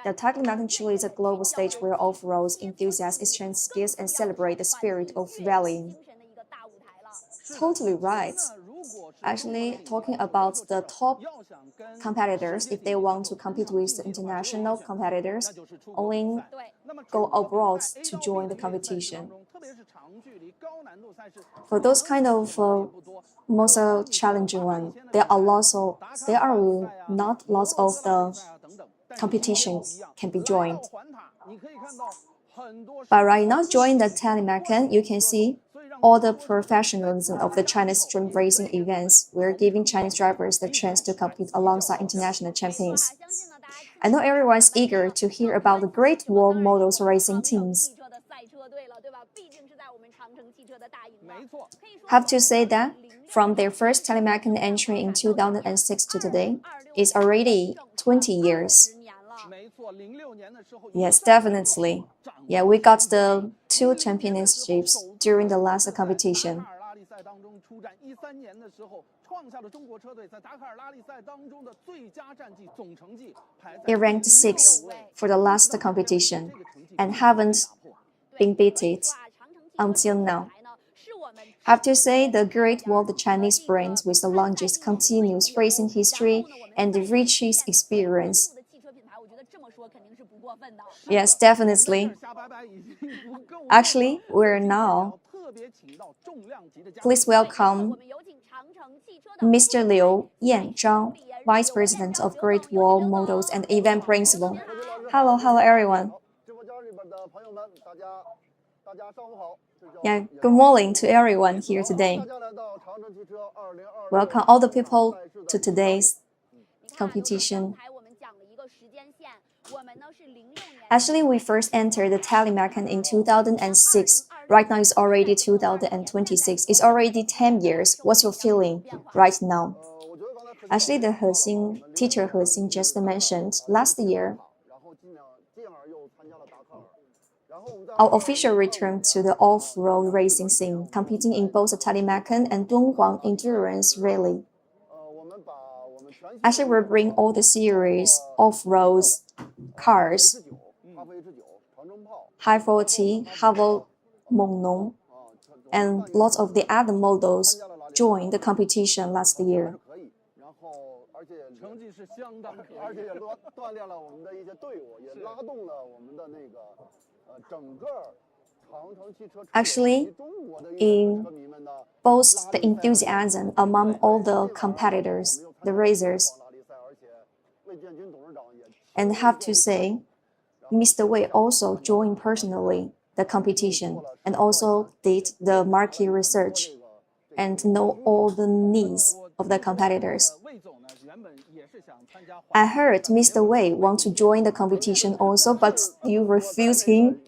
The Taklimakan truly is a global stage where off-road enthusiasts exchange skills and celebrate the spirit of rallying. Totally right. Actually, talking about the top competitors, if they want to compete with the international competitors, only go abroad to join the competition. For those kind of most challenging one, there are not lots of the competitions can be joined. But right now, join the Taklimakan, you can see all the professionalism of the Chinese street racing events. We're giving Chinese drivers the chance to compete alongside international champions. I know everyone's eager to hear about the Great Wall Models racing teams. Have to say that from their first Taklimakan entry in 2006 to today, it's already 20 years. Yes, definitely. Yeah, we got the 2 championships during the last competition. It ranked 6th for the last competition and haven't been beaten until now. Have to say, the Great Wall, the Chinese brand with the longest continuous racing history and the richest experience. Yes, definitely. Actually, we're now. Please welcome Mr. Liu Yanzhang, Vice President of Great Wall Models and Event Principal. Hello, everyone. Yeah, good morning to everyone here today. Welcome all the people to today's competition. Actually, we first entered the Taklimakan in 2006. Right now, it's already 2026. It's already 10 years. What's your feeling right now? Actually, the teacher He Xing just mentioned last year, our official return to the off-road racing scene, competing in both the Taklimakan and Dunhuang endurance rally. Actually, we bring all the series off-road cars, high 40, Havel Mongnong, and lots of the other models joined the competition last year. Actually, in both the enthusiasm among all the competitors, the racers, and have to say, Mr. Wei also joined personally the competition and also did the market research and know all the needs of the competitors. I heard Mr. Wei want to join the competition also, but you refused him.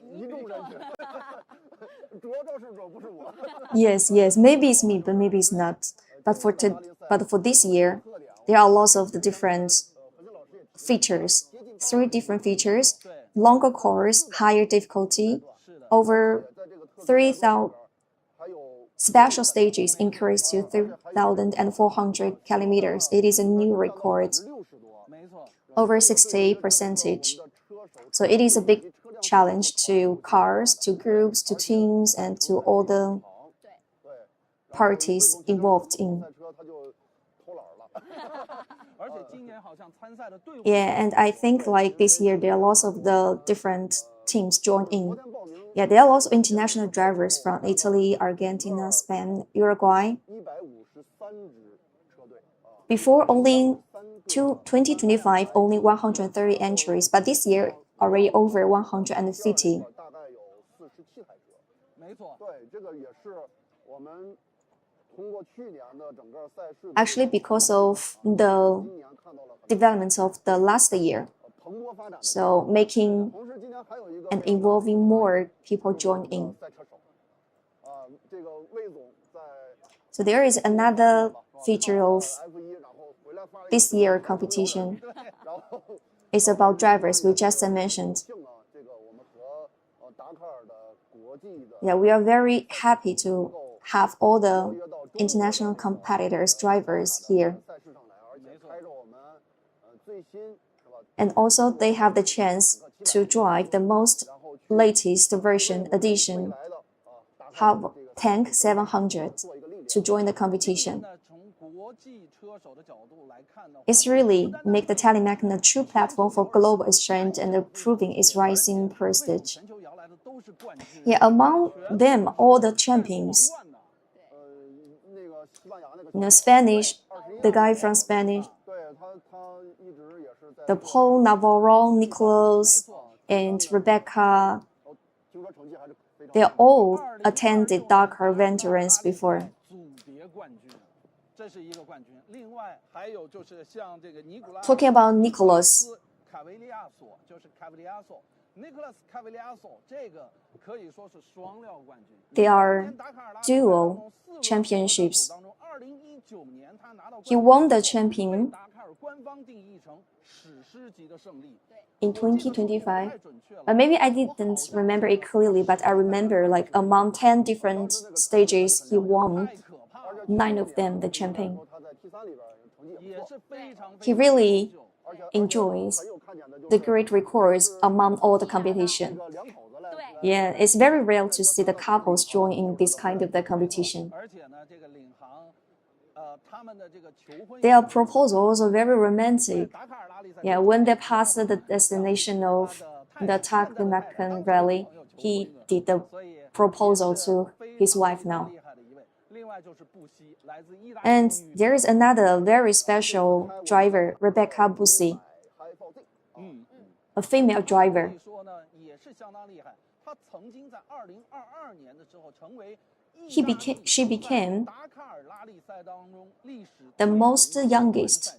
Yes, maybe it's me, but maybe it's not. But for this year, there are lots of the different features, 3 different features: longer course, higher difficulty, over 3,000 special stages increased to 3,400 kilometers. It is a new record, over 60%. So it is a big challenge to cars, to groups, to teams, and to all the parties involved in. Yeah, and I think like this year there are lots of the different teams joined in. Yeah, there are lots of international drivers from Italy, Argentina, Spain, Uruguay. Before only 2025, only 130 entries, but this year already over 150. Actually, because of the developments of the last year, so making and involving more people join in. So there is another feature of this year competition. It's about drivers, we just mentioned. Yeah, we are very happy to have all the international competitors, drivers here. And also they have the chance to drive the most latest edition have Tank 700 to join the competition. It's really make the Taklimakan a true platform for global exchange and improving its rising prestige. Yeah, among them, all the champions, Spanish, the guy from Spanish, the Paul Navarro, Nicholas, and Rebecca, they all attended Dakar veterans before. Talking about Nicholas, they are dual championships. He won the champion in 2025. Maybe I didn't remember it clearly, but I remember like among 10 different stages, he won 9 of them, the champion. He really enjoys the great records among all the competition. Yeah, it's very rare to see the couples join in this kind of the competition. Their proposals are very romantic. Yeah, when they passed the destination of the Taklimakan Valley, he did the proposal to his wife now. And there is another very special driver, Rebecca Bussy, a female driver. She became the most youngest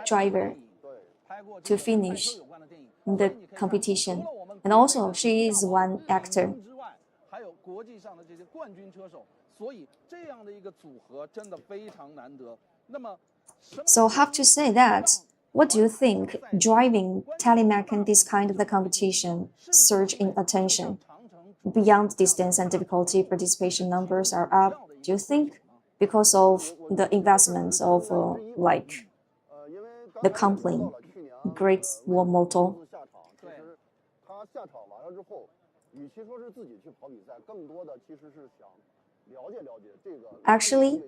driver to finish the competition. And also, she is one actor. So have to say that, what do you think driving Taklimakan this kind of the competition surge in attention? Beyond distance and difficulty, participation numbers are up. Do you think because of the investments of like the company, Great Wall Motor? Actually,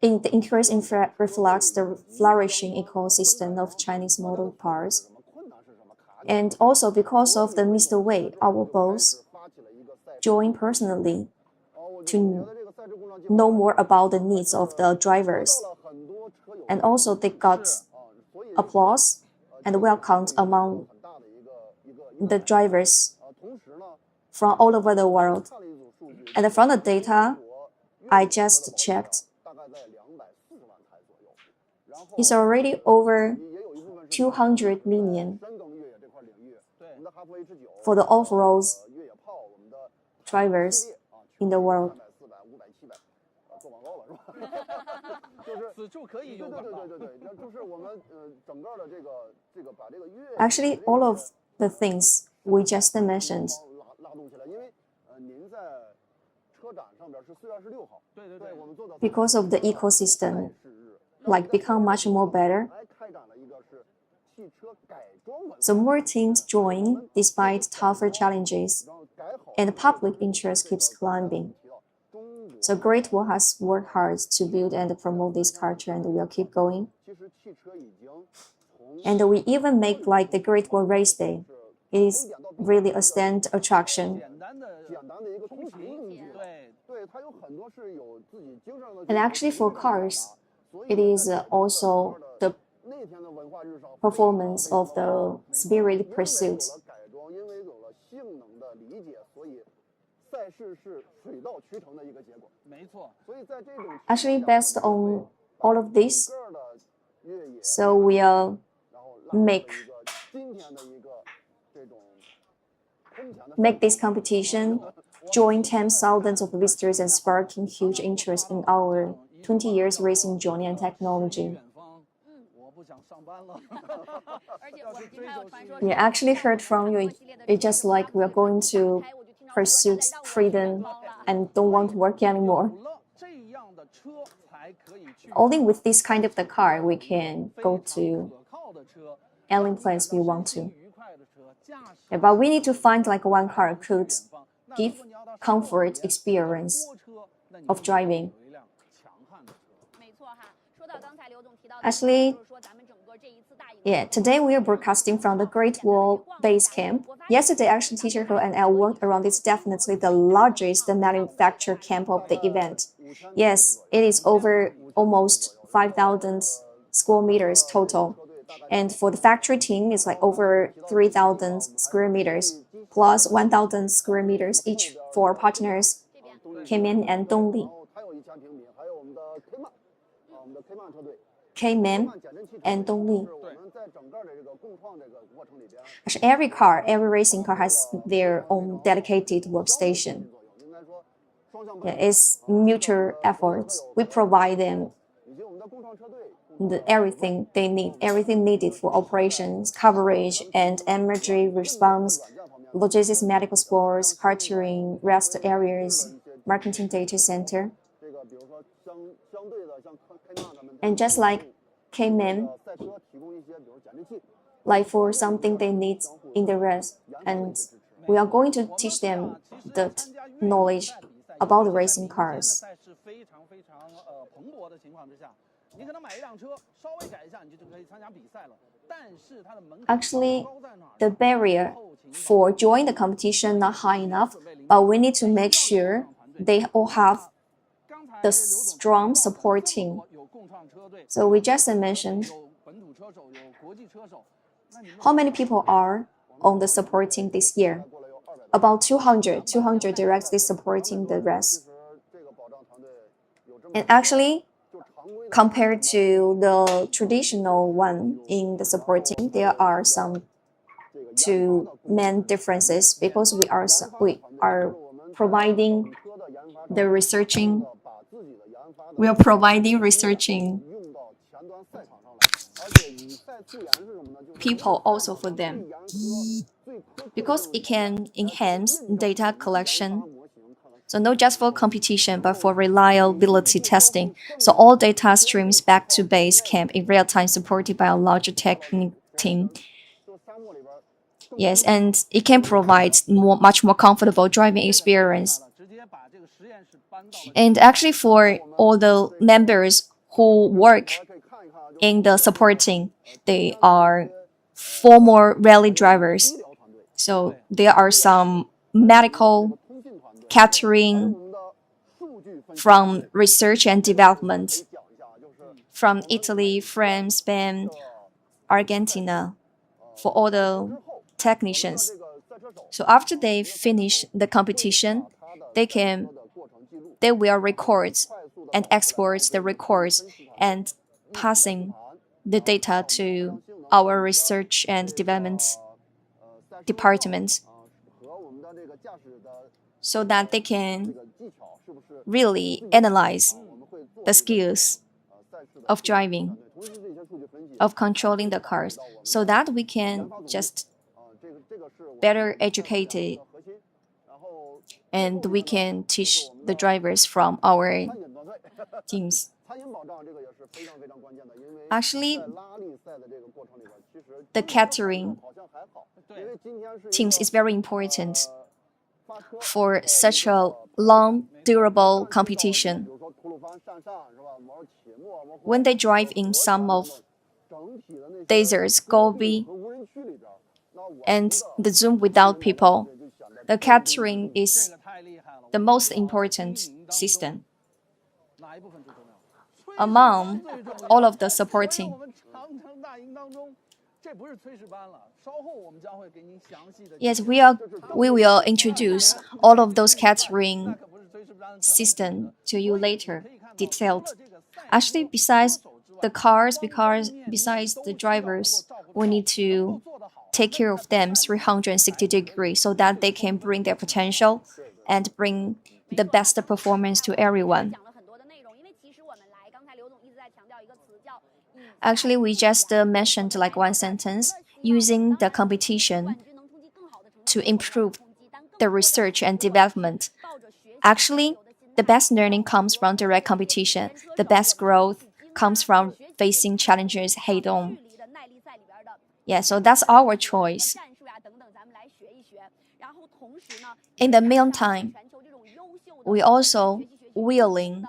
the increase reflects the flourishing ecosystem of Chinese motor cars. And also because of the Mr. Wei, our boss, joined personally to know more about the needs of the drivers. And also they got applause and welcomed among the drivers from all over the world. And from the data I just checked, it's already over 200 million for the off-road drivers in the world. Actually, all of the things we just mentioned, because of the ecosystem, like become much more better. So more teams join despite tougher challenges, and public interest keeps climbing. So Great Wall has worked hard to build and promote this culture, and we'll keep going. And we even make like the Great Wall Race Day. It is really a stand attraction. And actually for cars, it is also the performance of the spirit pursuit. Actually, based on all of this, so we'll make this competition, join tens of thousands of visitors and sparking huge interest in our 20 years racing journey and technology. We actually heard from you, it's just like we're going to pursue freedom and don't want to work anymore. Only with this kind of the car, we can go to any place we want to. Yeah, but we need to find like one car could give comfort experience of driving. Actually, yeah, today we are broadcasting from the Great Wall Base Camp. Yesterday, actually, Teacher He and I walked around. It's definitely the largest manufacture camp of the event. Yes, it is over almost 5,000 square meters total. And for the factory team, it's like over 3,000 square meters, plus 1,000 square meters each for partners K-Man and Dongli. K-Man and Dongli. Actually, every car, every racing car has their own dedicated workstation. Yeah, it's mutual efforts. We provide them everything they need, everything needed for operations, coverage, and emergency response, logistics, medical sports, catering, rest areas, marketing data center. And just like K-Men, like for something they need in the rest, and we are going to teach them the knowledge about the racing cars. Actually, the barrier for joining the competition not high enough, but we need to make sure they all have the strong supporting. So we just mentioned how many people are on the supporting this year. About 200 directly supporting the rest. And actually, compared to the traditional one in the supporting, there are some two main differences because we are providing the researching. We are providing researching people also for them because it can enhance data collection. So not just for competition, but for reliability testing. So all data streams back to base camp in real time, supported by a larger technical team. Yes, and it can provide much more comfortable driving experience. And actually, for all the members who work in the supporting, they are former rally drivers. So there are some medical, catering, from research and development, from Italy, France, Spain, Argentina, for all the technicians. So after they finish the competition, they will record and export the records and passing the data to our research and development department so that they can really analyze the skills of driving, of controlling the cars, so that we can just better educate it and we can teach the drivers from our teams. Actually, the catering teams is very important for such a long, durable competition. When they drive in some of deserts, Gobi, and the zone without people, the catering is the most important system. Among all of the supporting, yes, we will introduce all of those catering system to you later, detailed. Actually, besides the cars, besides the drivers, we need to take care of them 360 degrees so that they can bring their potential and bring the best performance to everyone. Actually, we just mentioned like one sentence, using the competition to improve the research and development. Actually, The best learning comes from direct competition. The best growth comes from facing challenges head on. Yeah, so that's our choice. In the meantime, we also willing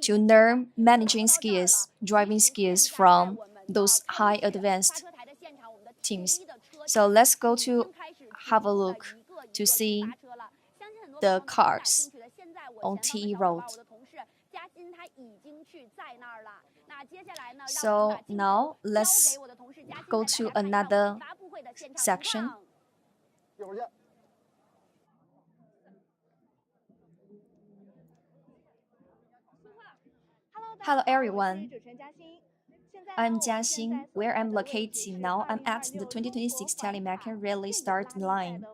to learn managing skills, driving skills from those high advanced teams. So let's go to have a look to see the cars on TE Road. So now let's go to another section. Hello everyone. I'm Jiaxing. Where I'm located now, I'm at the 2026 Taklimakan Rally start line.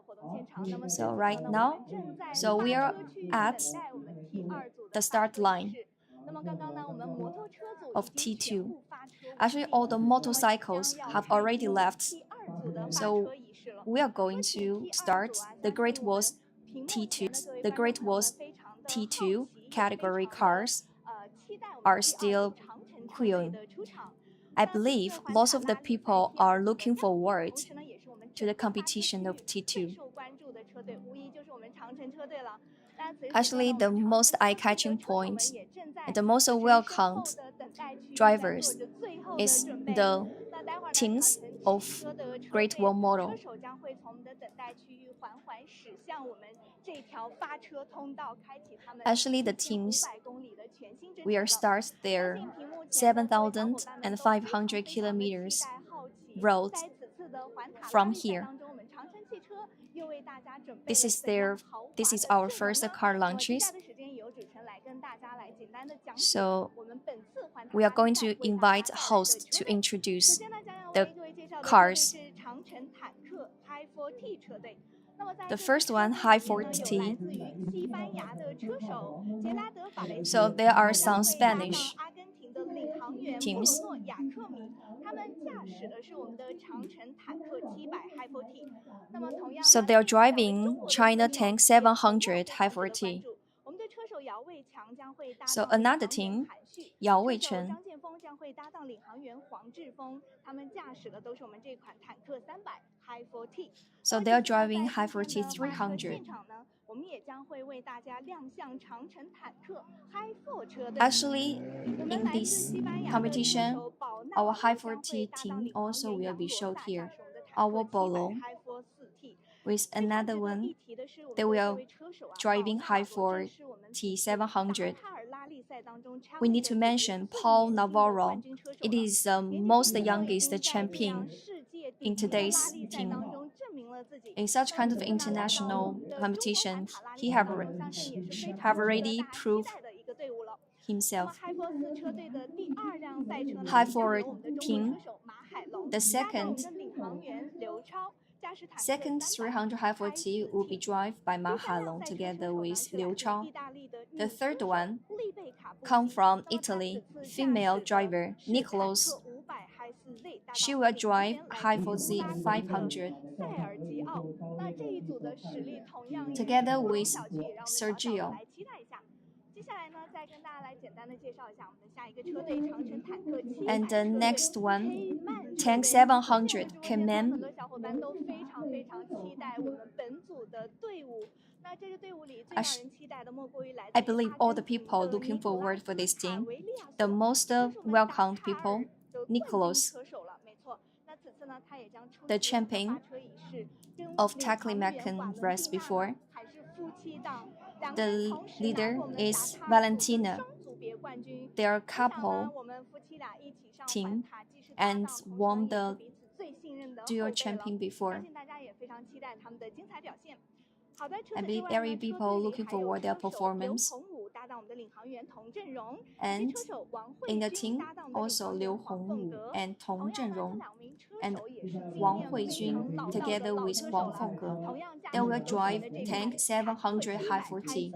So right now, we are at the start line of T2. Actually, all the motorcycles have already left. So we are going to start the Great Walls T2. The Great Walls T2 category cars are still queuing. I believe lots of the people are looking forward to the competition of T2. Actually, the most eye-catching point and the most welcomed drivers is the teams of Great Wall model. Actually, the teams will start their 7,500 kilometers road from here. This is our first car launches. So we are going to invite hosts to introduce the cars. The first one, High 40T. So there are some Spanish teams. So they're driving China Tank 700 High 40. So another team, Yao Weichen. So they're driving High 40 300. Actually, in this competition, our High 40 team also will be showed here. Our Bolo with another one, they will driving High 40 700. We need to mention Paul Navarro. It is the most youngest champion in today's team. In such kind of international competition, he have already proved himself. High 14, the second 300 High 40 will be driven by Ma Hailong together with Liu Chao. The third one come from Italy, female driver Nicholas. She will drive High 40 500 together with Sergio. And the next one, Tank 700 Kemen. I believe all the people looking forward for this team. The most welcomed people, Nicholas, the champion of Taklimakan race before. The leader is Valentina. They are a couple team and won the dual champion before. I believe every people looking forward their performance. And in the team, also Liu Hongwu and Tong Zhenrong and Wang Huijun together with Huang Fengge. They will drive Tank 700 High 40.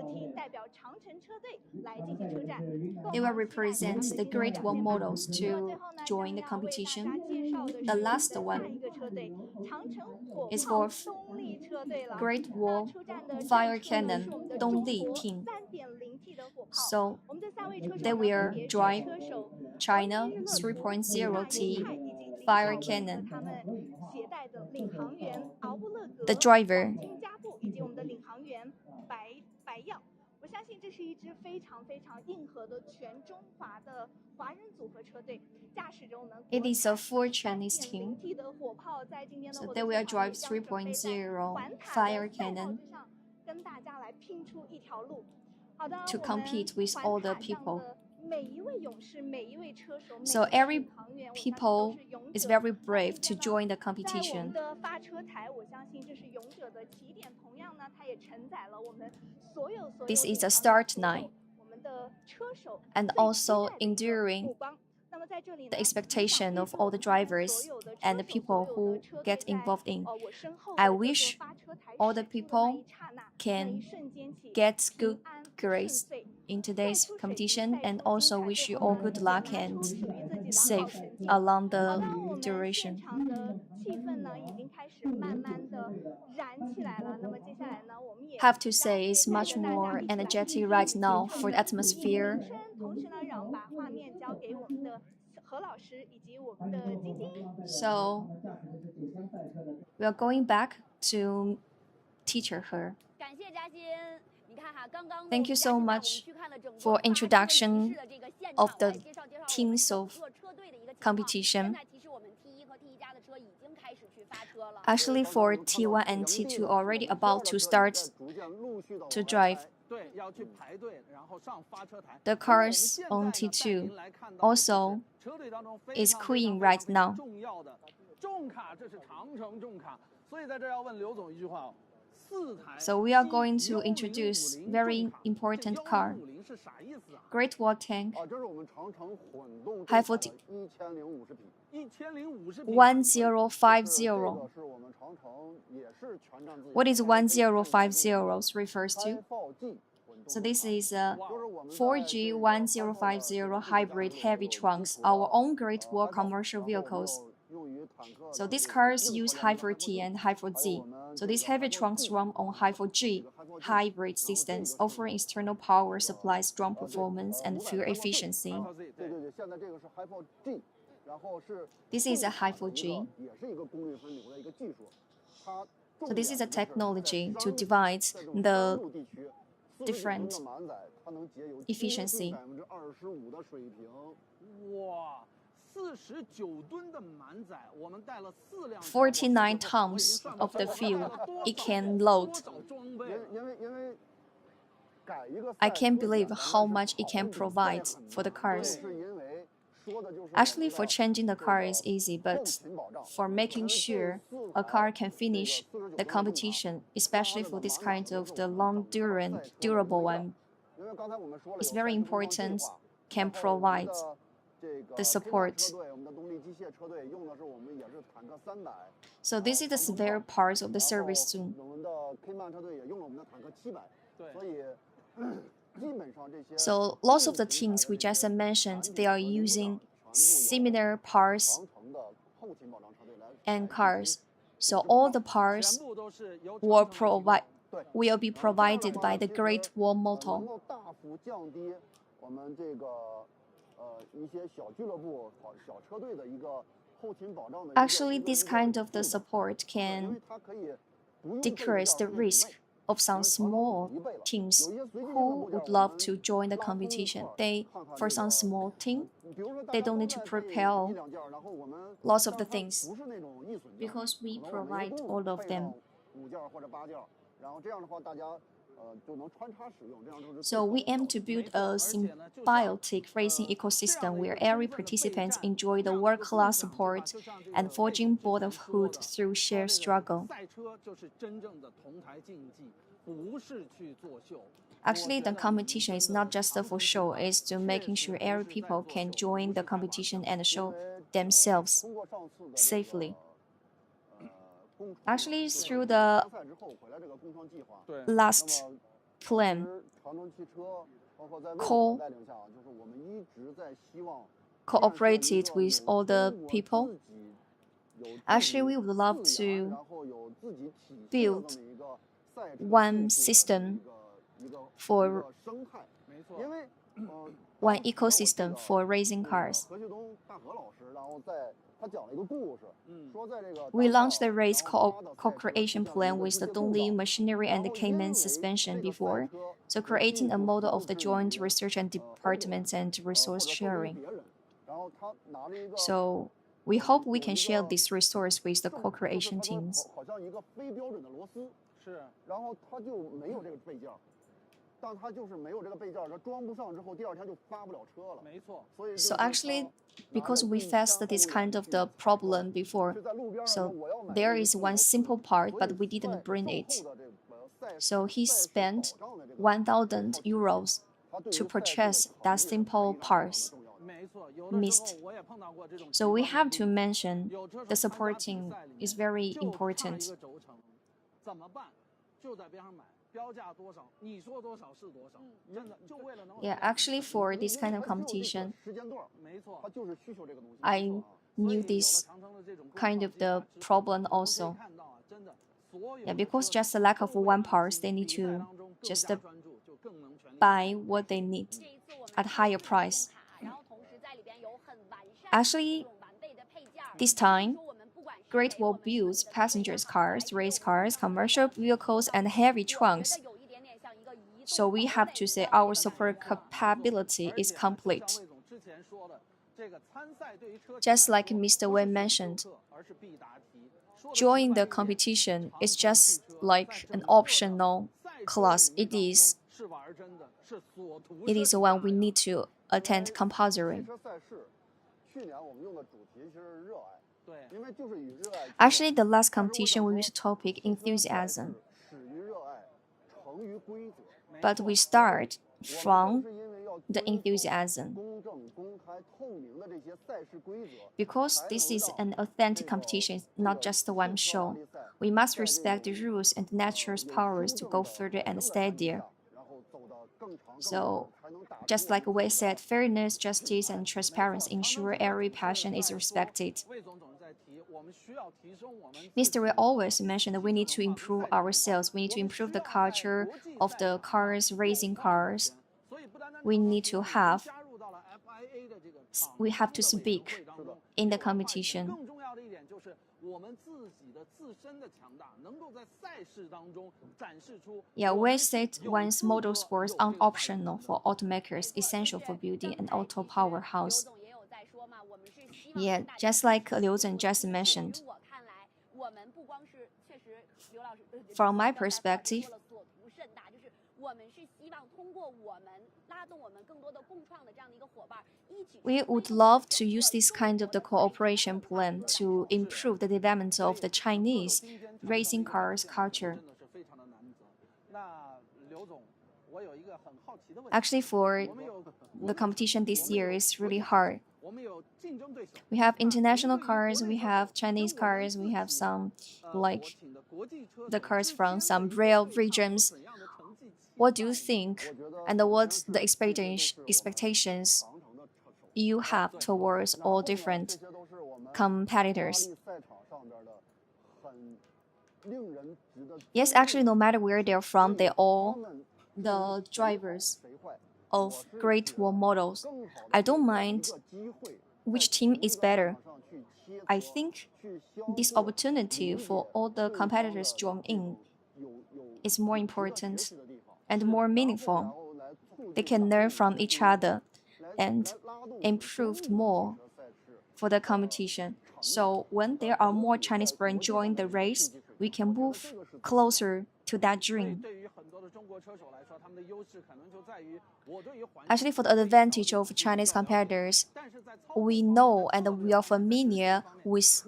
They will represent the Great Wall models to join the competition. The last one is for Great Wall Fire Cannon Dongli team. So they will drive China 3.0 T fire cannon. The driver. 我相信这是一支非常非常硬核的全中华的华人组合车队，驾驶着我们 It is a full Chinese team. 的火炮，在今天的 So they will drive 3.0 fire cannon 跟大家来拼出一条路。好的， to compete with all the people. 每一位勇士，每一位车手， So every people is very brave to join the competition. 的发车台，我相信这是勇者的起点，同样呢，它也承载了我们所有 This is a start line. 我们的车手 And also enduring the expectation of all the drivers and the people who get involved in. I wish all the people can get good grades in today's competition, and also wish you all good luck and safe along the duration. 气氛呢已经开始慢慢的燃起来了。那么接下来呢，我们也 Have to say it's much more energetic right now for the atmosphere. 同时呢，让我们把画面交给我们的何老师以及我们的晶晶。So we are going back to teacher her. Thank you so much for introduction of the teams of competition. Actually, for T1 and T2 already about to start to drive. The cars on T2 also is queuing right now. So we are going to introduce very important car. Great Wall Tank. High 40. 1050. What is 1050 refers to? So this is a 4G 1050 hybrid heavy trunks, our own Great Wall commercial vehicles. So these cars use Hi4T and Hi4Z. So these heavy trunks run on Hi4G hybrid systems, offering external power supply, strong performance, and fuel efficiency. This is a Hi4G. So this is a technology to divide the different efficiency. 49 tons of the fuel it can load. I can't believe how much it can provide for the cars. Actually, for changing the car is easy, but for making sure a car can finish the competition, especially for this kind of the durable one, it's very important can provide the support. So this is the severe part of the service soon. So lots of the teams we just mentioned, they are using similar parts and cars. So all the parts will be provided by the Great Wall Motor. Actually, this kind of the support can decrease the risk of some small teams who would love to join the competition. For some small team, they don't need to prepare lots of the things because we provide all of them. So we aim to build a symbiotic racing ecosystem where every participant enjoy the world-class support and forging brotherhood through shared struggle. Actually, the competition is not just for show, it's to making sure every people can join the competition and show themselves safely. Actually, through the last plan, cooperated with all the people. Actually, we would love to build one system for one ecosystem for racing cars. We launched the race co-creation plan with the Dongli machinery and the Cayman suspension before, so creating a model of the joint research and departments and resource sharing. So we hope we can share this resource with the co-creation teams. So actually, because we faced this kind of the problem before, so there is one simple part, but we didn't bring it. So he spent 1,000 euros to purchase that simple parts missed. So we have to mention the supporting is very important. Yeah, actually for this kind of competition, I knew this kind of the problem also. Yeah, because just the lack of one part, they need to just buy what they need at higher price. Actually, this time, Great Wall builds passengers cars, race cars, commercial vehicles, and heavy trunks. So we have to say our support capability is complete. Just like Mr. Wei mentioned, joining the competition is just like an optional class. It is one we need to attend compulsory. Actually, the last competition we used topic enthusiasm. But we start from the enthusiasm. Because this is an authentic competition, not just one show. We must respect the rules and nature's powers to go further and steadier. So, just like we said, fairness, justice, and transparency ensure every passion is respected. Mr. Wei always mentioned that we need to improve ourselves. We need to improve the culture of the cars, racing cars. We have to speak in the competition. Yeah, we said once motorsports aren't optional for automakers, essential for building an auto powerhouse. Yeah, just like Liu Zhen just mentioned. From my perspective, we would love to use this kind of the cooperation plan to improve the development of the Chinese racing cars culture. Actually, for the competition this year is really hard. We have international cars, we have Chinese cars, we have some like the cars from some real regions. What do you think, and what's the expectations you have towards all different competitors? Yes, actually, no matter where they're from, they're all the drivers of Great Wall models. I don't mind which team is better. I think this opportunity for all the competitors join in is more important and more meaningful. They can learn from each other and improve more for the competition. So when there are more Chinese brands join the race, we can move closer to that dream. Actually, for the advantage of Chinese competitors, we know and we are familiar with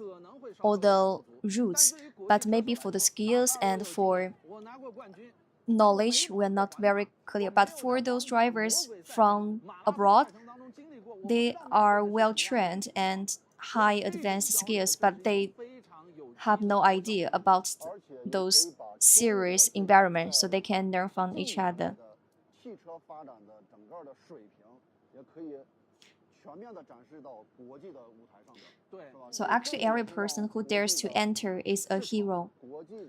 all the routes, but maybe for the skills and for knowledge, we are not very clear. But for those drivers from abroad, they are well trained and high advanced skills, but they have no idea about those serious environments, so they can learn from each other. So actually, every person who dares to enter is a hero.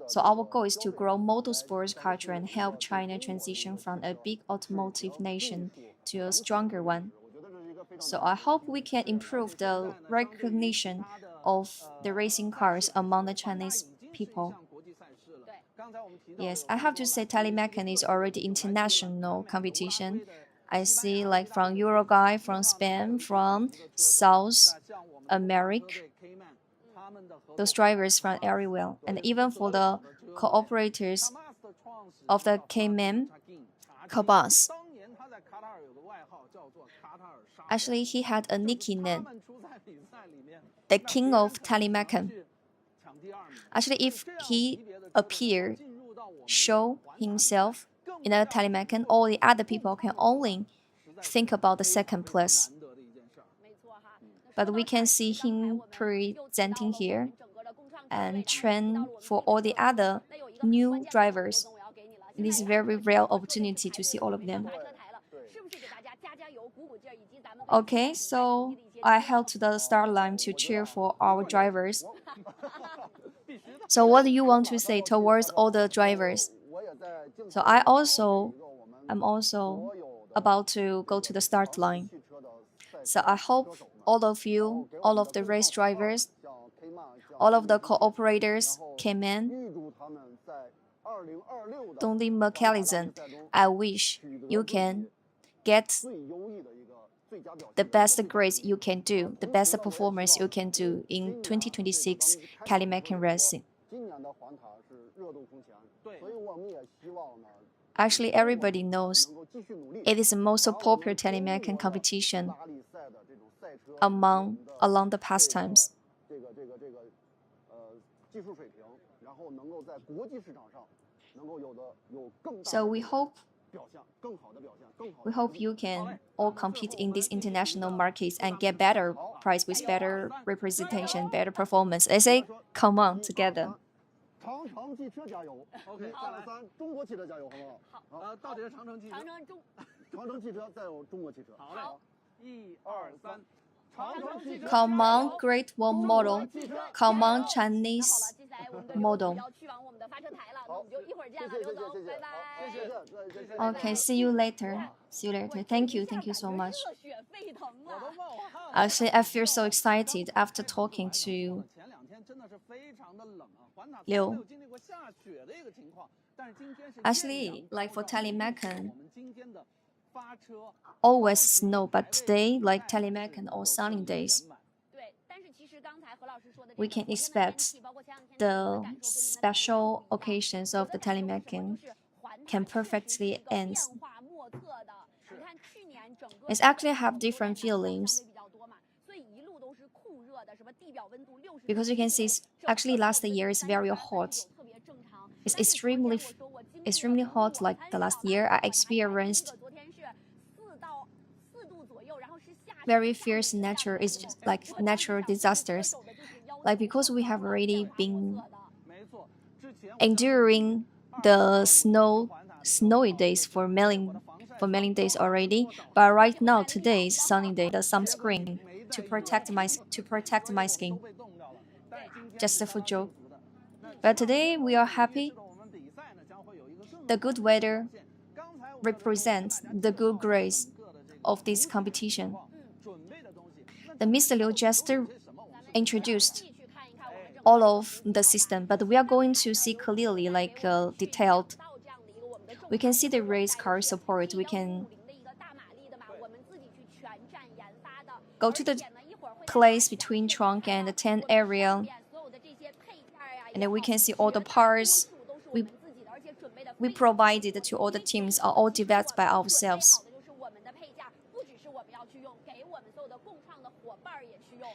So our goal is to grow motorsports culture and help China transition from a big automotive nation to a stronger one. So I hope we can improve the recognition of the racing cars among the Chinese people. Yes, I have to say Taklimakan is already international competition. I see like from Uruguay, from Spain, from South America, those drivers from everywhere. And even for the cooperators of the Cayman, Kabas. Actually, he had a nickname, the King of Taklimakan. Actually, if he appear, show himself in a Taklimakan, all the other people can only think about the second place. But we can see him presenting here and train for all the other new drivers. It is a very rare opportunity to see all of them. Okay, so I held to the start line to cheer for our drivers. So what do you want to say towards all the drivers? So I'm also about to go to the start line. So I hope all of you, all of the race drivers, all of the cooperators came in. Dongli mechanism, I wish you can get the best grades you can do, the best performance you can do in 2026 Taklimakan racing. Actually, everybody knows it is the most popular Taklimakan competition along the pastimes. So we hope you can all compete in these international markets and get better prize with better representation, better performance. I say, come on together. 长城汽车加油 ！OK， 再来3，中国汽车加油，好不好？到底是长城汽车。长城汽车再有中国汽车。好嘞，好，1、2、3。Come on, Great Wall Model. Come on, Chinese model. Okay, see you later. See you later. Thank you so much. Actually, I feel so excited after talking to Liu. Actually, like for Taklimakan, always snow, but today, like Taklimakan or sunny days, we can expect the special occasions of the Taklimakan can perfectly end. It's actually have different feelings. Because you can see, actually last year is very hot. It's extremely hot. Like the last year, I experienced very fierce nature. It's just like natural disasters. Like because we have already been enduring the snowy days for many days already. But right now, today is sunny day. The sunscreen to protect my skin. Just a joke. But today we are happy. The good weather represents the good grace of this competition. The Mr. Liu just introduced all of the system, but we are going to see clearly, like detailed. We can see the race car support. We can go to the place between trunk and the tent area, and then we can see all the parts we provided to all the teams are all developed by ourselves.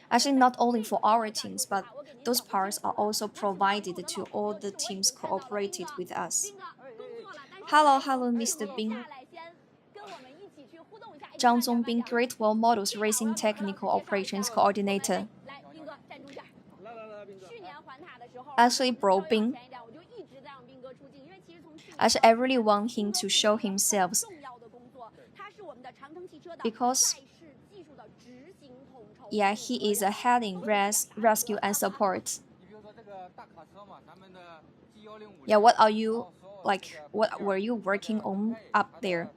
Actually, not only for our teams, but those parts are also provided to all the teams cooperated with us. Hello, Mr. Bing. Zhang Zongbing, Great Wall Models Racing Technical Operations Coordinator. Actually, Bro Bing. Actually, I really want him to show himself because Yeah, he is heading rescue and support. Yeah, what are you like? What were you working on up there?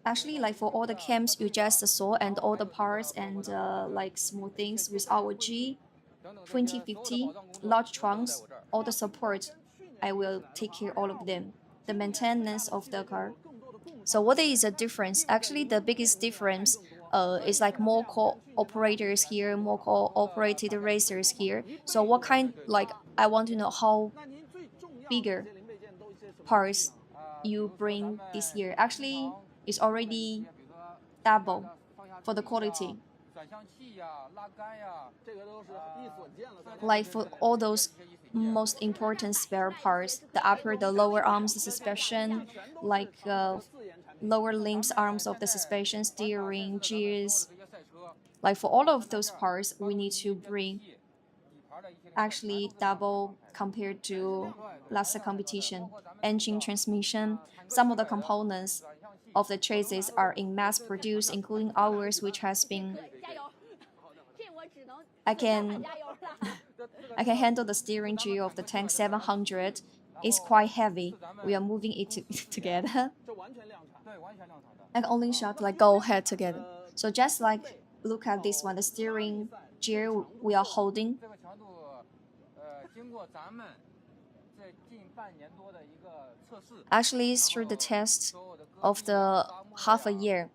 Actually, like for all the camps you just saw and all the parts and like small things with our G2050 large trunks, all the support, I will take care all of them. The maintenance of the car. So what is the difference? Actually, the biggest difference is like more co-operators here, more co-operated racers here. So what kind, like I want to know how bigger parts you bring this year. Actually, it's already double for the quality. Like for all those most important spare parts, the upper, the lower arms, the suspension, like lower limbs, arms of the suspension, steering, gears. Like for all of those parts, we need to bring actually double compared to last competition. Engine, transmission, some of the components of the chassis are in mass produced, including ours, which has been. I can I can handle the steering gear of the tank 700. It's quite heavy. We are moving it together. I can only shot like go ahead together. So just like look at this one, the steering gear we are holding. Actually, through the test of the half a year,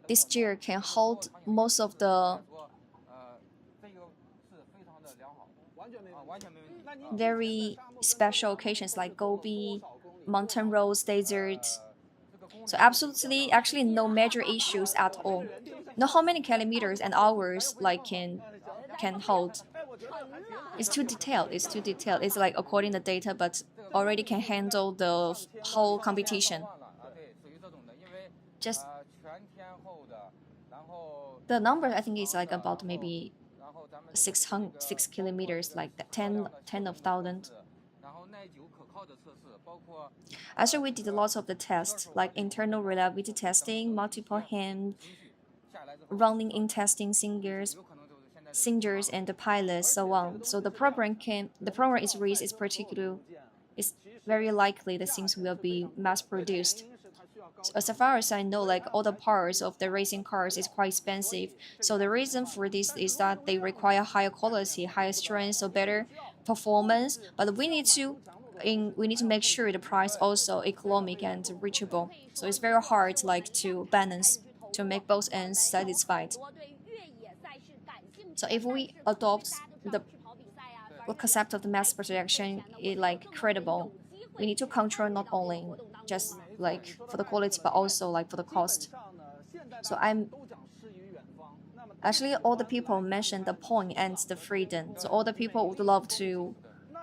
this gear can hold most of the very special occasions like Gobi, mountain roads, desert. So absolutely, actually no major issues at all. Know how many kilometers and hours like can hold. It's too detailed. It's too detailed. It's like according the data, but already can handle the whole competition. Just the number I think is like about maybe 6 kilometers, like 10 of thousand. Actually, we did lots of the tests, like internal reliability testing, multiple hand running in testing singers and the pilots, so on. So the program is released is particular. It's very likely the things will be mass produced. So as far as I know, like all the parts of the racing cars is quite expensive. So the reason for this is that they require higher quality, higher strength, so better performance. But we need to make sure the price also economic and reachable. So it's very hard like to balance to make both ends satisfied. So if we adopt the concept of the mass production, it like credible. We need to control not only just like for the quality but also like for the cost. So I'm actually all the people mentioned the point and the freedom. So all the people would love to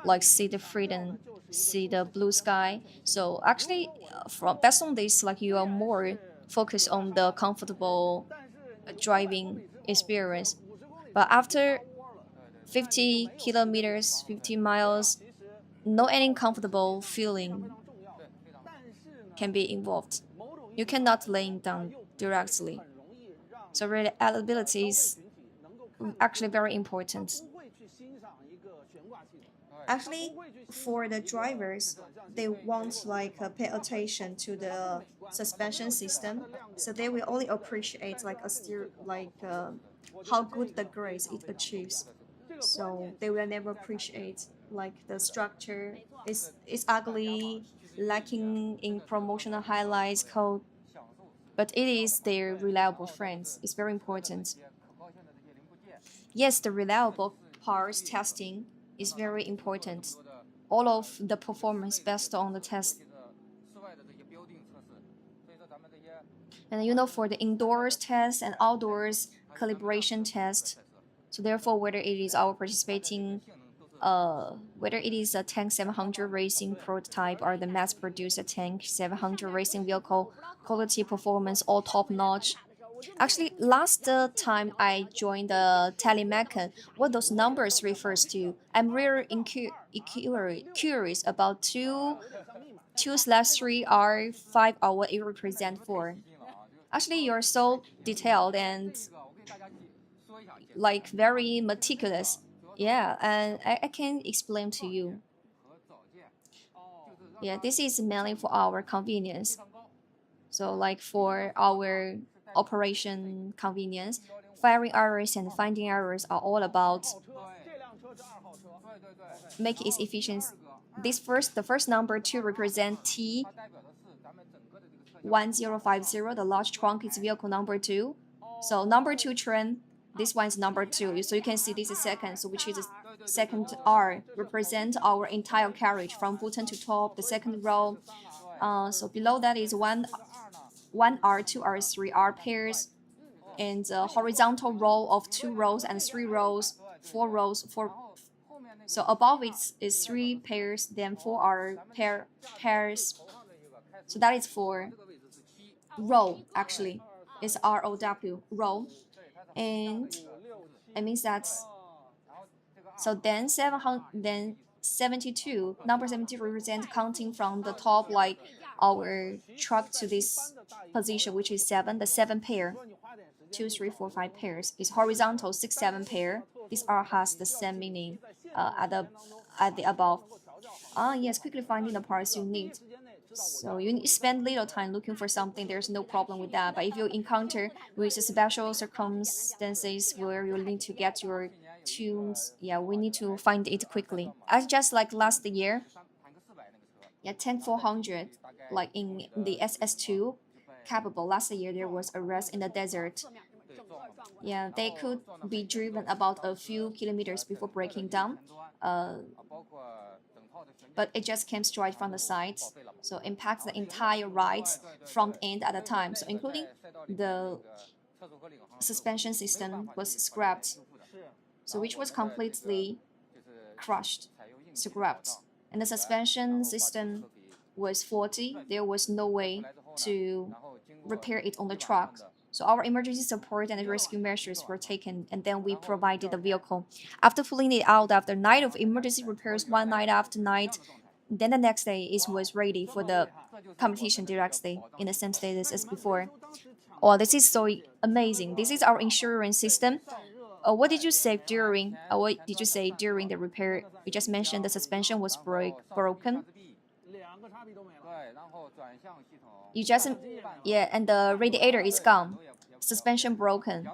like see the freedom, see the blue sky. So actually, from based on this, like you are more focused on the comfortable driving experience. But after 50 kilometers, 50 miles, no any comfortable feeling can be involved. You cannot lay down directly. So reliability is actually very important. Actually, for the drivers, they want like pay attention to the suspension system, so they will only appreciate like how good the grace it achieves. So they will never appreciate like the structure is ugly, lacking in promotional highlights code, but it is their reliable friends. It's very important. Yes, the reliable parts testing is very important. All of the performance based on the test. And you know, for the indoors test and outdoors calibration test, so therefore whether it is our participating whether it is a tank 700 racing prototype or the mass-produced tank 700 racing vehicle, quality performance all top-notch. Actually, last time I joined the Taklimakan, what those numbers refers to, I'm really curious about two 2/3 are 5 hour, it represents 4. Actually, you're so detailed and like very meticulous. Yeah, and I can explain to you. Yeah, this is mainly for our convenience. So like for our operation convenience, firing errors and finding errors are all about make its efficiency. The first number to represent T 1050, the large trunk is vehicle number 2. So number 2 train, this one is number 2. So you can see this is second, so which is the second R represent our entire carriage from bottom to top, the second row. So below that is one R, 2 R, 3 R pairs, and a horizontal row of 2 rows and 3 rows, 4 rows, 4. So above it is 3 pairs, then 4 R pairs. So that is for row, actually. It's ROW, row. And it means that, so then 72, number 72 represents counting from the top, like our truck to this position, which is 7, the 7 pair. 2, 3, 4, 5 pairs is horizontal, 6, 7 pair. This R has the same meaning at the above. Yes, quickly finding the parts you need. So you spend little time looking for something, there's no problem with that. But if you encounter with special circumstances where you need to get your tunes, yeah, we need to find it quickly. As just like last year, yeah, 10400, like in the SS2 capable, last year there was a rest in the desert. Yeah, they could be driven about a few kilometers before breaking down. But it just came straight from the side, so impacts the entire right front end at a time. So including the suspension system was scrapped, so which was completely crushed, scrapped, and the suspension system was faulty. There was no way to repair it on the truck. So our emergency support and rescue measures were taken, and then we provided the vehicle. After pulling it out after night of emergency repairs, one night after night, then the next day it was ready for the competition directly in the same status as before. Oh, this is so amazing. This is our insurance system. What did you say during? What did you say during the repair? You just mentioned the suspension was broken. You just, yeah, and the radiator is gone. Suspension broken.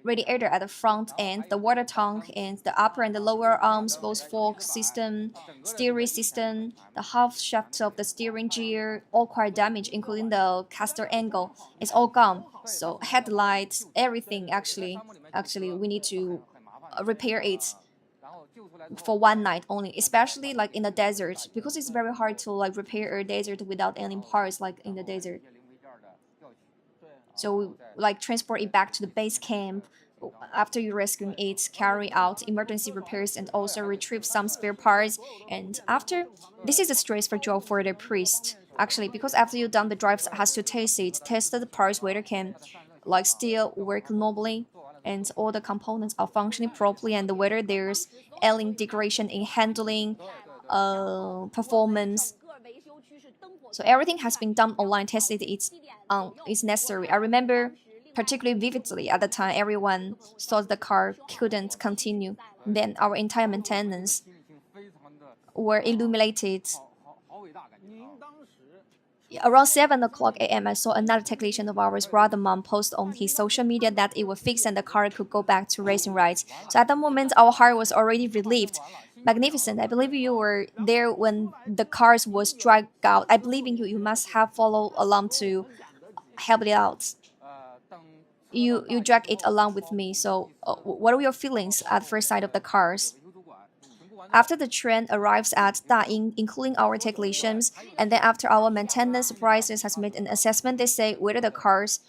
Radiator at the front end, the water tank, and the upper and the lower arms, both fork system, steering system, the half shaft of the steering gear, all quite damaged, including the caster angle. It's all gone. So headlights, everything actually, we need to repair it for one night only, especially like in the desert, because it's very hard to like repair a desert without any parts like in the desert. So we like transport it back to the base camp. After you rescue it, carry out emergency repairs and also retrieve some spare parts. And after, this is a stressful job for the priest actually, because after you're done, the driver has to test the parts whether can like still work normally and all the components are functioning properly, and whether there's any degradation in handling, performance. So everything has been done online, tested. It's necessary. I remember particularly vividly at the time, everyone thought the car couldn't continue. Then our entire maintenance were illuminated. Around 7 o'clock a.m., I saw another technician of ours, brother mom, post on his social media that it was fixed and the car could go back to racing rides. So at that moment, our heart was already relieved. Magnificent. I believe you were there when the cars was dragged out. I believe in you. You must have followed along to help it out. You drag it along with me. So what are your feelings at first sight of the cars? After the train arrives at Daying, including our technicians, and then after our maintenance supervisors has made an assessment, they say whether the cars,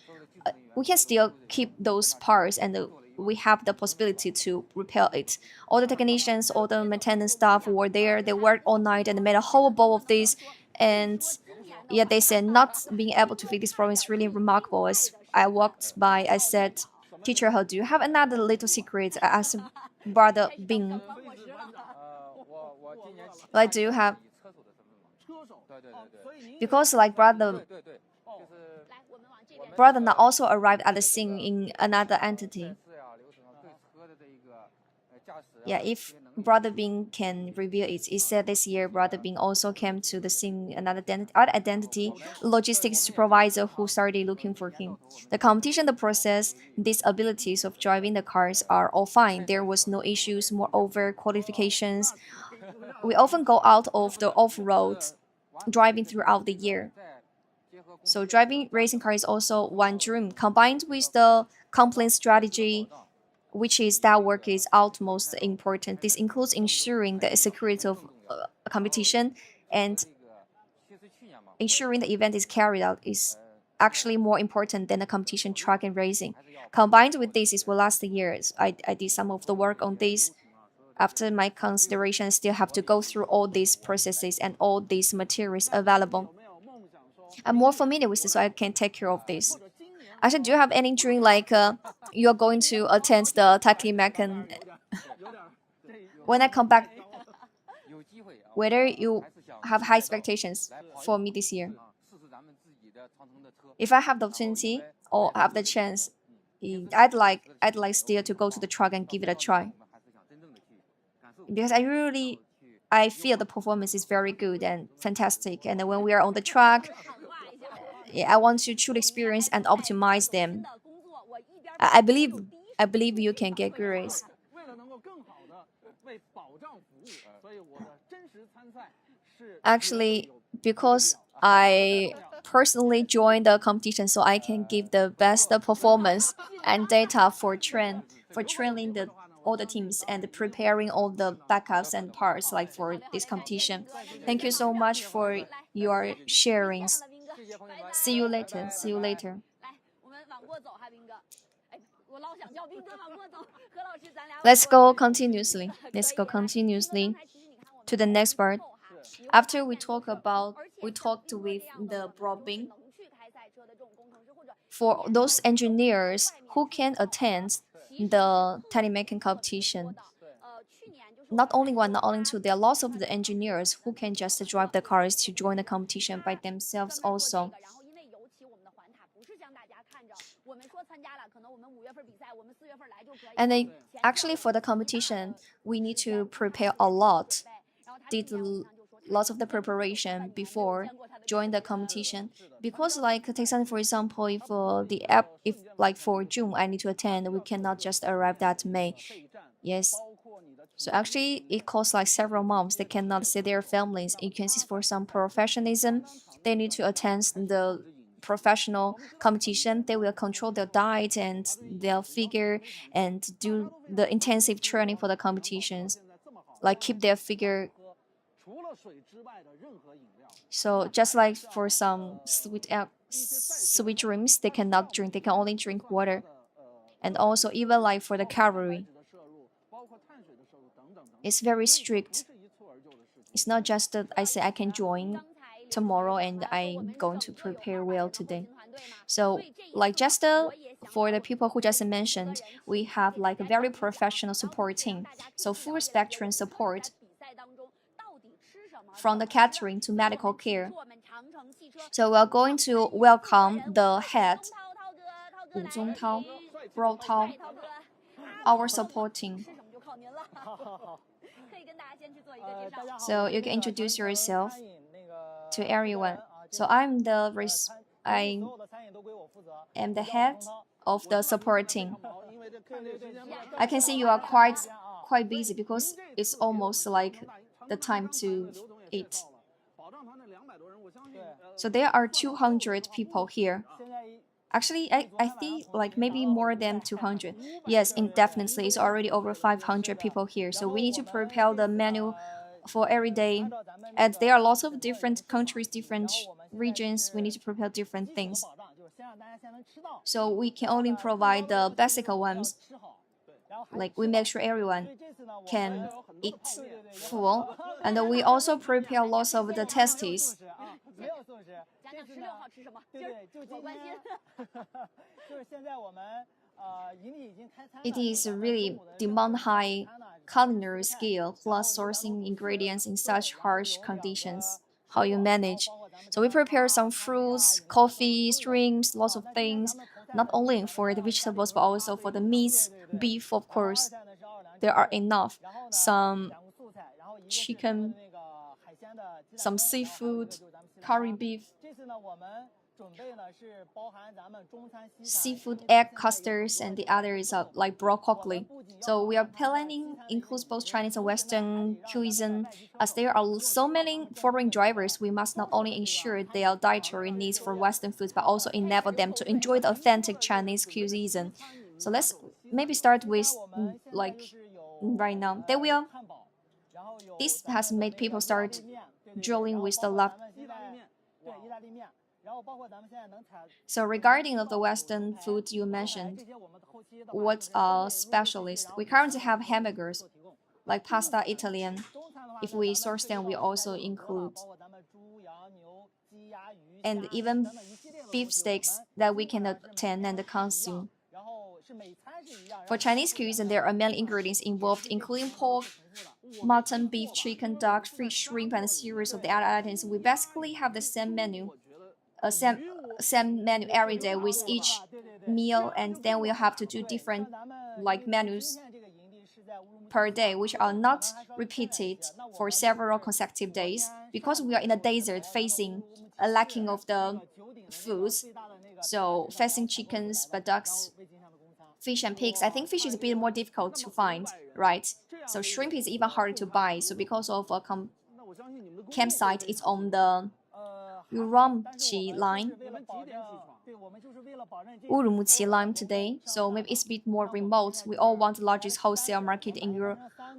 we can still keep those parts and we have the possibility to repair it. All the technicians, all the maintenance staff were there. They worked all night and made a whole bowl of this. And yeah, they said not being able to fix this problem is really remarkable. As I walked by, I said, "Teacher He, do you have another little secret?" I asked Brother Bing. Like, do you have? because like brother now also arrived at the scene in another entity. Yeah, if Brother Bing can reveal it, it said this year Brother Bing also came to the scene another identity logistics supervisor who started looking for him. The competition, the process, these abilities of driving the cars are all fine. There was no issues. Moreover, qualifications. We often go out of the off-road driving throughout the year. So driving racing car is also one dream combined with the complaint strategy, which is that work is utmost important. This includes ensuring the security of a competition and ensuring the event is carried out is actually more important than the competition track and racing. Combined with this is last years I did some of the work on this. After my consideration, I still have to go through all these processes and all these materials available. I'm more familiar with this, so I can take care of this. Actually, do you have any dream like you're going to attend the Taklimakan? When I come back, whether you have high expectations for me this year? If I have the opportunity or have the chance, I'd like still to go to the track and give it a try. Because I feel the performance is very good and fantastic. And when we are on the track, I want to truly experience and optimize them. I believe you can get grades. Actually, because I personally joined the competition, so I can give the best performance and data for training all the teams and preparing all the backups and parts like for this competition. Thank you so much for your sharings. See you later. See you later. Let's go continuously. Let's go continuously to the next part. After we talked with the Robin. For those engineers who can attend the Taklimakan competition, not only one, not only two, there are lots of the engineers who can just drive the cars to join the competition by themselves also. And actually for the competition, we need to prepare a lot. Did lots of the preparation before join the competition, because like take something for example, if like for June I need to attend, we cannot just arrive that May. Yes, so actually it costs like several months. They cannot see their families. You can see for some professionalism, they need to attend the professional competition. They will control their diet and their figure and do the intensive training for the competitions, like keep their figure. So just like for some sweet drinks, they cannot drink. They can only drink water. And also even like for the calorie, it's very strict. It's not just that I say I can join tomorrow and I'm going to prepare well today. So like just for the people who just mentioned, we have like a very professional support team. So full spectrum support from the catering to medical care. So we're going to welcome the head, Wu Zongtao, Bro Tao, our support team. So you can introduce yourself to everyone. So I am the head of the support team. I can see you are quite busy because it's almost like the time to eat. So there are 200 people here. Actually, I think like maybe more than 200. Yes, indefinitely, it's already over 500 people here. So we need to prepare the menu for every day. And there are lots of different countries, different regions. We need to prepare different things. So we can only provide the basic ones. Like we make sure everyone can eat full. And we also prepare lots of the testes. It is really demand high culinary skill plus sourcing ingredients in such harsh conditions. how you manage. So we prepare some fruits, coffee, shrimps, lots of things, not only for the vegetables but also for the meats, beef, of course. There are enough. Some chicken, some seafood, curry beef, seafood egg custards, and the other is like broccoli. So we are planning includes both Chinese and Western cuisine. As there are so many foreign drivers, we must not only ensure their dietary needs for Western foods, but also enable them to enjoy the authentic Chinese cuisine. So let's maybe start with like right now. This has made people start drilling with the love. So regarding of the Western food you mentioned, what's our specialist? We currently have hamburgers, like pasta Italian. If we source them, we also include, and even beef steaks that we can obtain and consume. For Chinese cuisine, there are many ingredients involved, including pork, mutton, beef, chicken, duck, fish, shrimp, and a series of the other items. We basically have the same menu, same menu every day with each meal, and then we'll have to do different like menus per day, which are not repeated for several consecutive days because we are in a desert facing a lacking of the foods. So facing chickens, buttocks, fish and pigs. I think fish is a bit more difficult to find, right? So shrimp is even harder to buy. So because of a campsite, it's on the Urumqi line, Urumqi line today. So maybe it's a bit more remote. We all want the largest wholesale market in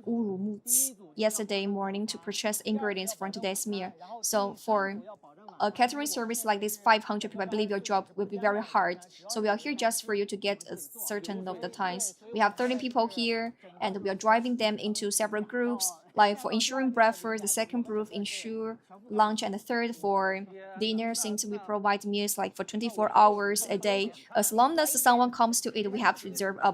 Urumqi yesterday morning to purchase ingredients for today's meal. So for a catering service like this, 500 people, I believe your job will be very hard. So we are here just for you to get a certain of the times. We have 13 people here, and we are driving them into several groups, like for ensuring breakfast, the second group ensure lunch, and the third for dinner, since we provide meals like for 24 hours a day. As long as someone comes to eat, we have to reserve a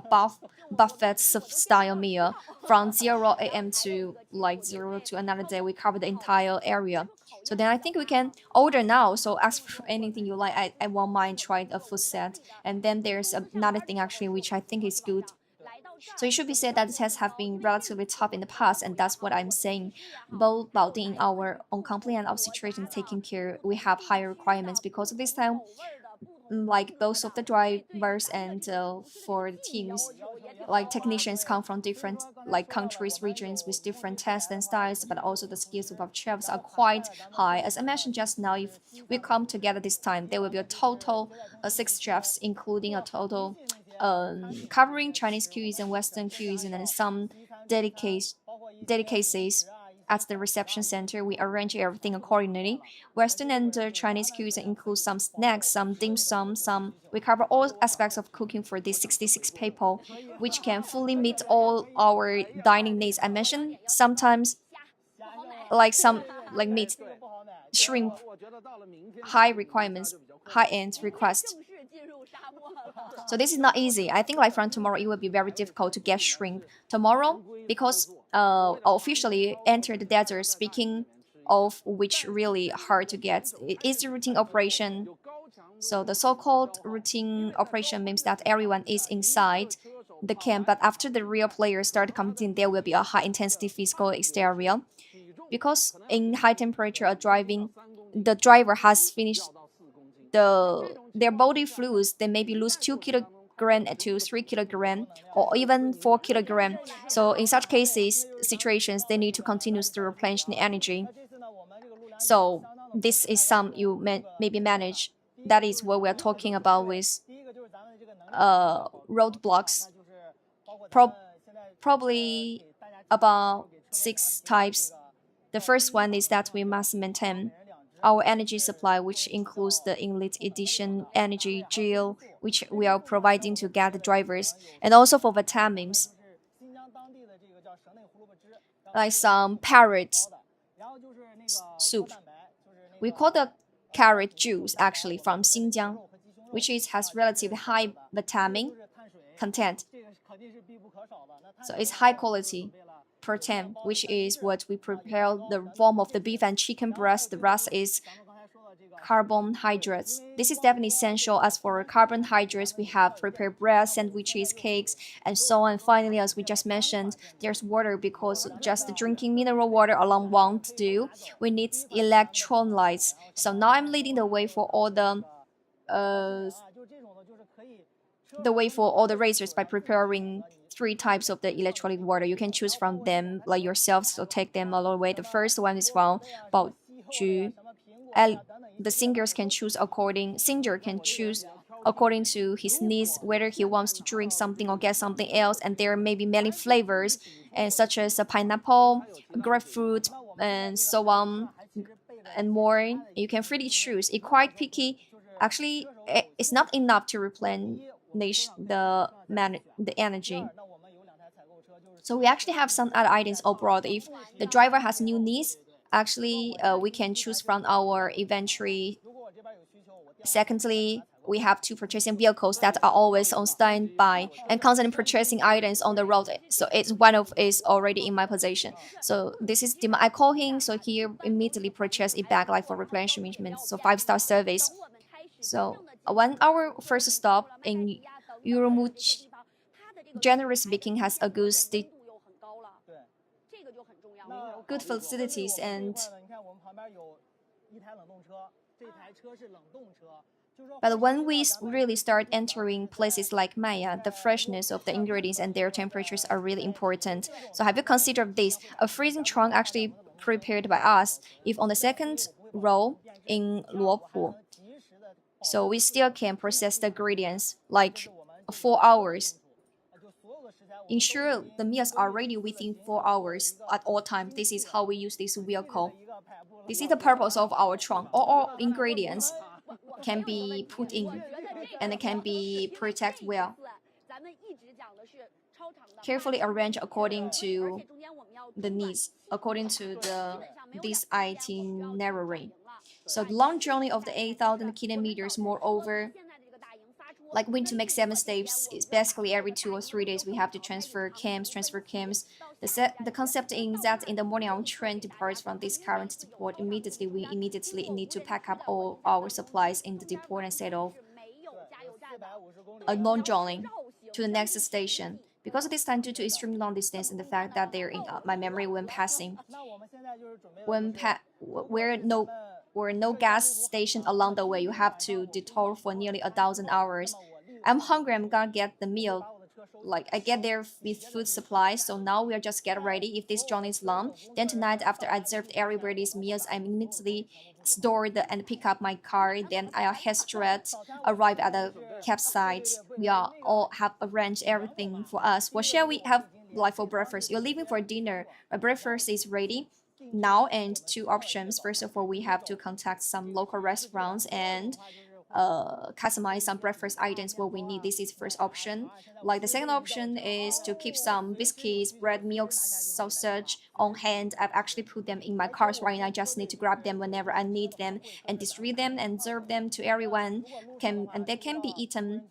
buffet style meal from 0 a.m. to like 0 to another day. We cover the entire area. So then I think we can order now. So ask for anything you like. I won't mind trying a food set. And then there's another thing actually which I think is good. So it should be said that the tests have been relatively tough in the past, and that's what I'm saying. Both in our own company and our situation taking care, we have higher requirements because of this time. Like both of the drivers and for the teams, like technicians come from different like countries, regions with different tests and styles, but also the skills of our chefs are quite high. As I mentioned just now, if we come together this time, there will be a total 6 chefs, including a total covering Chinese cuisine, Western cuisine, and some delicacies. At the reception center, we arrange everything accordingly. Western and Chinese cuisine include some snacks, some dim sum, some. We cover all aspects of cooking for these 66 people, which can fully meet all our dining needs. I mentioned sometimes, like some like meat, shrimp, high requirements, high-end requests. So this is not easy. I think like from tomorrow it will be very difficult to get shrimp tomorrow because officially enter the desert. Speaking of which, really hard to get. It is a routine operation. So the so-called routine operation means that everyone is inside the camp, but after the real players start competing, there will be a high-intensity physical exterior. Because in high temperature driving, the driver has finished their body fluids, they maybe lose 2 kilogram to 3 kilogram or even 4 kilogram. So in such situations, they need to continue to replenish the energy. So this is some you maybe manage. That is what we're talking about with roadblocks. Probably about 6 types. The first one is that we must maintain our energy supply, which includes the elite edition energy gel, which we are providing to get the drivers, and also for vitamins, like some parrot soup. We call the carrot juice actually from Xinjiang, which has relatively high vitamin content. So it's high quality protein, which is what we prepare the form of the beef and chicken breast. The rest is carbohydrates. This is definitely essential. As for carbohydrates, we have prepared bread, sandwiches, cakes, and so on. Finally, as we just mentioned, there's water, because just drinking mineral water alone won't do. We need electrolytes. So now I'm leading the way for all the racers by preparing 3 types of the electrolyte water. You can choose from them like yourself, so take them all the way. The first one is from Baoju. The singer can choose according to his needs whether he wants to drink something or get something else, and there may be many flavors, and such as a pineapple, grapefruit, and so on and more. You can freely choose. It's quite picky. Actually, it's not enough to replenish the energy. So we actually have some other items abroad. If the driver has new needs, actually we can choose from our inventory. Secondly, we have 2 purchasing vehicles that are always on standby and constantly purchasing items on the road. So it's one of is already in my possession. So this is I call him, so he immediately purchase it back like for replenishment. So 5-star service. So when our first stop in Urumqi, generally speaking, has a good facilities, and but when we really start entering places like Maya, the freshness of the ingredients and their temperatures are really important. So have you considered this? A freezing trunk actually prepared by us, if on the second row in Luopu, so we still can process the ingredients like 4 hours. Ensure the meals are ready within 4 hours at all times. This is how we use this vehicle. This is the purpose of our trunk. All ingredients can be put in and can be protected well. Carefully arranged according to the needs, according to this itinerary. So the long journey of the 8,000 kilometers, moreover, like we need to make 7 steps. It's basically every 2 or 3 days we have to transfer camps. The concept is that in the morning our train departs from this current depot. We immediately need to pack up all our supplies in the depot and set off a long journey to the next station. Because of this time, due to extremely long distance and the fact that they're in my memory when passing, were no gas station along the way, you have to detour for nearly 1,000 hours. I'm hungry. I'm gonna get the meal. Like I get there with food supplies, so now we'll just get ready. If this journey is long, then tonight after I served everybody's meals, I immediately stored and pick up my car. Then I'll head straight, arrive at the campsite. We all have arranged everything for us. What shall we have like for breakfast? You're leaving for dinner. My breakfast is ready now, and 2 options. First of all, we have to contact some local restaurants and customize some breakfast items what we need. This is first option. Like the second option is to keep some biscuits, bread, milk, sausage on hand. I've actually put them in my cars right now. I just need to grab them whenever I need them and distribute them and serve them to everyone. And they can be eaten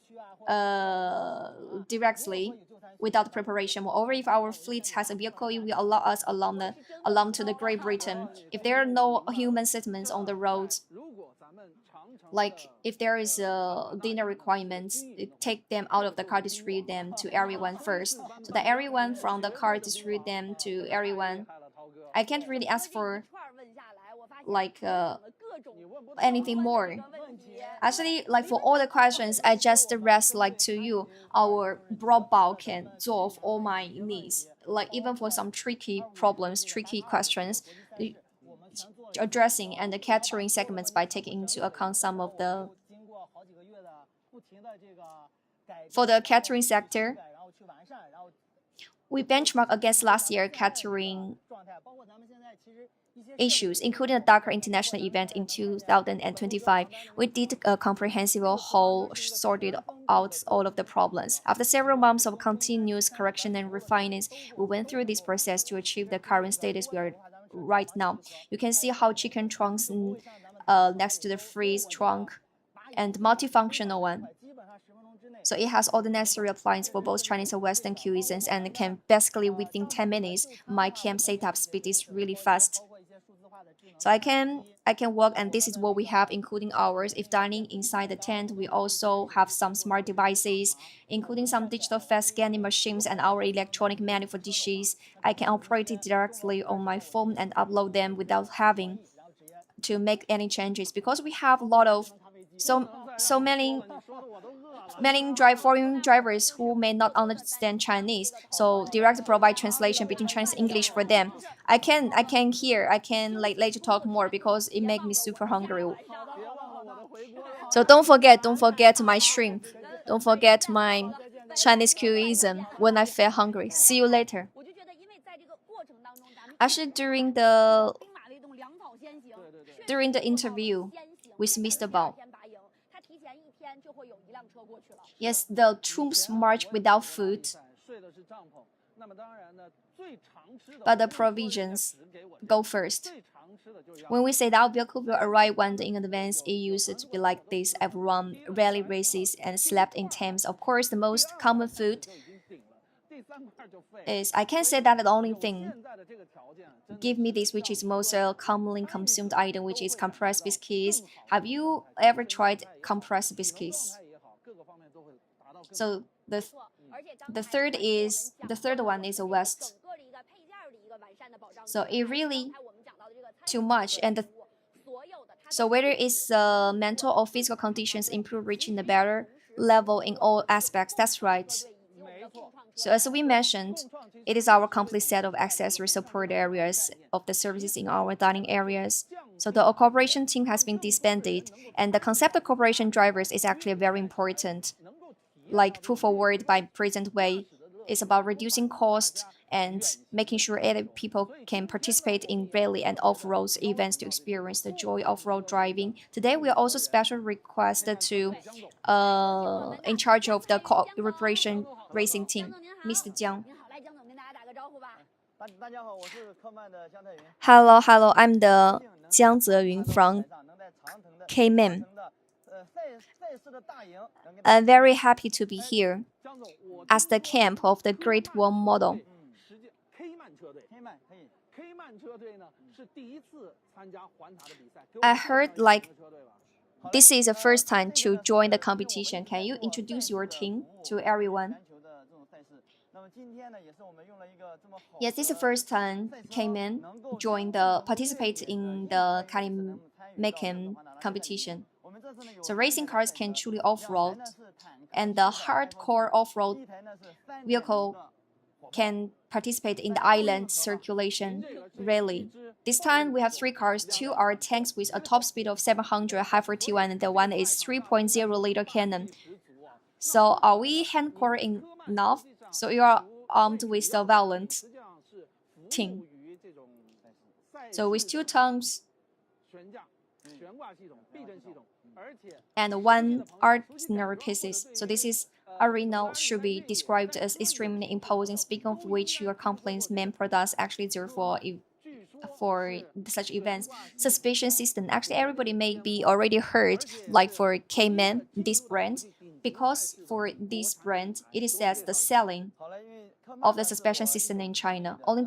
directly without preparation. Moreover, if our fleet has a vehicle, it will allow us along to the Great Britain. If there are no human settlements on the roads, like if there is a dinner requirements, take them out of the car, distribute them to everyone first, so that everyone from the car distribute them to everyone. I can't really ask for like anything more. Actually, like for all the questions, I just rest like to you. Our broadband can solve all my needs. Like even for some tricky problems, tricky questions, addressing and the catering segments by taking into account some of the for the catering sector. We benchmark against last year catering issues, including a Dakar International event in 2025. We did a comprehensive whole, sorted out all of the problems. After several months of continuous correction and refinements, we went through this process to achieve the current status we are right now. You can see how chicken trunks next to the freeze trunk and multifunctional one. So it has all the necessary appliances for both Chinese and Western cuisines, and can basically within 10 minutes, my camp setup speed is really fast. So I can walk, and this is what we have, including ours. If dining inside the tent, we also have some smart devices, including some digital fast scanning machines and our electronic menu for dishes. I can operate it directly on my phone and upload them without having to make any changes, because we have a lot of so many foreign drivers who may not understand Chinese. So direct provide translation between Chinese and English for them. I can like later talk more because it make me super hungry. So don't forget my shrimp. Don't forget my Chinese cuisine when I feel hungry. See you later. Actually, during the interview with Mr. Bao, yes, the troops march without food, but the provisions go first. When we say that our vehicle will arrive 1 day in advance, it used to be like this. Everyone rarely races and slept in tents. Of course, the most common food is, I can't say that the only thing. Give me this, which is most commonly consumed item, which is compressed biscuits. Have you ever tried compressed biscuits? So the third one is a West. So it really too much, and so whether it's mental or physical conditions improve, reaching the better level in all aspects. That's right. So as we mentioned, it is our complete set of accessory support areas of the services in our dining areas. So the cooperation team has been disbanded, and the concept of cooperation drivers is actually very important. Like put forward by present way, is about reducing cost and making sure other people can participate in rally and off-road events to experience the joy of road driving. Today, we are also special requested to in charge of the cooperation racing team, Mr. Jiang. Hello, I'm the Jiang Zeyun from K-Man. I'm very happy to be here as the camp of the Great Wall model. I heard like this is the first time to join the competition. Can you introduce your team to everyone? Yes, this is the first time came in, participate in the Taklimakan competition. So racing cars can truly off-road, and the hardcore off-road vehicle can participate in the island circulation rally. This time we have 3 cars. 2 are tanks with a top speed of 700 Heifer T1, and the one is 3.0 liter cannon. So are we hardcore enough? So you are armed with the Valiant team. So with 2 tanks and 1 artillery pieces. So this is arena should be described as extremely imposing. Speaking of which, your company's main products actually there for such events. Suspension system. Actually, everybody may be already heard, like for K-Man, this brand, because for this brand, it is as the selling of the suspension system in China. Only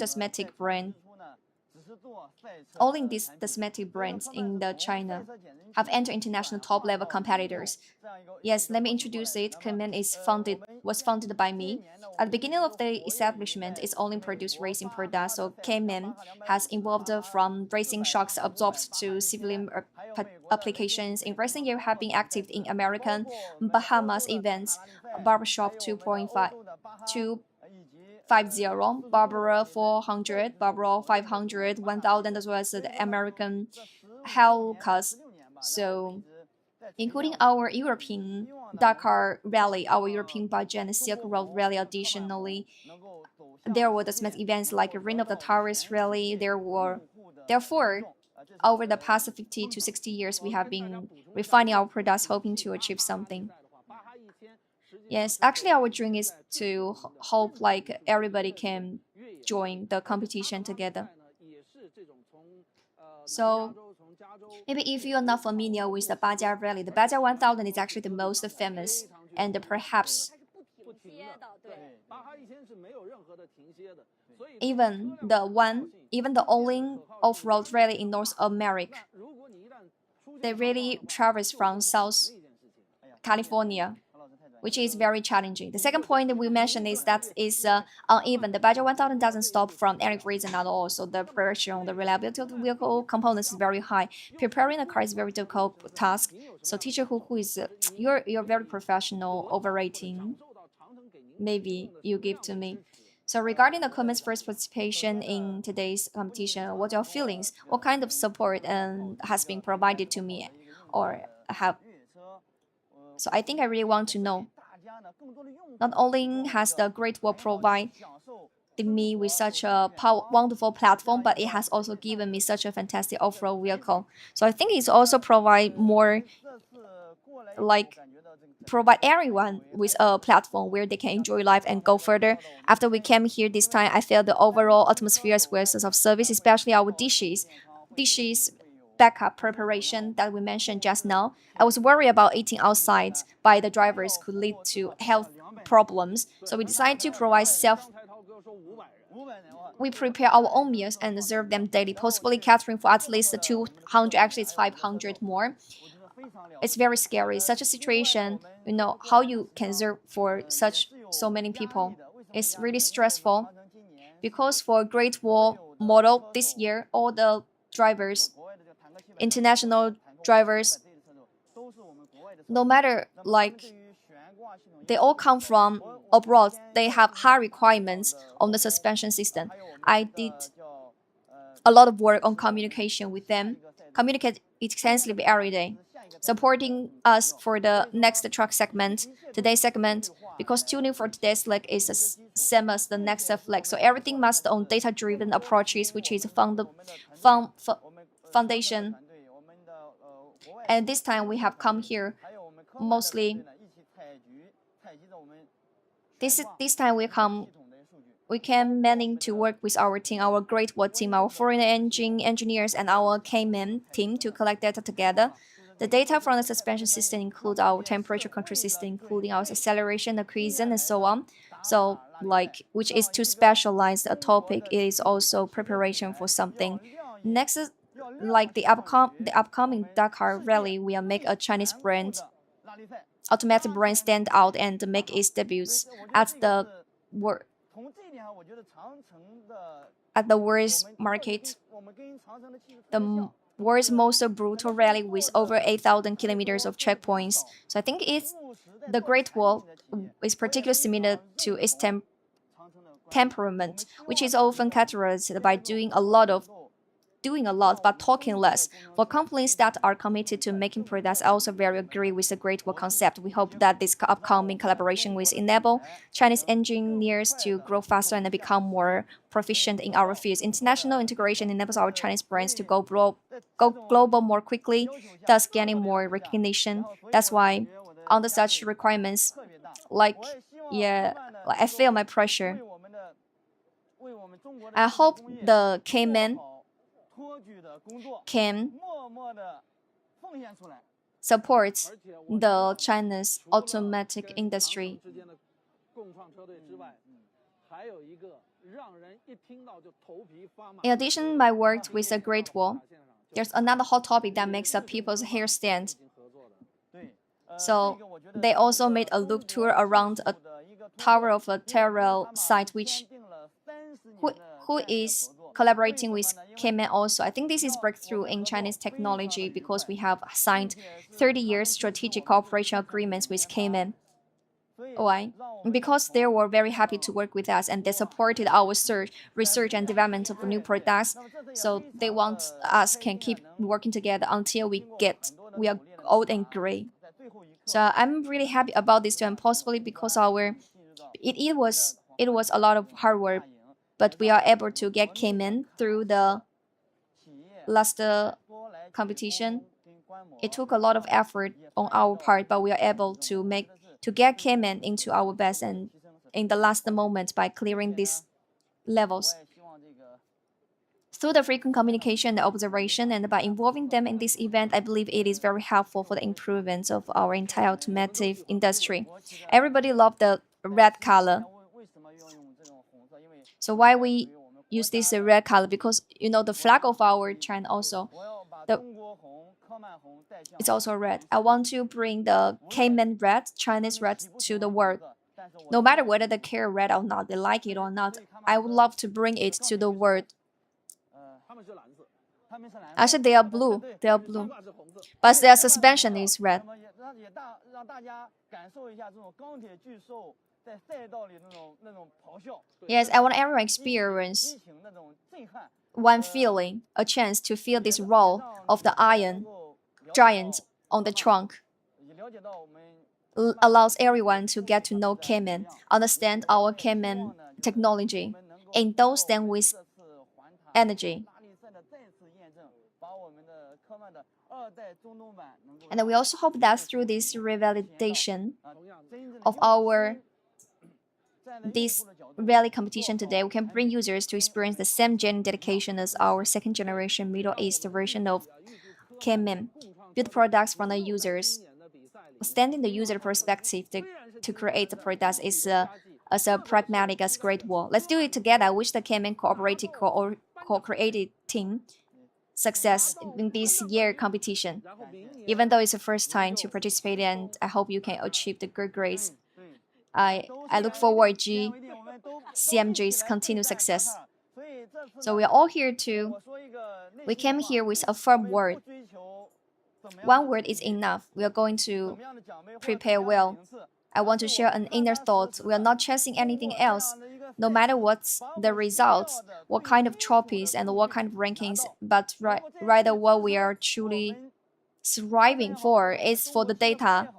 these cosmetic brands in China have entered international top-level competitors. Yes, let me introduce it. K-Man was founded by me. At the beginning of the establishment, it's only produced racing products. So K-Man has evolved from racing shocks absorbed to civilian applications. In recent years, have been active in American Bahamas events, Barbershop 2.50, Barbara 400, Barbara 500, 1000, as well as the American Hellcats. So, including our European Dakar Rally, our European budget and Silk Road Rally. Additionally, there were the small events like Ring of the Taurus Rally. Therefore, over the past 50 to 60 years, we have been refining our products, hoping to achieve something. Yes, actually, our dream is to hope like everybody can join the competition together. So, maybe if you are not familiar with the Bajia Rally, the Bajia 1000 is actually the most famous and perhaps even the only off-road rally in North America. They really traverse from South California, which is very challenging. The second point that we mentioned is that is uneven. The Badger 1000 doesn't stop from any reason at all, so the pressure on the reliability of the vehicle components is very high. Preparing a car is a very difficult task. So teacher who is you're very professional overrating. Maybe you give to me. So regarding the Clement's first participation in today's competition, what are your feelings? What kind of support has been provided to me, or have? So I think I really want to know. Not only has the Great Wall provided me with such a wonderful platform, but it has also given me such a fantastic off-road vehicle. So I think it's also provide more, like, provide everyone with a platform where they can enjoy life and go further. After we came here this time, I felt the overall atmosphere was of service, especially our dishes backup preparation that we mentioned just now. I was worried about eating outside by the drivers could lead to health problems, so we decided to provide we prepare our own meals and serve them daily, possibly catering for at least 200, actually it's 500 more. It's very scary. Such a situation, how you can serve for so many people. It's really stressful. Because for Great Wall model this year, all the drivers, international drivers, no matter they all come from abroad, they have high requirements on the suspension system. I did a lot of work on communication with them, communicate extensively every day, supporting us for the next track segment, today's segment, because tuning for today's leg is the same as the next leg. So everything must on data-driven approaches, which is foundation. And this time we have come here mostly. This time we came manning to work with our team, our Great Wall team, our foreign engineers, and our Cayman team to collect data together. The data from the suspension system include our temperature control system, including our acceleration, the quiescent, and so on. So, which is too specialized a topic, it is also preparation for something. Next is the upcoming Dakar rally, we'll make a Chinese brand, automatic brand stand out and make its debuts at the world's market. The world's most brutal rally with over 8,000 kilometers of checkpoints. So I think the Great Wall is particularly similar to its temperament, which is often characterized by doing a lot but talking less. For companies that are committed to making products, I also very agree with the Great Wall concept. We hope that this upcoming collaboration will enable Chinese engineers to grow faster and become more proficient in our fields. International integration enables our Chinese brands to go global more quickly, thus gaining more recognition. That's why, under such requirements, I feel my pressure. I hope the Cayman can support the China's automotive industry. In addition, my work with the Great Wall, there's another hot topic that makes up people's hair stand. So they also made a loop tour around a tower of a terror site, which who is collaborating with Cayman also. I think this is breakthrough in Chinese technology because we have signed 30-year strategic cooperation agreements with Cayman. Why? Because they were very happy to work with us and they supported our research and development of new products. So they want us can keep working together until we are old and gray. So I'm really happy about this too, and possibly because it was a lot of hard work, but we are able to get Cayman through the last competition. It took a lot of effort on our part, but we are able to get Cayman into our best and in the last moment by clearing these levels. Through the frequent communication and observation, and by involving them in this event, I believe it is very helpful for the improvements of our entire automotive industry. Everybody loved the red color. So why we use this red color? Because the flag of our China also, it's also red. I want to bring the Cayman red, Chinese red, to the world. No matter whether they care red or not, they like it or not, I would love to bring it to the world. Actually, they are blue. They are blue, but their suspension is red. Yes, I want everyone to experience one feeling, a chance to feel this roll of the iron giant on the trunk. Allows everyone to get to know Cayman, understand our Cayman technology, endorse them with energy. And we also hope that through this revalidation of this rally competition today, we can bring users to experience the same genuine dedication as our second generation Middle East version of Cayman. Build products from the users. Standing the user perspective to create the products is as a pragmatic as Great Wall. Let's do it together. I wish the Cayman cooperative co-created team success in this year competition. Even though it's the first time to participate, and I hope you can achieve the good grades. I look forward to CMJ's continued success. So we are all here we came here with a firm word. One word is enough. We are going to prepare well. I want to share an inner thought. We are not chasing anything else. No matter what's the results, what kind of trophies and what kind of rankings, but rather what we are truly striving for is for the data,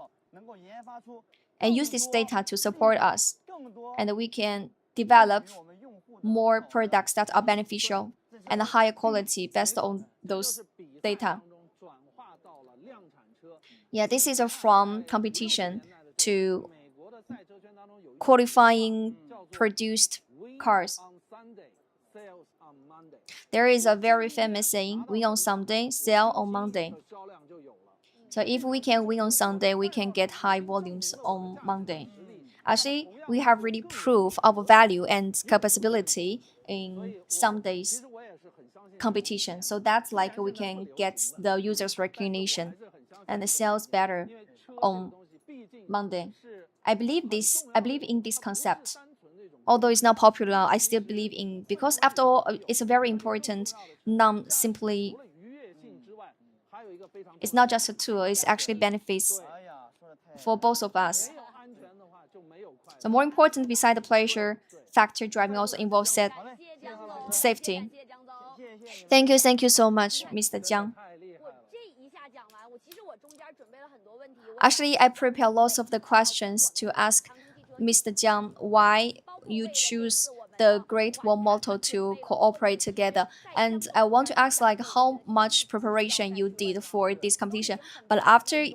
and use this data to support us, and we can develop more products that are beneficial and higher quality based on those data. Yeah, this is from competition to qualifying produced cars. There is a very famous saying, win on Sunday, sell on Monday. So if we can win on Sunday, we can get high volumes on Monday. Actually, we have really proved our value and capability in Sunday's competition. So that's like we can get the users' recognition and the sales better on Monday. I believe in this concept. Although it's not popular, I still believe in, because after all, it's a very important, it's not just a tool, it's actually benefits for both of us. So more important, beside the pleasure factor, driving also involves safety. Thank you so much, Mr. Jiang. Actually, I prepared lots of the questions to ask Mr. Jiang why you choose the Great Wall motto to cooperate together. And I want to ask how much preparation you did for this competition. But after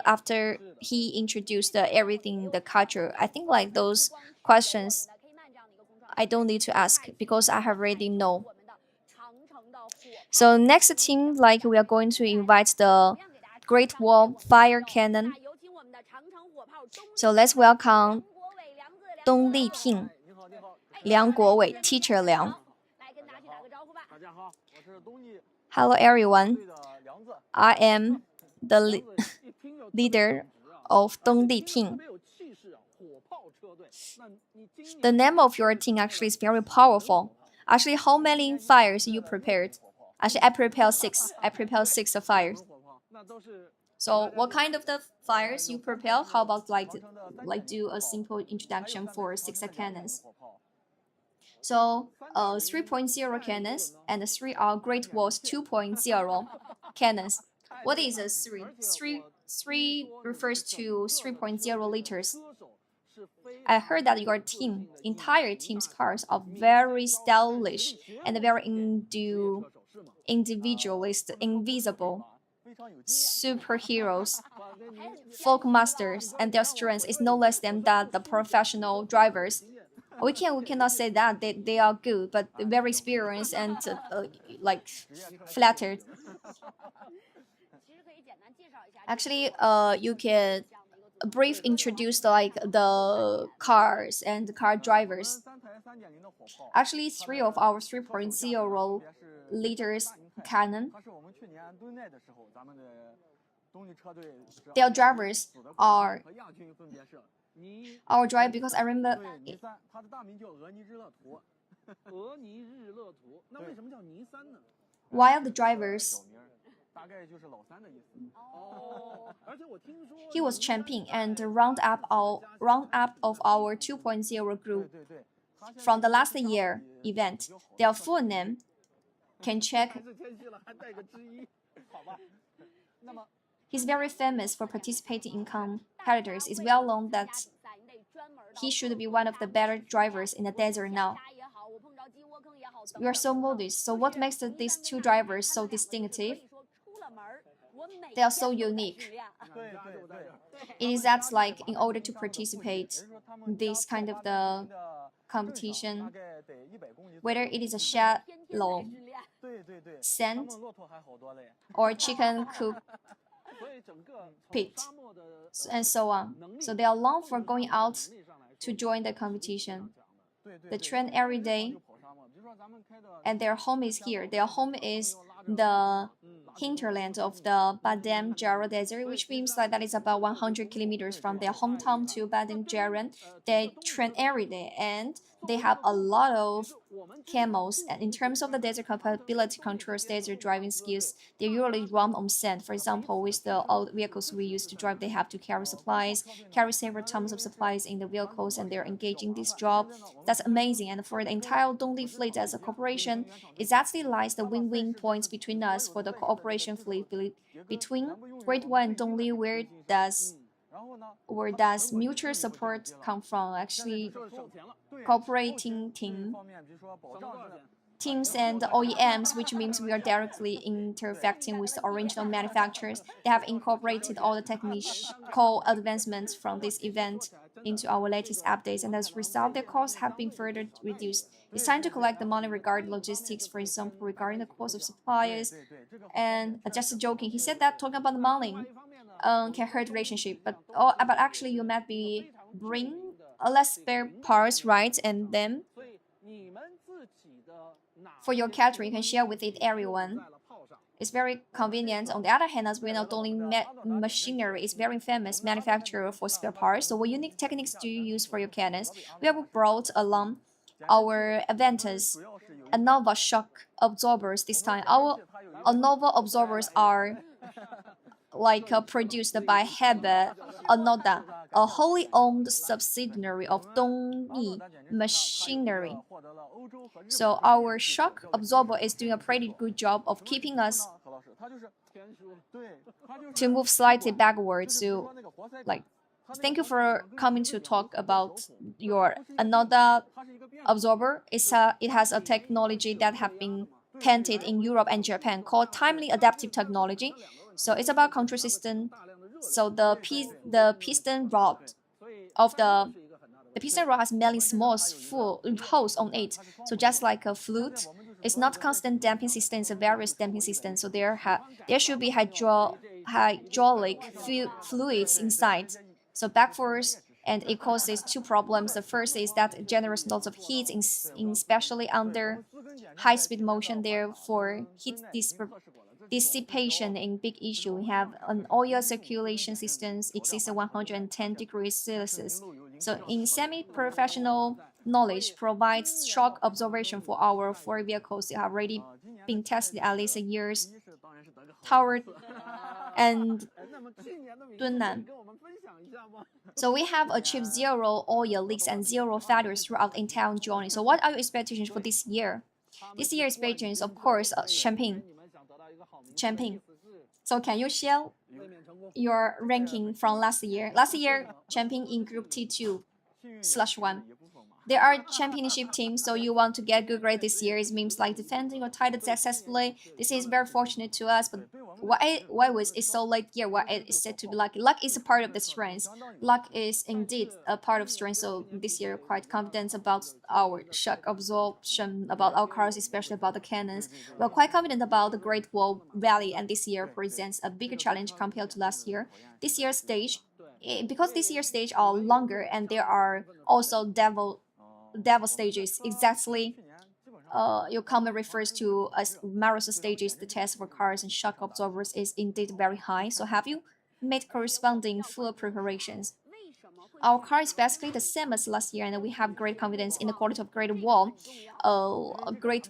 after he introduced everything, the culture, I think those questions I don't need to ask because I have already know. So next team, we are going to invite the Great Wall Fire Cannon. So let's welcome Dong Liting, Liang Guowei, Teacher Liang. Hello everyone. I am the leader of Dong Liting. The name of your team actually is very powerful. Actually, how many fires you prepared? Actually, I prepared 6. I prepared 6 fires. So what kind of the fires you prepare? How about do a simple introduction for 6 cannons? So 3.0 cannons and 3 are Great Walls 2.0 cannons. What is a 3? 3 refers to 3.0 liters. I heard that your entire team's cars are very stylish and very individualist, invisible superheroes, folk masters, and their strength is no less than that the professional drivers. we cannot say that they are good, but very experienced and like flattered. Actually, you can brief introduce like the cars and the car drivers. Actually, 3 of our 3.0 liters Canon, their drivers are our driver, because I remember while the drivers he was champion and round up of our 2.0 group from the last year event. Their full name can check. He's very famous for participating in competitors. It's well known that he should be one of the better drivers in the desert now. We are so modest. So what makes these 2 drivers so distinctive? They are so unique. It is that like in order to participate in this kind of the competition, whether it is a shallow sand or chicken coop pit and so on. So they are long for going out to join the competition. They train every day and their home is here. Their home is the hinterland of the Badem Jara Desert, which means that is about 100 kilometers from their hometown to Badem Jara. They train every day and they have a lot of camels. And in terms of the desert capability controls, desert driving skills, they usually run on sand. For example, with the old vehicles we used to drive, they have to carry supplies, carry several tons of supplies in the vehicles, and they're engaging this job. That's amazing. And for the entire Dongli fleet as a corporation, it actually lies the win-win points between us for the cooperation fleet between Great One and Dongli. Where does mutual support come from? Actually, cooperating teams and OEMs, which means we are directly interacting with the original manufacturers. They have incorporated all the technical advancements from this event into our latest updates, and as a result, their costs have been further reduced. It's time to collect the money regarding logistics, for example, regarding the cost of suppliers. And just joking, he said that talking about the money can hurt relationship, but actually you might be bring less spare parts, right? And then for your catering, you can share with it everyone. It's very convenient. On the other hand, as we know, Dongli Machinery is very famous manufacturer for spare parts. So what unique techniques do you use for your cannons? We have brought along our Aventus ANOVA shock absorbers this time. Our ANOVA absorbers are like produced by Hebe Anoda, a wholly owned subsidiary of Dongli Machinery. So our shock absorber is doing a pretty good job of keeping us to move slightly backwards. So, like, thank you for coming to talk about your another absorber. It has a technology that have been patented in Europe and Japan called timely adaptive technology. So it's about control system. So the piston rod of the piston rod has many small full holes on it. So just like a flute, it's not constant damping system, it's a various damping system. So there should be hydraulic fluids inside. So back force, and it causes 2 problems. The first is that it generates lots of heat, especially under high-speed motion. Therefore, heat dissipation in big issue. We have an oil circulation system exceeds 110 degrees Celsius. So in semi-professional knowledge provides shock observation for our 4 vehicles that have already been tested at least a year's Tower and Dunnan. So we have achieved 0 oil leaks and 0 failures throughout the entire journey. So what are your expectations for this year? This year's expectations, of course, champagne. So can you share your ranking from last year? Last year, champion in Group T2/1. there are championship teams, so you want to get good grade this year. It means like defending your title successfully. This is very fortunate to us, but why was it so late here? Why it is said to be lucky? Luck is a part of the strength. Luck is indeed a part of strength. So this year, quite confident about our shock absorption, about our cars, especially about the cannons. We're quite confident about the Great Wall Valley, and this year presents a bigger challenge compared to last year. This year's stage, because this year's stage are longer, and there are also devil stages. Exactly, your comment refers to as marathon stages. The test for cars and shock absorbers is indeed very high. So have you made corresponding full preparations? Our car is basically the same as last year, and we have great confidence in the quality of Great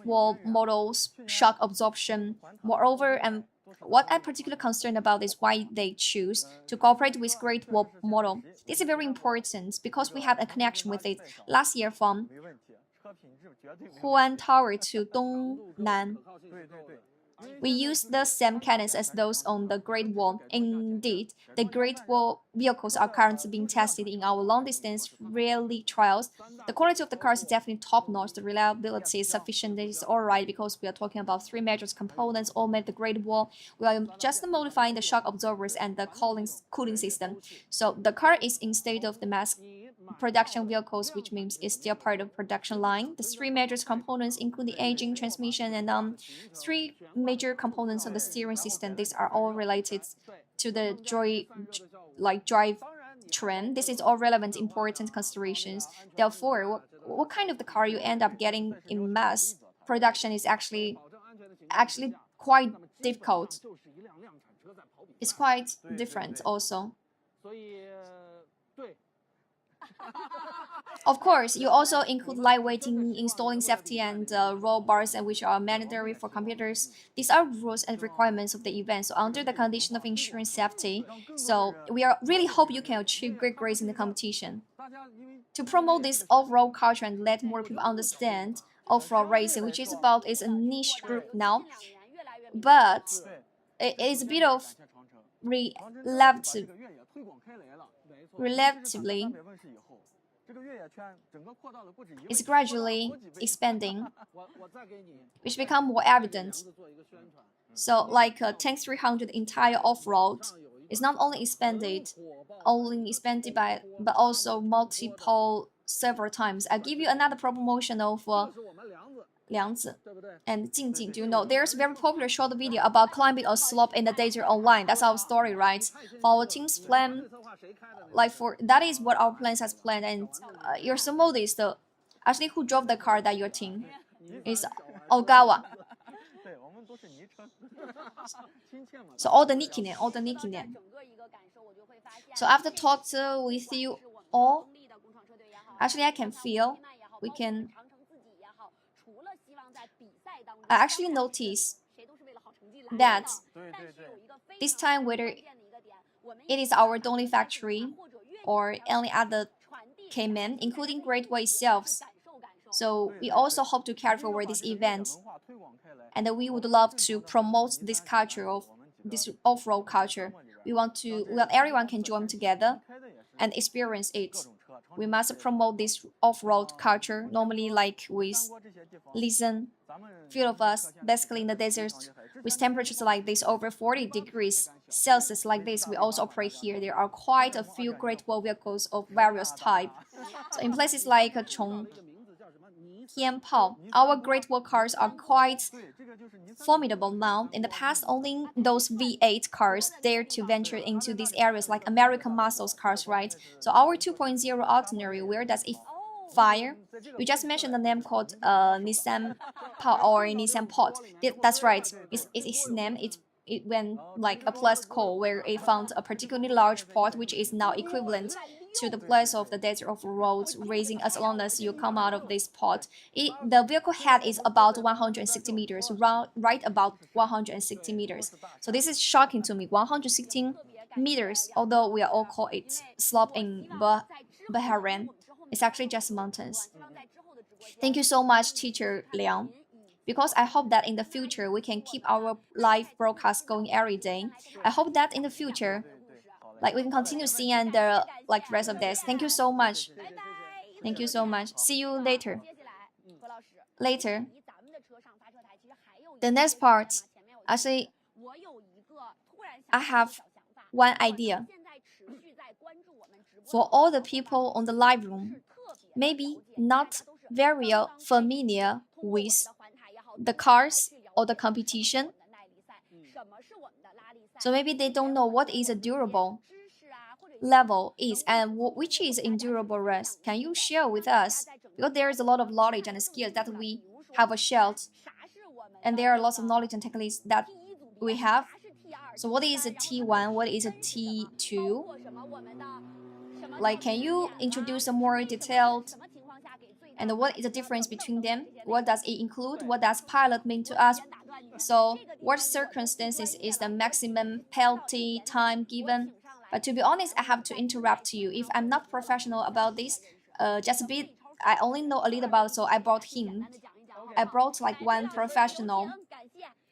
Wall, models, shock absorption. Moreover, and what I'm particularly concerned about is why they choose to cooperate with Great Wall model. This is very important because we have a connection with it. Last year from Huan Tower to Dongnan, we use the same cannons as those on the Great Wall. Indeed, the Great Wall vehicles are currently being tested in our long-distance rally trials. The quality of the cars is definitely top-notch. The reliability is sufficient. It is alright because we are talking about 3 major components all made the Great Wall. We are just modifying the shock absorbers and the cooling system. So the car is in state of the mass production vehicles, which means it's still part of production line. The 3 major components include the engine, transmission, and 3 major components of the steering system. These are all related to the drive train. This is all relevant, important considerations. Therefore, what kind of the car you end up getting in mass production is actually quite difficult. It's quite different also. Of course, you also include lightweighting, installing safety and roll bars, and which are mandatory for computers. These are rules and requirements of the event. So under the condition of insurance safety, so we are really hope you can achieve great grades in the competition. To promote this overall culture and let more people understand off-road racing, which is about is a niche group now, but it is a bit of relatively is gradually expanding, which become more evident. So like Tank 300 entire off-road is not only expanded but also several times. I'll give you another promotion of Liangzi and Jingjing. Do you know there's a very popular short video about climbing a slope in the desert online? That's our story, right? For our team's plan, that is what our plans has planned. And you're so modest. Actually, who drove the car that your team is Ogawa. So all the nickname. So after talked with you all, actually I can feel we can. I actually notice that this time, whether it is our Dongli factory or any other Cayman, including Great Wall itself, so we also hope to carry forward this event, and we would love to promote this culture of this off-road culture. We want everyone can join together and experience it. We must promote this off-road culture. Normally, like with few of us, basically in the desert, with temperatures like this, over 40 degrees Celsius like this, we also operate here. There are quite a few Great Wall vehicles of various types. So in places like Tianpao, our Great Wall cars are quite formidable now. In the past, only those V8 cars dare to venture into these areas, like American muscles cars, right? So our 2.0 ordinary, where does it fire? We just mentioned the name called Nissan Pot or Nissan Pot. That's right. Its name. It went like a plus coal, where it found a particularly large pot, which is now equivalent to the place of the desert of roads, raising as long as you come out of this pot. The vehicle head is about 160 meters, right about 160 meters. So this is shocking to me, 116 meters, although we all call it slope in Bahrain. It's actually just mountains. Thank you so much, Teacher Liang. Because I hope that in the future we can keep our live broadcast going every day. I hope that in the future, we can continue seeing the rest of this. Thank you so much. Thank you so much. See you later. Later. The next part, actually, I have one idea. For all the people on the live room, maybe not very familiar with the cars or the competition. So maybe they don't know what is a durable level is and which is endurable race. Can you share with us? Because there is a lot of knowledge and skills that we have shared, and there are lots of knowledge and techniques that we have. So what is a T1? What is a T2? Like, can you introduce a more detailed? And what is the difference between them? What does it include? What does pilot mean to us? So what circumstances is the maximum penalty time given? But to be honest, I have to interrupt you. If I'm not professional about this, just a bit, I only know a little about, so I brought him. I brought like one professional,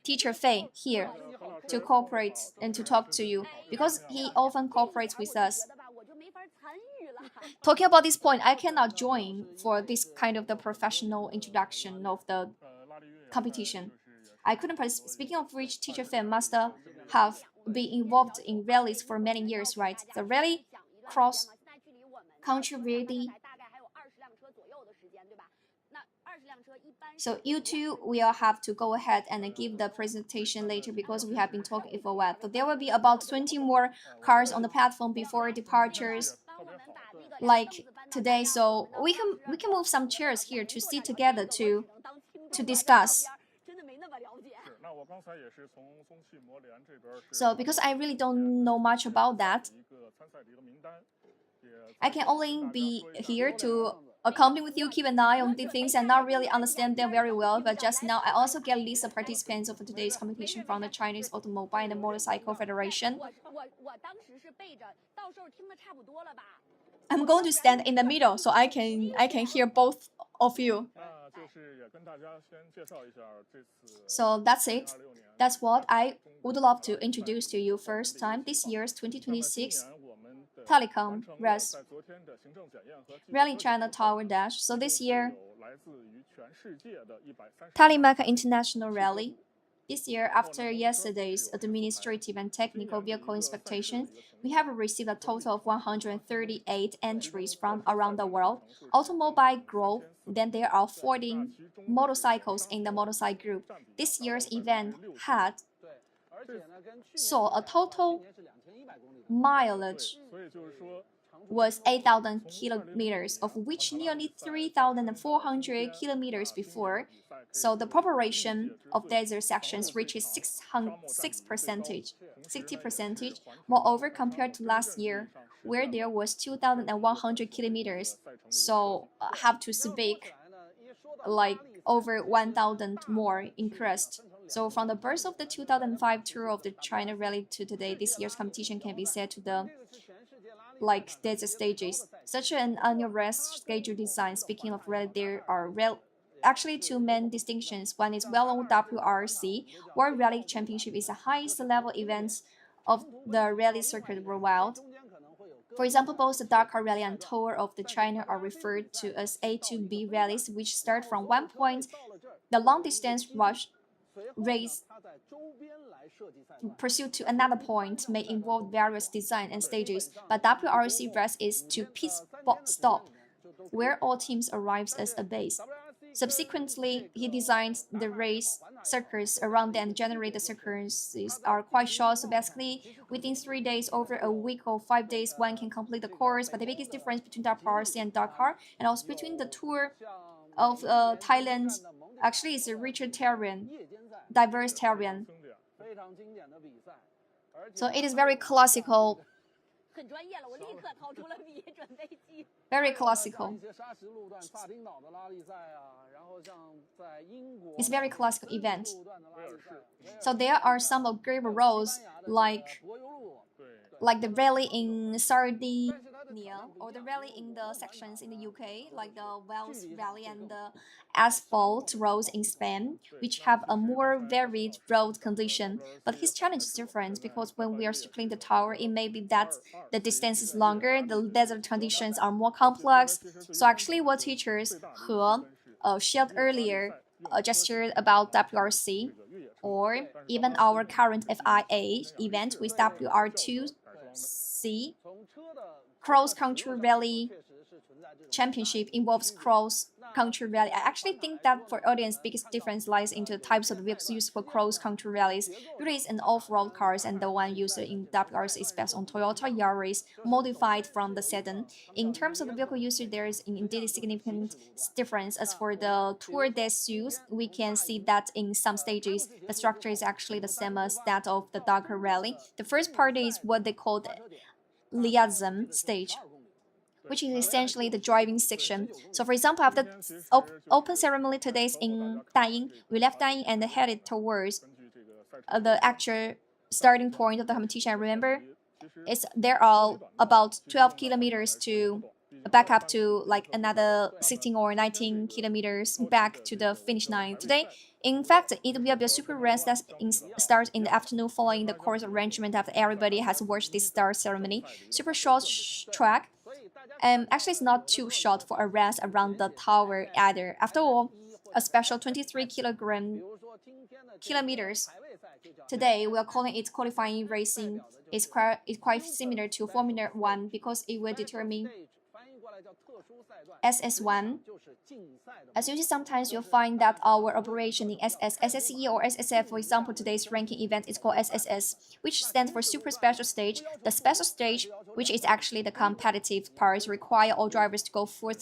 teacher Fei, here to cooperate and to talk to you because he often cooperates with us. Talking about this point, I cannot join for this kind of the professional introduction of the competition. I couldn't participate. Speaking of which, teacher Fei must have been involved in rallies for many years, right? The rally cross country rally. So you two will have to go ahead and give the presentation later because we have been talking for a while. So there will be about 20 more cars on the platform before departures, like today. So we can move some chairs here to sit together to discuss. So because I really don't know much about that, I can only be here to accompany with you, keep an eye on the things and not really understand them very well. But just now, I also get a list of participants of today's competition from the Chinese Automobile and Motorcycle Federation. I'm going to stand in the middle so I can hear both of you. So that's it. That's what I would love to introduce to you first time this year's 2026 Telecom Race Rally China Tower Dash. So this year, Taklimakan International Rally. This year, after yesterday's administrative and technical vehicle inspection, we have received a total of 138 entries from around the world. Automobile grow, then there are 14 motorcycles in the motorcycle group. This year's event saw a total mileage was 8,000 kilometers, of which nearly 3,400 kilometers before. So the preparation of desert sections reaches 60%. Moreover, compared to last year, where there was 2,100 kilometers, so have to speak like over 1,000 more increased. So from the birth of the 2005 tour of the China Rally to today, this year's competition can be said to the desert stages. Such an annual race schedule design. Speaking of rally, there are actually two main distinctions. One is well-known WRC, World Rally Championship, is the highest level event of the rally circuit worldwide. For example, both the Dakar Rally and Tour of the China are referred to as A to B rallies, which start from one point. The long-distance race pursuit to another point may involve various design and stages, but WRC race is to pit stop, where all teams arrives as a base. Subsequently, he designs the race circuits around them. Generate the circuits are quite short, so basically within 3 days, over a week or 5 days, one can complete the course. But the biggest difference between WRC and Dakar, and also between the tour of Thailand, actually is a richer terrain, diverse terrain. So it is very classical. Very classical. It's very classical event. So there are some of gravel roads like the rally in Saudi near, or the rally in the sections in the UK, like the Wales Rally and the asphalt roads in Spain, which have a more varied road condition. But his challenge is different because when we are circling the tower, it may be that the distance is longer, the desert conditions are more complex. So actually, what teachers shared earlier gestured about WRC, or even our current FIA event with WR2C cross-country rally championship involves cross-country rally. I actually think that for audience, biggest difference lies into the types of vehicles used for cross-country rallies. Usually it's an off-road cars, and the one used in WRC is based on Toyota Yaris, modified from the sedan. In terms of the vehicle usage, there is indeed a significant difference. As for the Tour de Sus, we can see that in some stages, the structure is actually the same as that of the Dakar Rally. The first part is what they call the liaison stage, which is essentially the driving section. So for example, after open ceremony today in Danying, we left Danying and headed towards the actual starting point of the competition. I remember there are about 12 kilometers to back up to like another 16 or 19 kilometers back to the finish line today. In fact, it will be a super race that starts in the afternoon following the course arrangement after everybody has watched this start ceremony. Super short track. Actually, it's not too short for a race around the tower either. After all, a special 23 kilometers. Today, we are calling it qualifying racing. It's quite similar to Formula 1 because it will determine SS1. As you see, sometimes you'll find that our operation in SS, SSE, or SSF, for example, today's ranking event is called SSS, which stands for Super Special Stage. The special stage, which is actually the competitive part, require all drivers to go full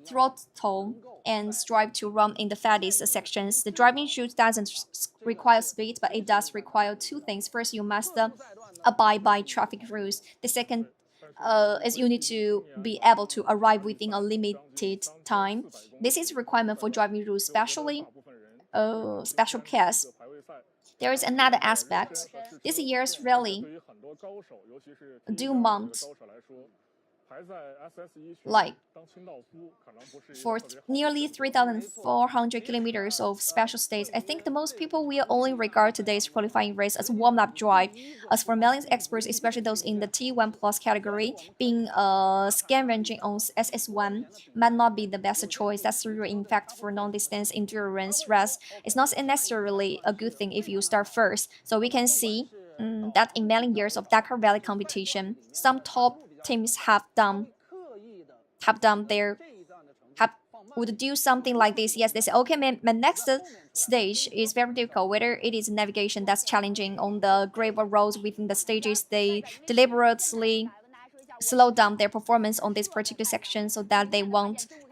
throttle and strive to run in the fattest sections. The driving shoot doesn't require speed, but it does require two things. First, you must abide by traffic rules. The second is you need to be able to arrive within a limited time. This is a requirement for driving rules, especially special case. There is another aspect. This year's rally do mount like for nearly 3,400 kilometers of special stages. I think the most people will only regard today's qualifying race as a warm-up drive. As for many experts, especially those in the T1 plus category, being scan ranging on SS1 might not be the best choice. That's true. In fact, for non-distance endurance race, it's not necessarily a good thing if you start first. So we can see that in many years of Dakar Rally competition, some top teams would do something like this. Yes, they say, okay, my next stage is very difficult. Whether it is navigation that's challenging on the gravel roads within the stages, they deliberately slow down their performance on this particular section so that they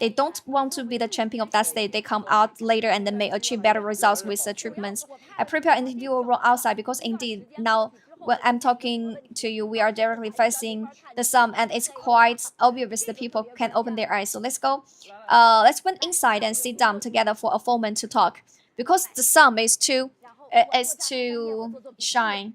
don't want to be the champion of that stage. They come out later and then may achieve better results with the treatments. I prepare an interview role outside because indeed now when I'm talking to you, we are directly facing the sun, and it's quite obvious that people can open their eyes. So let's go. Let's went inside and sit down together for a moment to talk, because the sun is too shine.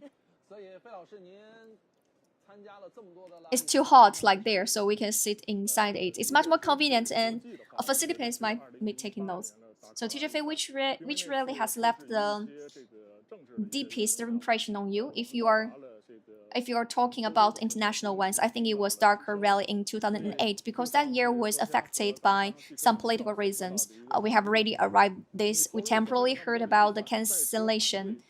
It's too hot like there, so we can sit inside it. It's much more convenient and facilitates me taking notes. So teacher Fei, which rally has left the deepest impression on you? If you are talking about international ones, I think it was Dakar Rally in 2008, because that year was affected by some political reasons. We have already arrived this. We temporarily heard about the cancellation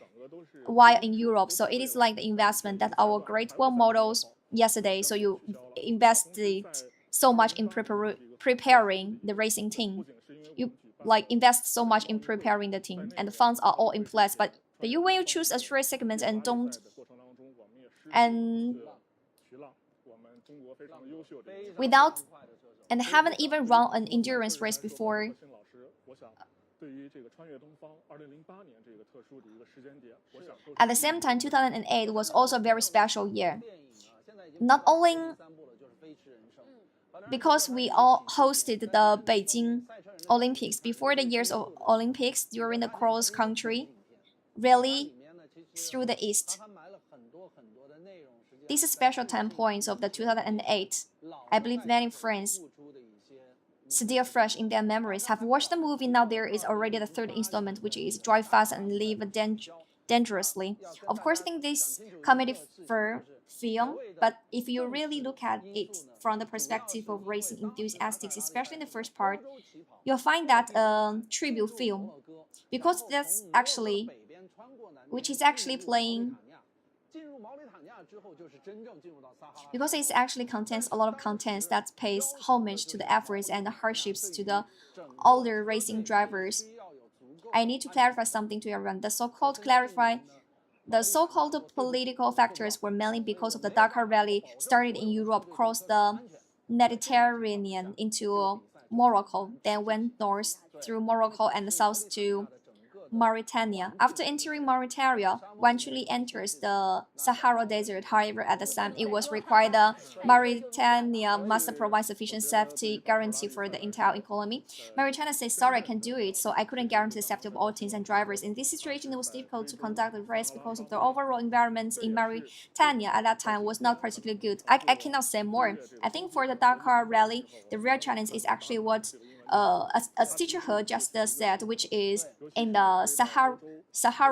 while in Europe. So it is like the investment that our great role models yesterday. So you invested so much in preparing the racing team. You like invest so much in preparing the team, and the funds are all in place. But you, when you choose a race segment and without and haven't even run an endurance race before, at the same time, 2008 was also a very special year. Not only because we all hosted the Beijing Olympics before the years of Olympics, during the cross-country rally through the East. these special 10 points of the 2008. I believe many friends still fresh in their memories have watched the movie. Now there is already the third installment, which is Drive Fast and Live Dangerously. Of course, I think this comedy film, but if you really look at it from the perspective of racing enthusiasts, especially in the first part, you'll find that a tribute film, because that's actually, which is actually playing, because it actually contains a lot of contents that pays homage to the efforts and the hardships to the older racing drivers. I need to clarify something to everyone. The so-called political factors were mainly because of the Dakar Rally started in Europe, crossed the Mediterranean into Morocco, then went north through Morocco and south to Mauritania. After entering Mauritania, one truly enters the Sahara Desert. However, at the time, it was required that Mauritania must provide sufficient safety guarantee for the entire economy. Mauritania says, sorry, I can't do it, so I couldn't guarantee the safety of all teams and drivers. In this situation, it was difficult to conduct the race because of the overall environment in Mauritania at that time was not particularly good. I cannot say more. I think for the Dakar Rally, the real challenge is actually what as teacher He just said, which is in the Sahara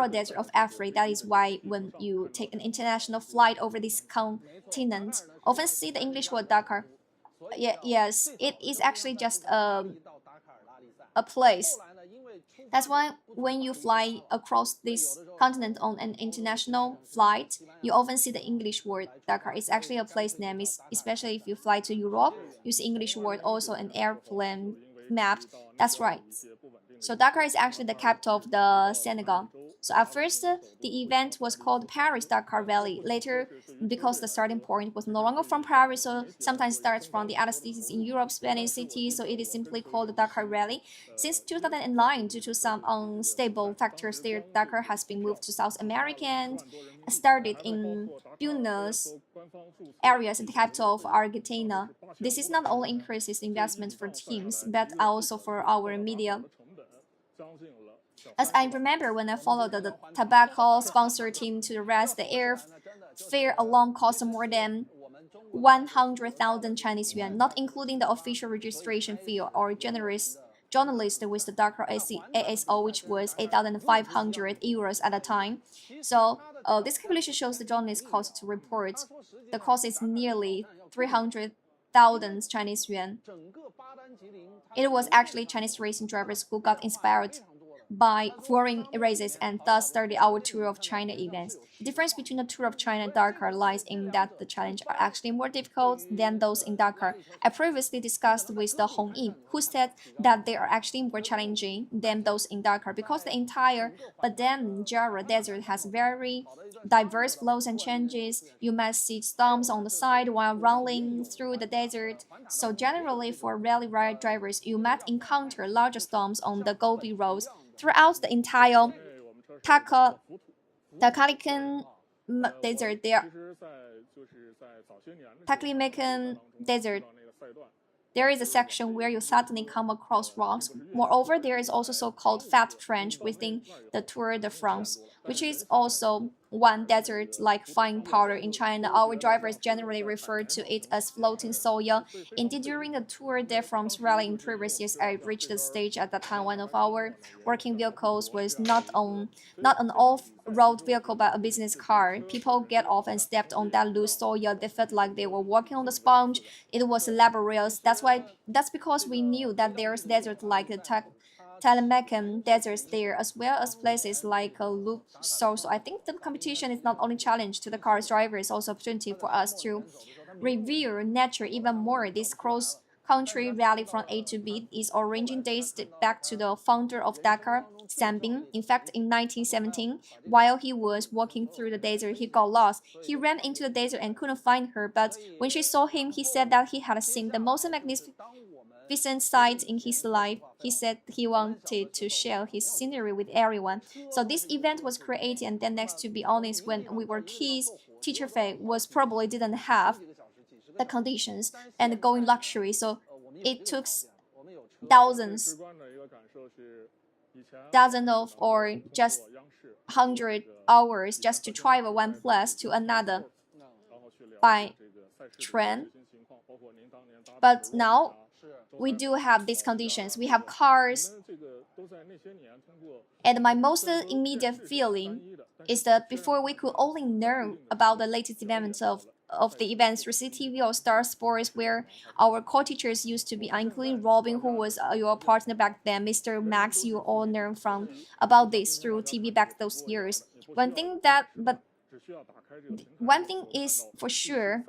Desert of Africa. That is why when you take an international flight over this continent, often see the English word Dakar. Yes, it is actually just a place. That's why when you fly across this continent on an international flight, you often see the English word Dakar. It's actually a place name, especially if you fly to Europe, you see English word also an airplane map. That's right. So Dakar is actually the capital of the Senegal. So at first, the event was called Paris-Dakar Rally. Later, because the starting point was no longer from Paris, so sometimes starts from the other cities in Europe, Spanish cities, so it is simply called the Dakar Rally. Since 2009, due to some unstable factors there, Dakar has been moved to South America and started in Buenos Aires, the capital of Argentina. This is not only increases investment for teams, but also for our media. As I remember when I followed the tobacco sponsor team to the rest, the airfare alone cost more than 100,000 Chinese yuan, not including the official registration fee or journalist with the Dakar ASO, which was 8,500 euros at the time. So this calculation shows the journalist cost to report. The cost is nearly 300,000 Chinese yuan. It was actually Chinese racing drivers who got inspired by foreign races and thus started our Tour of China events. The difference between the Tour of China and Dakar lies in that the challenges are actually more difficult than those in Dakar. I previously discussed with the Hong Yi, who said that they are actually more challenging than those in Dakar because the entire Badem Jara Desert has very diverse flows and changes. You might see storms on the side while rolling through the desert. So generally for rally ride drivers, you might encounter larger storms on the Gobi roads. Throughout the entire Taklimakan Desert, Taklimakan Desert, there is a section where you suddenly come across rocks. Moreover, there is also so-called Fat Trench within the Tour de France, which is also one desert like fine powder in China. Our drivers generally refer to it as floating soil. Indeed, during the Tour de France rally in previous years, I reached the stage at that time one of our working vehicles was not an off-road vehicle but a business car. People get off and stepped on that loose soil. They felt like they were walking on the sponge. It was laborious. That's because we knew that there's desert like the Taklimakan deserts there, as well as places like Loop. So I think the competition is not only challenge to the car drivers, also opportunity for us to revere nature even more. This cross-country rally from A to B is origin dates back to the founder of Dakar, Sambin. In fact, in 1917, while he was walking through the desert, he got lost. He ran into the desert and couldn't find her, but when she saw him, he said that he had seen the most magnificent sight in his life. He said he wanted to share his scenery with everyone. So this event was created, and then next, to be honest, when we were kids, teacher Fei was probably didn't have the conditions and going luxury, so it took thousands of or just 100 hours just to travel one place to another. by train. But now we do have these conditions. We have cars. And my most immediate feeling is that before we could only learn about the latest developments of the events through CCTV or Star Sports, where our co-teachers used to be, including Robin, who was your partner back then, Mr. Max, you all learned from about this through TV back those years. One thing is for sure,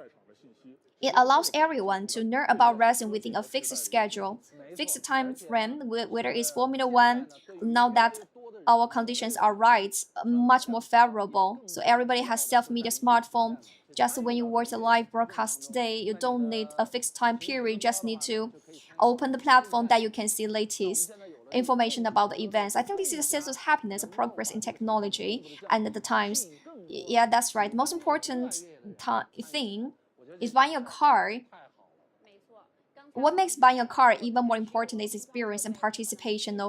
it allows everyone to learn about racing within a fixed schedule, fixed time frame, whether it's Formula One. Now that our conditions are right, much more favorable. So everybody has self-media smartphone. Just when you watch a live broadcast today, you don't need a fixed time period. You just need to open the platform that you can see latest information about the events. I think this is a sense of happiness, a progress in technology, and at the times, yeah, that's right. The most important thing is buying a car. What makes buying a car even more important is experience and participation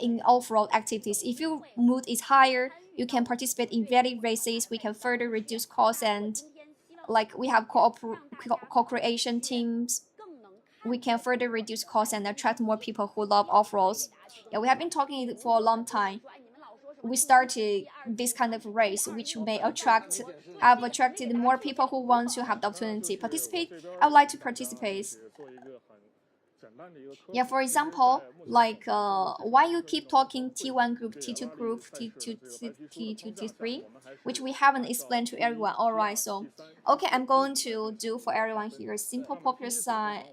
in off-road activities. If your mood is higher, you can participate in rally races. We can further reduce costs, and like we have co-creation teams. We can further reduce costs and attract more people who love off-roads. Yeah, we have been talking for a long time. We started this kind of race, which may have attracted more people who want to have the opportunity to participate. I would like to participate. Yeah, for example, like why you keep talking T1 group, T2 group, T2, T2, T3, which we haven't explained to everyone. All right, so okay, I'm going to do for everyone here a simple popular science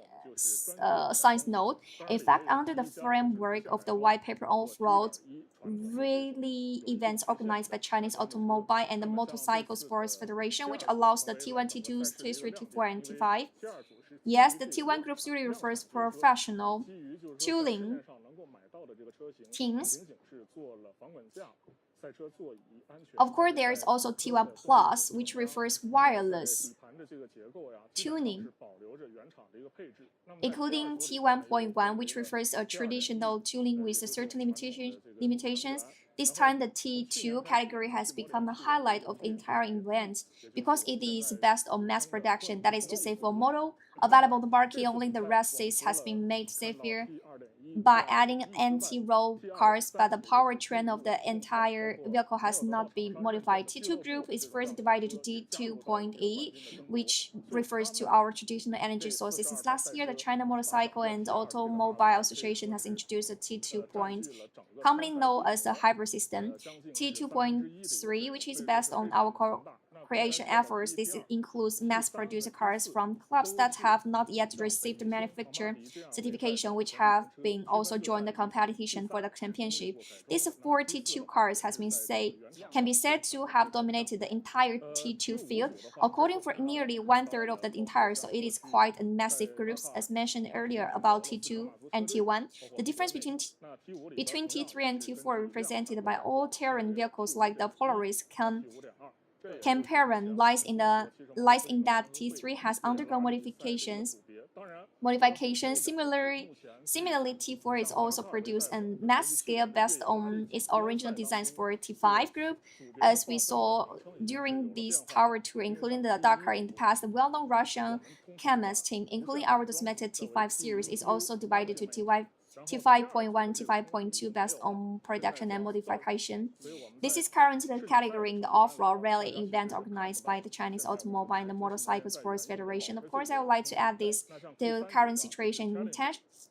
note. In fact, under the framework of the white paper off-road rally events organized by Chinese Automobile and the Motorcycle Sports Federation, which allows the T1, T2, T3, T4, and T5. Yes, the T1 group usually refers to professional touring teams. Of course, there is also T1 Plus, which refers wireless tuning, including T1.1, which refers to a traditional tuning with certain limitations. This time, the T2 category has become the highlight of the entire event because it is based on mass production. That is to say, for model available on the market, only the rest has been made safer by adding anti-roll cars, but the powertrain of the entire vehicle has not been modified. T2 group is further divided to T2.8, which refers to our traditional energy sources. Since last year, the China Motorcycle and Automobile Association has introduced a T2 point, commonly known as the hybrid system. T2.3, which is based on our creation efforts. This includes mass-produced cars from clubs that have not yet received manufacturer certification, which have been also joined the competition for the championship. These 42 cars can be said to have dominated the entire T2 field, accounting for nearly 1/3 of the entire. So it is quite a massive group, as mentioned earlier about T2 and T1. The difference between T3 and T4 represented by all-terrain vehicles like the Polaris Camparan lies in that T3 has undergone modifications. Similarly, T4 is also produced on mass scale based on its original designs for T5 group. As we saw during this tower tour, including the Dakar in the past, the well-known Russian chemist team, including our domestic T5 series, is also divided to T5.1, T5.2 based on production and modification. This is currently the category in the off-road rally event organized by the Chinese Automobile and the Motorcycle Sports Federation. Of course, I would like to add the current situation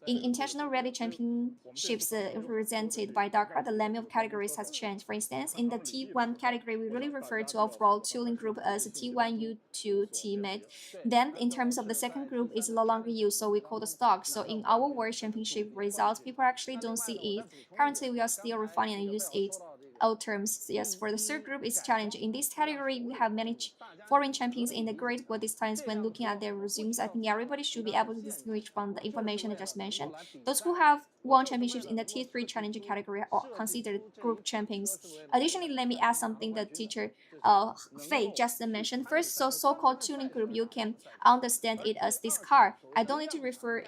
in international rally championships represented by Dakar. The name of categories has changed. For instance, in the T1 category, we really refer to off-road touring group as a T1U2 teammate. Then, in terms of the second group, is no longer used, so we call the stock. So in our World Championship results, people actually don't see it. Currently, we are still refining and use it. Old terms. Yes, for the third group, it's challenging. In this category, we have many foreign champions in the Great World Distance. When looking at their resumes, I think everybody should be able to distinguish from the information I just mentioned. Those who have won championships in the T3 challenger category are considered group champions. Additionally, let me add something that teacher Fei just mentioned. First, so-called tuning group, you can understand it as this car. I don't need to refer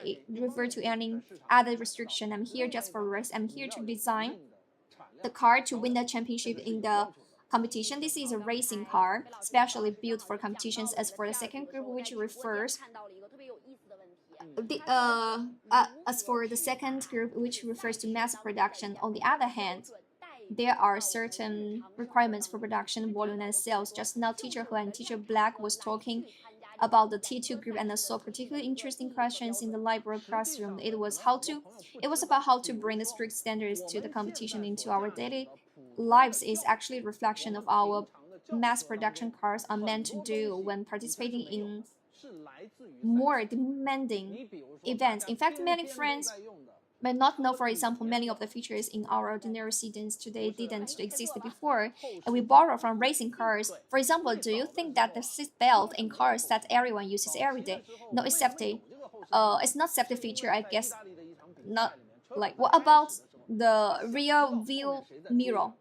to any other restriction. I'm here just for race. I'm here to design the car to win the championship in the competition. This is a racing car, specially built for competitions. As for the second group, which refers as for the second group, which refers to mass production, on the other hand, there are certain requirements for production volume and sales. Just now, Teacher He and Teacher Black was talking about the T2 group and saw particularly interesting questions in the library classroom. It was about how to bring the strict standards to the competition into our daily lives. Is actually a reflection of our mass production cars are meant to do when participating in more demanding events. In fact, many friends may not know, for example, many of the features in our ordinary sedans today didn't exist before, and we borrow from racing cars. For example, do you think that the seat belt in cars that everyone uses every day? No, it's safety. It's not safety feature, I guess. Not like, what about the rear view mirror?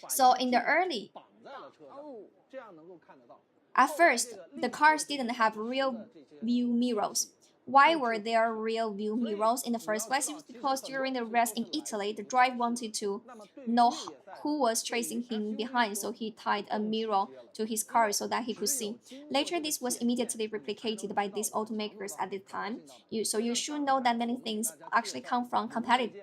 So in the early, at first, the cars didn't have rear view mirrors. Why were there rear view mirrors in the first place? It was because during the race in Italy, the driver wanted to know who was chasing him behind, so he tied a mirror to his car so that he could see. Later, this was immediately replicated by these automakers at the time. So you should know that many things actually come from competitors.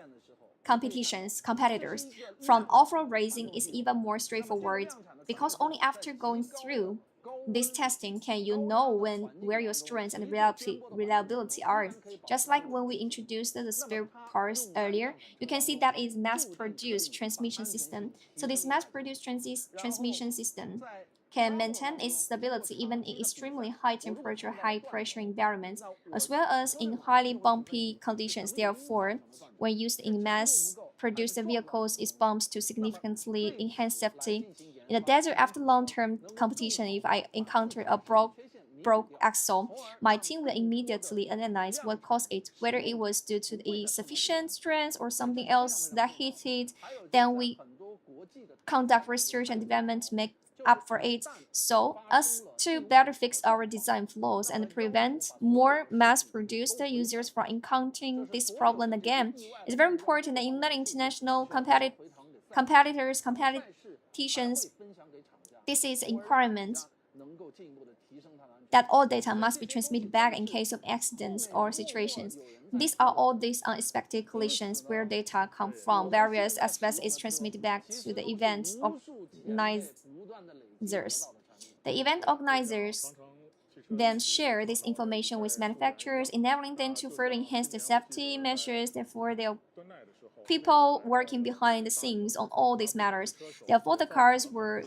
From off-road racing is even more straightforward, because only after going through this testing can you know where your strengths and reliability are. Just like when we introduced the spare parts earlier, you can see that it's mass-produced transmission system. So this mass-produced transmission system can maintain its stability even in extremely high temperature, high pressure environments, as well as in highly bumpy conditions. Therefore, when used in mass-produced vehicles, it bumps to significantly enhance safety. In the desert, after long-term competition, if I encounter a broke axle, my team will immediately analyze what caused it, whether it was due to the sufficient strength or something else that hit it. Then we conduct research and development to make up for it, so as to better fix our design flaws and prevent more mass-produced users from encountering this problem again. It's very important that in many international competitions, this is a requirement that all data must be transmitted back in case of accidents or situations. These are all these unexpected collisions where data come from various aspects is transmitted back to the event organizers. The event organizers then share this information with manufacturers, enabling them to further enhance the safety measures. Therefore, there are people working behind the scenes on all these matters. Therefore, the cars we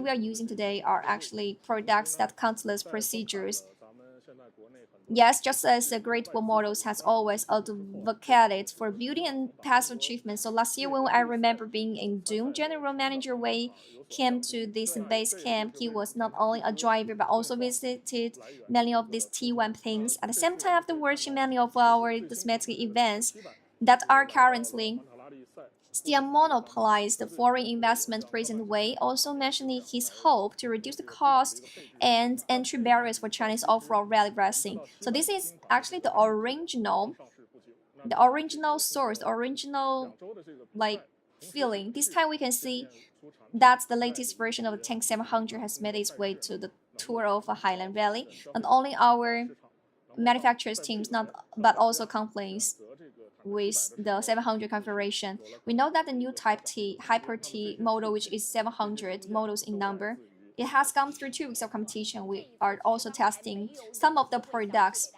are using today are actually products that countless procedures. Yes, just as the Great Wall models has always advocated for beauty and past achievements. So last year when I remember being in Doom, General Manager Wei came to this base camp. He was not only a driver but also visited many of these T1 things. At the same time, after watching many of our domestic events that are currently still monopolized the foreign investment present Wei, also mentioning his hope to reduce the cost and entry barriers for Chinese off-road rally racing. So this is actually the original source, the original feeling. This time we can see that the latest version of the Tank 700 has made its way to the tour of a Highland Rally. Not only our manufacturers teams, but also complaints with the 700 configuration. We know that the new Type T, Hyper T model, which is 700 models in number, it has gone through 2 weeks of competition. We are also testing some of the products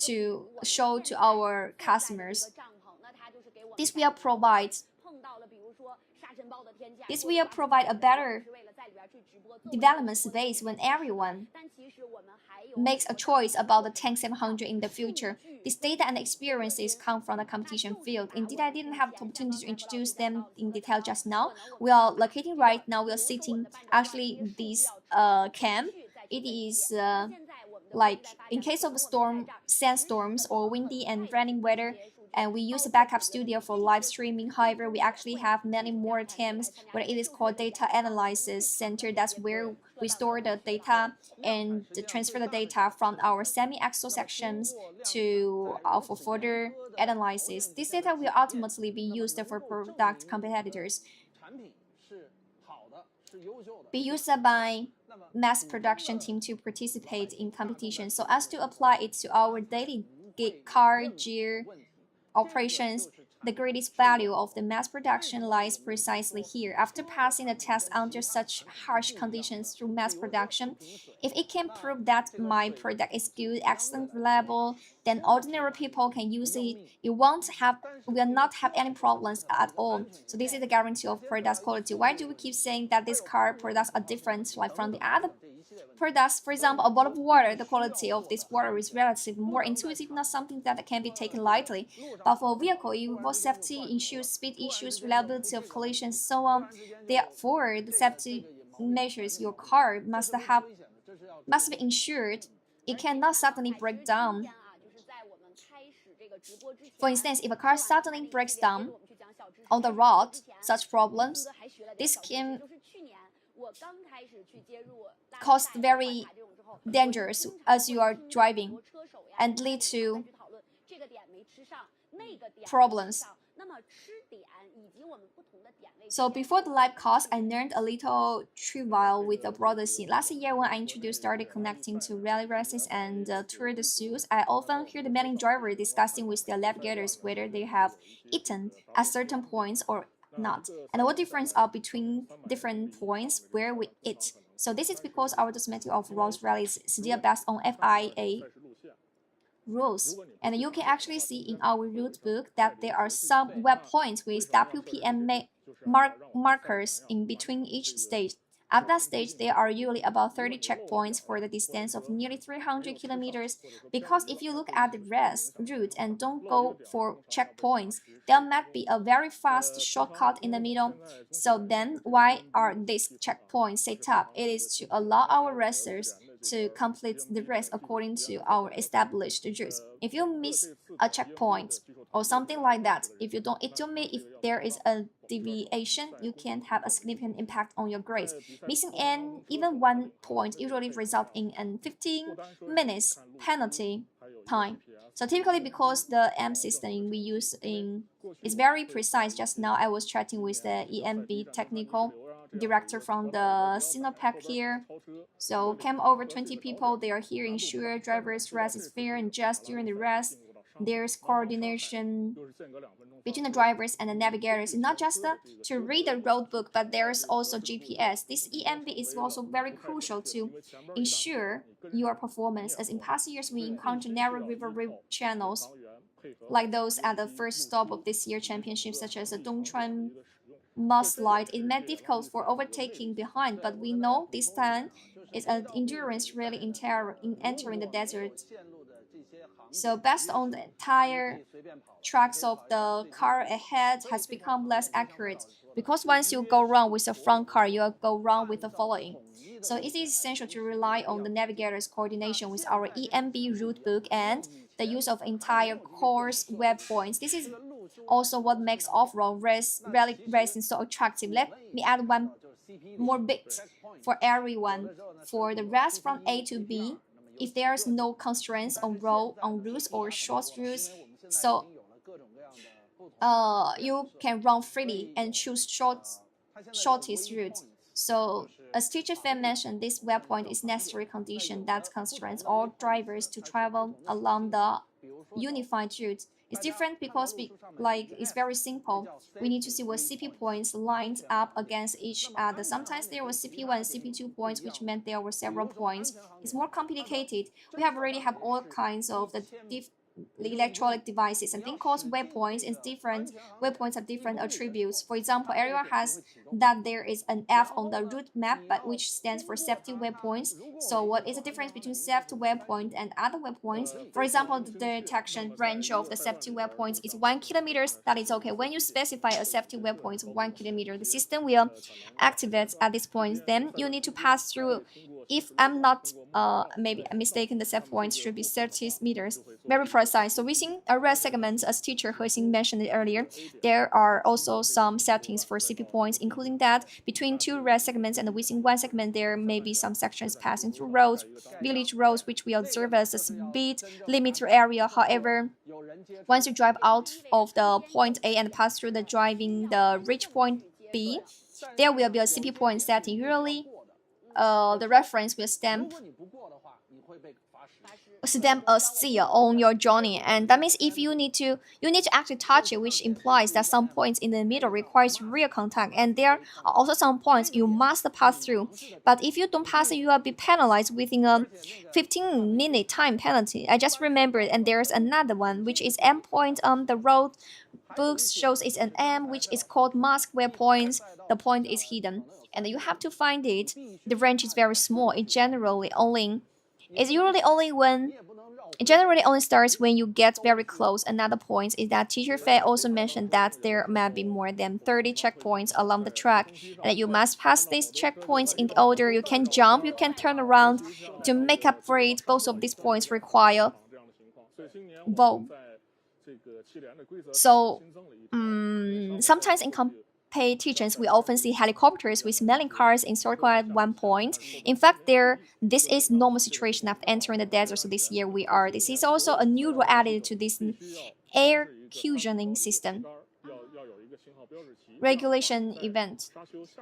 to show to our customers. This will provide a better development space when everyone makes a choice about the Tank 700 in the future. This data and experiences come from the competition field. Indeed, I didn't have the opportunity to introduce them in detail just now. We are locating right now, we are sitting actually this camp. It is like in case of sandstorms or windy and raining weather, and we use a backup studio for live streaming. However, we actually have many more attempts where it is called data analysis center. That's where we store the data and transfer the data from our semi-axle sections to for further analysis. This data will ultimately be used for product competitors. be used by mass production team to participate in competition so as to apply it to our daily car gear operations. The greatest value of the mass production lies precisely here. After passing the test under such harsh conditions through mass production, if it can prove that my product is good, excellent, reliable, then ordinary people can use it. It will not have any problems at all. So this is the guarantee of product quality. Why do we keep saying that these car products are different like from the other products? For example, a bottle of water, the quality of this water is relatively more intuitive, not something that can be taken lightly. But for a vehicle, it involves safety issues, speed issues, reliability of collisions, so on. Therefore, the safety measures your car must be ensured. It cannot suddenly break down. For instance, if a car suddenly breaks down on the road, such problems, this can cause very dangerous as you are driving and lead to problems. So before the live course, I learned a little trivial with the broader scene. Last year when I started connecting to rally races and tour de suits, I often hear the many drivers discussing with their navigators whether they have eaten at certain points or not, and what difference are between different points where we eat. So this is because our documentation of road rallies is still based on FIA rules, and you can actually see in our route book that there are some waypoints with WPM markers in between each stage. At that stage, there are usually about 30 checkpoints for the distance of nearly 300 kilometers. Because if you look at the rest route and don't go for checkpoints, there might be a very fast shortcut in the middle. So then, why are these checkpoints set up? It is to allow our racers to complete the race according to our established routes. If you miss a checkpoint or something like that, if you don't eat your meat, if there is a deviation, you can have a significant impact on your grades. Missing even 1 point usually result in a 15 minutes penalty time. So typically, because the M system we use is very precise. Just now I was chatting with the EMB technical director from the Sinopec here. So came over 20 people. They are here ensure drivers' rest is fair and just during the rest. There's coordination between the drivers and the navigators. It's not just to read the road book, but there's also GPS. This EMB is also very crucial to ensure your performance, as in past years we encounter narrow river channels like those at the first stop of this year's championship, such as the Dongchuan mudslide. It made it difficult for overtaking behind, but we know this time is an endurance really in entering the desert. So based on the entire tracks of the car ahead has become less accurate, because once you go wrong with the front car, you will go wrong with the following. So it is essential to rely on the navigator's coordination with our EMB route book and the use of entire course waypoints. This is also what makes off-road rally racing so attractive. Let me add one more bit for everyone. For the rest from A to B, if there's no constraints on routes or short routes, so you can run freely and choose shortest route. So as teacher Fan mentioned, this waypoint is necessary condition that constrains all drivers to travel along the unified route. It's different because it's very simple. We need to see what CP points lined up against each other. Sometimes there was CP1 and CP2 points, which meant there were several points. It's more complicated. We already have all kinds of the electronic devices, and think called waypoints is different. Waypoints have different attributes. For example, everyone has that there is an F on the route map, but which stands for safety waypoints. So what is the difference between safety waypoint and other waypoints? For example, the detection range of the safety waypoints is 1 kilometer. That is okay. When you specify a safety waypoint 1 kilometer, the system will activate at this point. Then you need to pass through. If I'm not maybe mistaken, the set point should be 30 meters. Very precise. So within a race segment, as teacher He-Xin mentioned it earlier, there are also some settings for CP points, including that between 2 race segments and within 1 segment, there may be some sections passing through roads, village roads, which we observe as a speed limiter area. However, once you drive out of the point A and pass through the reach point B, There will be a CP point setting. Usually, the reference will stamp a seal on your journey, and that means if you need to actually touch it, which implies that some points in the middle requires real contact, and there are also some points you must pass through. But if you don't pass it, you will be penalized within a 15-minute time penalty. I just remembered, and there's another one which is M point. The road books shows it's an M, which is called mask where points the point is hidden, and you have to find it. The range is very small. It generally only starts when you get very close. Another point is that teacher Fei also mentioned that there might be more than 30 checkpoints along the track, and that you must pass these checkpoints in the order. You can jump, you can turn around. To make up for it, both of these points require vote. So, sometimes in competitions, we often see helicopters with smelling cars encircled at one point. In fact, this is normal situation after entering the desert. So this year this is also a new rule added to this air cushioning system regulation event.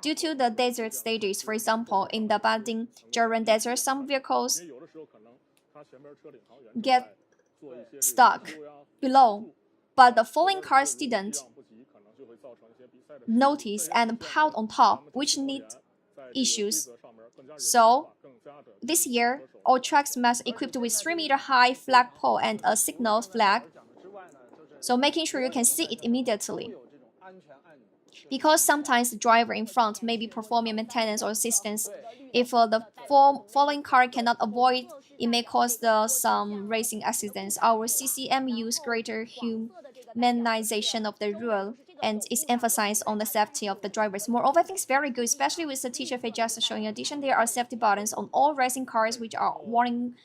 Due to the desert stages, for example, in the Bading-Jiren Desert, some vehicles get stuck below, but the following cars didn't notice and piled on top, which need issues. So this year, all tracks must equipped with 3-meter high flagpole and a signal flag, so making sure you can see it immediately. Because sometimes the driver in front may be performing maintenance or assistance. If the following car cannot avoid, it may cause some racing accidents. Our CCM use greater humanization of the rule, and is emphasized on the safety of the drivers. Moreover, I think it's very good, especially with the teacher Fei just showing. In addition, there are safety buttons on all racing cars, which are warning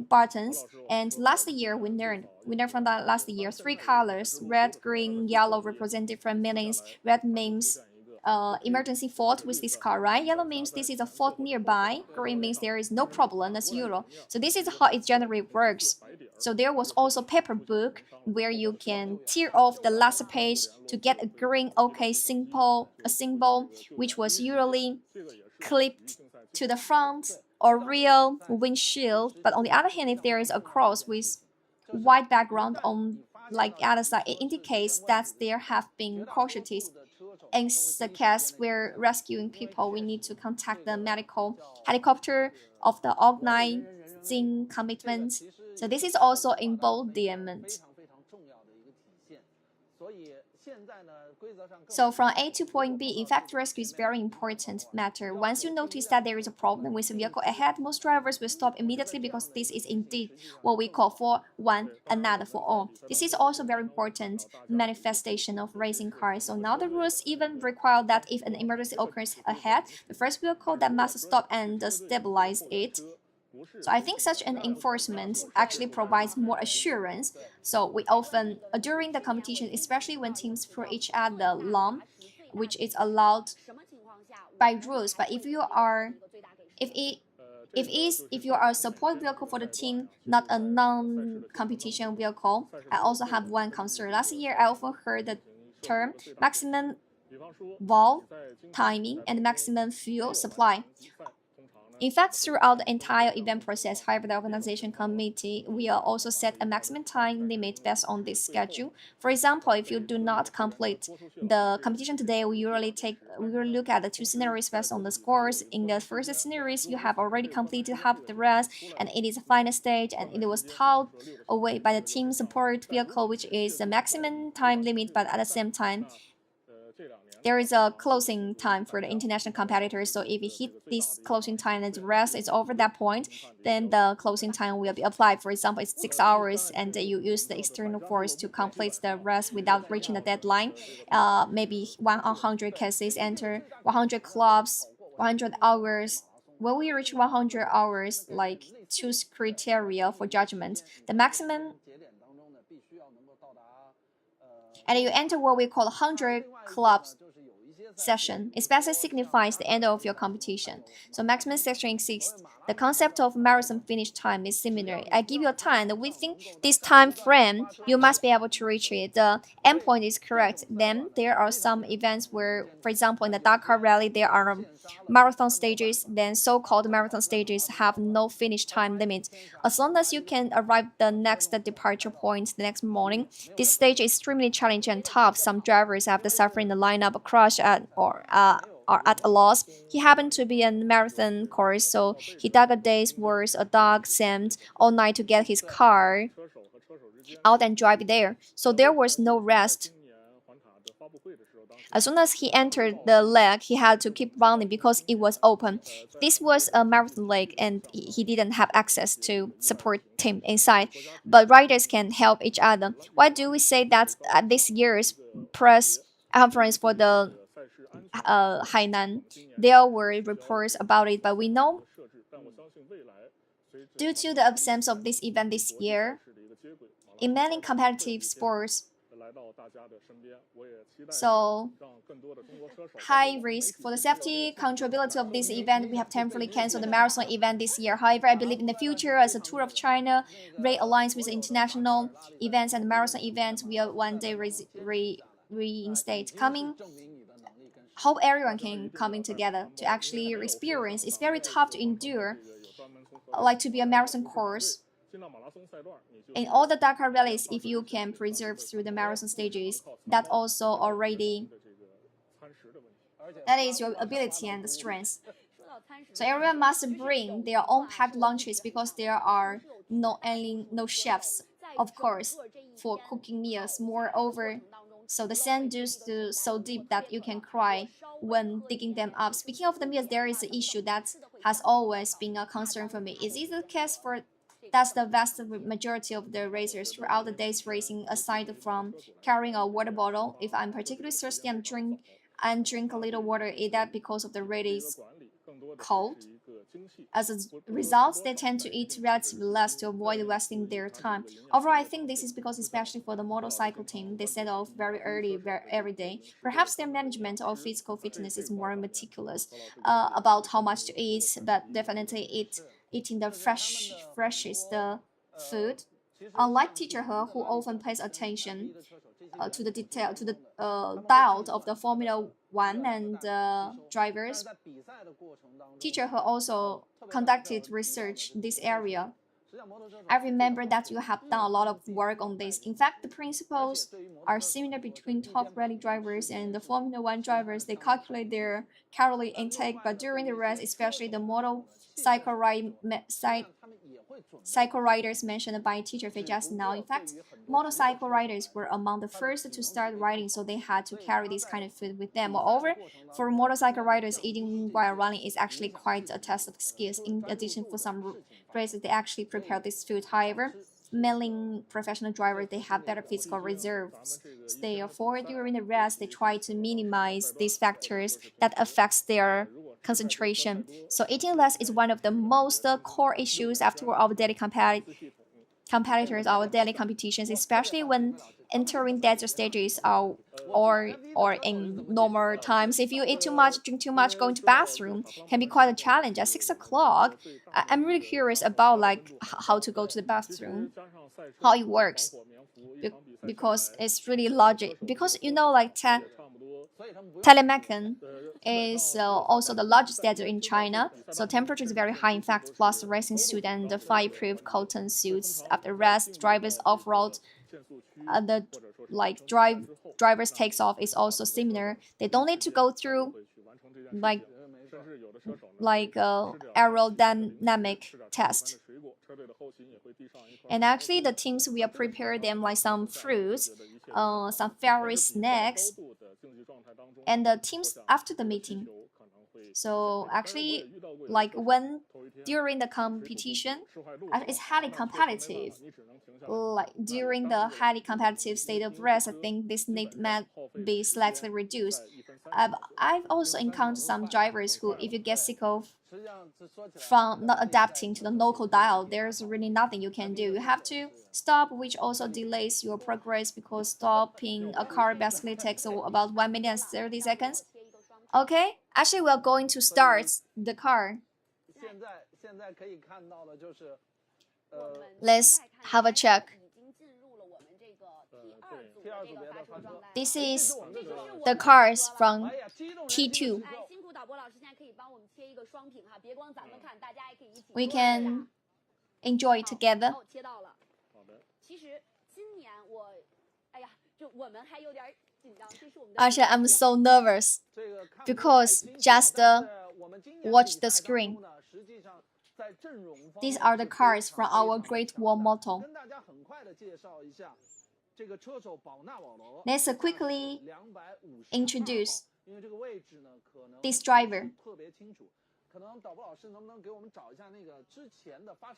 buttons. And last year, we learned from that last year, 3 colors, red, green, yellow, represent different meanings. Red means emergency fault with this car, right? Yellow means this is a fault nearby. Green means there is no problem as usual. So this is how it generally works. So there was also paper book where you can tear off the last page to get a green OK symbol, which was usually clipped to the front or real windshield. But on the other hand, if there is a cross with white background on like the other side, it indicates that there have been casualties. In the case where rescuing people, we need to contact the medical helicopter of the organizing commitment. So this is also in bold diamond. So from A to point B, in fact, rescue is very important matter. Once you notice that there is a problem with a vehicle ahead, most drivers will stop immediately because this is indeed what we call for one, another for all. This is also very important manifestation of racing cars. So now the rules even require that if an emergency occurs ahead, the first vehicle that must stop and stabilize it. So I think such an enforcement actually provides more assurance. So we often, during the competition, especially when teams throw each other long, which is allowed by rules. But if you are a support vehicle for the team, not a non-competition vehicle, I also have one concern. Last year, I often heard the term maximum valve timing and maximum fuel supply. In fact, throughout the entire event process, however, the organization committee will also set a maximum time limit based on this schedule. For example, if you do not complete the competition today, we will look at the 2 scenarios based on the scores. In the first scenarios, you have already completed half the race, and it is a final stage, and it was towed away by the team support vehicle, which is the maximum time limit, but at the same time, there is a closing time for the international competitors. So if you hit this closing time and the rest is over that point, then the closing time will be applied. For example, it's 6 hours and you use the external force to complete the rest without reaching the deadline. Maybe 100 cases enter, 100 clubs, 100 hours. When we reach 100 hours, like choose criteria for judgment, the maximum, and you enter what we call 100 clubs session, especially signifies the end of your competition. So maximum section exists. The concept of marathon finish time is similar. I give you a time, and within this time frame, you must be able to reach it. The endpoint is correct. Then there are some events where, for example, in the Dakar Rally, there are marathon stages. Then so-called marathon stages have no finish time limit. As long as you can arrive the next departure point the next morning, this stage is extremely challenging and tough. Some drivers after suffering the lineup crash or at a loss. He happened to be a marathon course, so he dug a day's worth of dog sand all night to get his car out and drive there. So there was no rest. As soon as he entered the lake, he had to keep running because it was open. This was a marathon lake, and he didn't have access to support team inside. But riders can help each other. Why do we say that at this year's press conference for the Hainan, there were reports about it, but we know due to the absence of this event this year, in many competitive sports, so high risk for the safety controllability of this event, we have temporarily canceled the marathon event this year. However, I believe in the future, as a Tour of China aligns with international events and marathon events, will one day reinstate coming. Hope everyone can coming together to actually experience. It's very tough to endure, like to be a marathon course. In all the Dakar rallies, if you can preserve through the marathon stages, that also already, that is your ability and the strength. So everyone must bring their own packed lunches because there are no chefs, of course, for cooking meals. Moreover, so the sand dunes are so deep that you can cry when digging them up. Speaking of the meals, there is an issue that has always been a concern for me. Is it the case for that's the vast majority of the racers throughout the day's racing, aside from carrying a water bottle? If I'm particularly thirsty and drink a little water, is that because of the race cold? As a result, they tend to eat relatively less to avoid wasting their time. Overall, I think this is because, especially for the motorcycle team, they set off very early every day. Perhaps their management of physical fitness is more meticulous about how much to eat, but definitely eating the freshest food. Unlike teacher He, who often pays attention to the detail, to the dial of the Formula One and drivers, teacher He also conducted research in this area. I remember that you have done a lot of work on this. In fact, the principles are similar between top rally drivers and the Formula One drivers. They calculate their calorie intake, but during the race, especially the motorcycle riders mentioned by teacher Fei just now. In fact, motorcycle riders were among the first to start riding, so they had to carry this kind of food with them. Moreover, for motorcycle riders, eating while running is actually quite a test of skills. In addition, for some races, they actually prepare this food. However, mainly professional drivers, they have better physical reserves. Therefore, during the race, they try to minimize these factors that affects their concentration. So eating less is one of the most core issues after our daily competitors, our daily competitions, especially when entering desert stages or in normal times. If you eat too much, drink too much, going to bathroom can be quite a challenge. At 6 o'clock, I'm really curious about like how to go to the bathroom, how it works, because it's really logic. Because like Taklimakan is also the largest desert in China, so temperature is very high. In fact, plus the racing suit and the fireproof cotton suits after rest, drivers off-road, the drivers takes off is also similar. They don't need to go through like aerodynamic test. And actually, the teams will prepare them like some fruits, some fairy snacks, and the teams after the meeting. So actually, like when during the competition, it's highly competitive. Like during the highly competitive state of race, I think this need might be slightly reduced. I've also encountered some drivers who, if you get sick of from not adapting to the local dial, there's really nothing you can do. You have to stop, which also delays your progress because stopping a car basically takes about 1 minute and 30 seconds. Okay, actually we're going to start the car. 现在可以看到的就是 Let's have a check. 已经进入了我们这个第二组的这个发车状态。 This is the cars from T2. 哎，辛苦导播老师，现在可以帮我们切一个双屏哈，别光咱们看，大家也可以一起。 We can enjoy together. 哦，切到了。好的。其实今年我们还有点紧张，这是我们的。 Actually, I'm so nervous because just watch the screen. These are the cars from our Great Wall Motto. Let's quickly introduce this driver.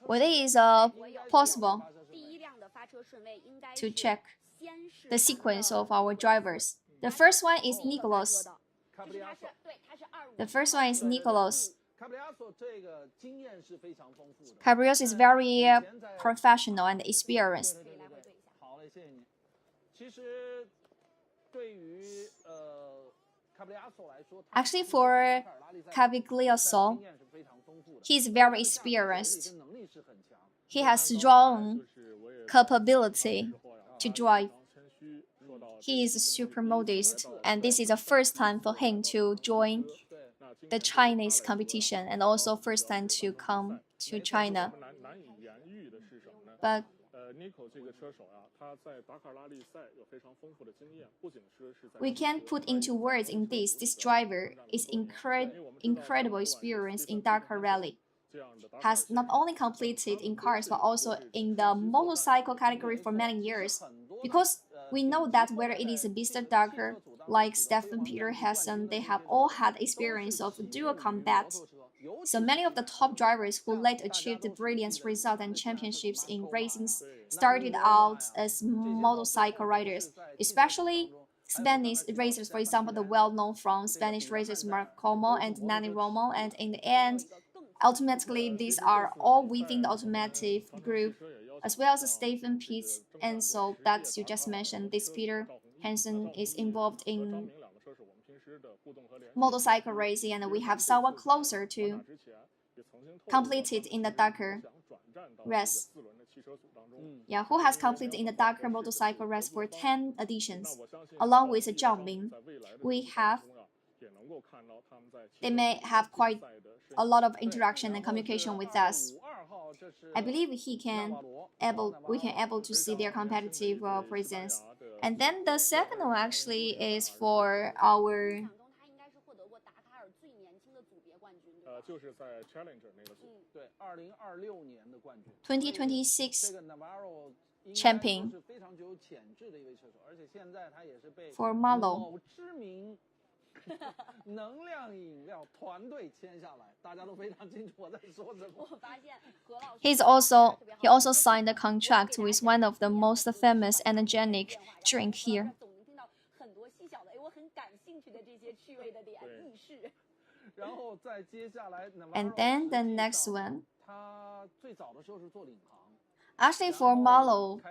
Whether it is possible to check the sequence of our drivers. The first one is Nicholas. The first one is Nicholas. Cabrios is very professional and experienced. Actually, for Caviglioso, he is very experienced. He has strong capability to drive. He is super modest, and this is the first time for him to join the Chinese competition and also first time to come to China. But we can't put into words in this. This driver is incredible experience in Dakar Rally. Has not only completed in cars but also in the motorcycle category for many years. Because we know that whether it is a Mr. Dakar, like Stefan Peter Hessen, they have all had experience of dual combat. So many of the top drivers who later achieved brilliant results and championships in racing started out as motorcycle riders, especially Spanish racers, for example, the well-known from Spanish racers Marcomo and Nani Romo, and in the end, ultimately, these are all within the automotive group, as well as Stephen Pitts, and so that you just mentioned, this Peter Hansen is involved in motorcycle racing, and we have someone closer to completed in the Dakar race. Yeah, who has completed in the Dakar motorcycle race for 10 editions, along with Zhang Ming. They may have quite a lot of interaction and communication with us. I believe we can able to see their competitive presence. And then the second one actually is for our 2026 champion for Malo. 能量饮料团队签下来，大家都非常清楚我在说什么。He also signed a contract with one of the most famous energetic drink here. And then the next one. Actually, for Malo,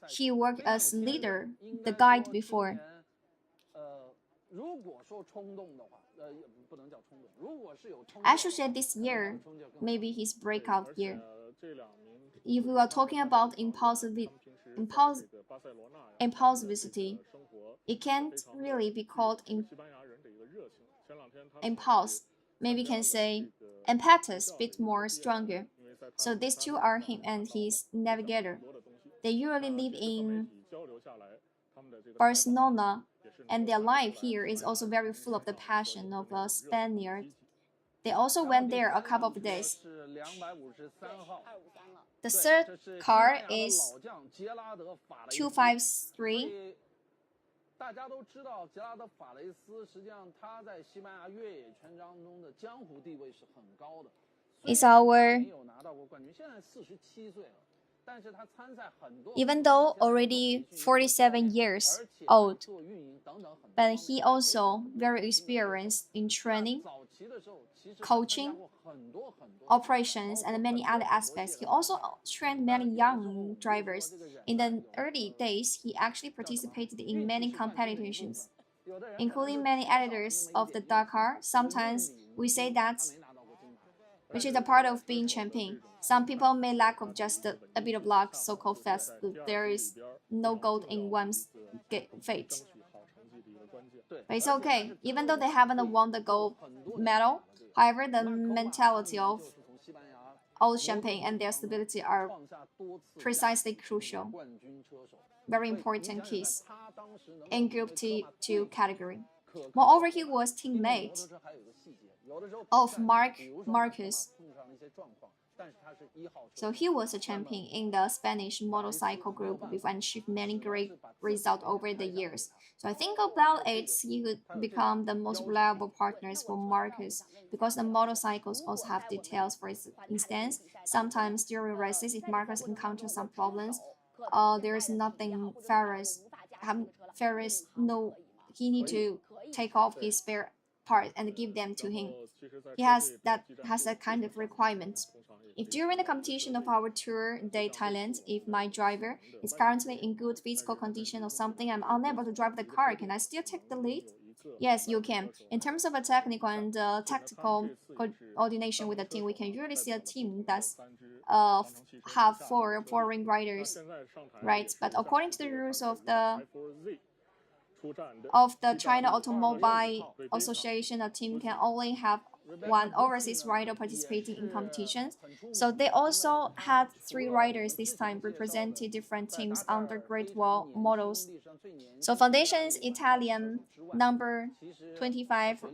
he worked as leader, the guide before. I should say this year, maybe his breakout year. If we are talking about impulsivity, it can't really be called impulse. Maybe can say impetus, bit more stronger. So these two are him and his navigator. They usually live in Barcelona, and their life here is also very full of the passion of a Spaniard. They also went there a couple of days. The third car is 253. Is our, even though already 47 years old, but he also very experienced in training, coaching, operations, and many other aspects. He also trained many young drivers. In the early days, he actually participated in many competitions. including many editors of the Dakar. Sometimes we say that, which is a part of being champion. Some people may lack of just a bit of luck, so-called fast. There is no gold in one's fate. But it's okay, even though they haven't won the gold medal. However, the mentality of all champagne and their stability are precisely crucial. Very important keys in Group T2 category. Moreover, he was teammate of Marcus. So he was a champion in the Spanish motorcycle group with achieved many great results over the years. So I think about it, he would become the most reliable partners for Marcus because the motorcycles also have details. For instance, sometimes during races, if Marcus encounters some problems, there is nothing Ferris no, he need to take off his spare part and give them to him. He has a kind of requirement. If during the competition of our Tour de Thailand, if my driver is currently in good physical condition or something, I'm unable to drive the car, can I still take the lead? Yes, you can. In terms of a technical and tactical coordination with the team, we can usually see a team that's have four foreign riders, right? But according to the rules of the China Automobile Association, a team can only have one overseas rider participating in competitions. So they also had 3 riders this time representing different teams under Great Wall models. So Foundation's Italian number 25,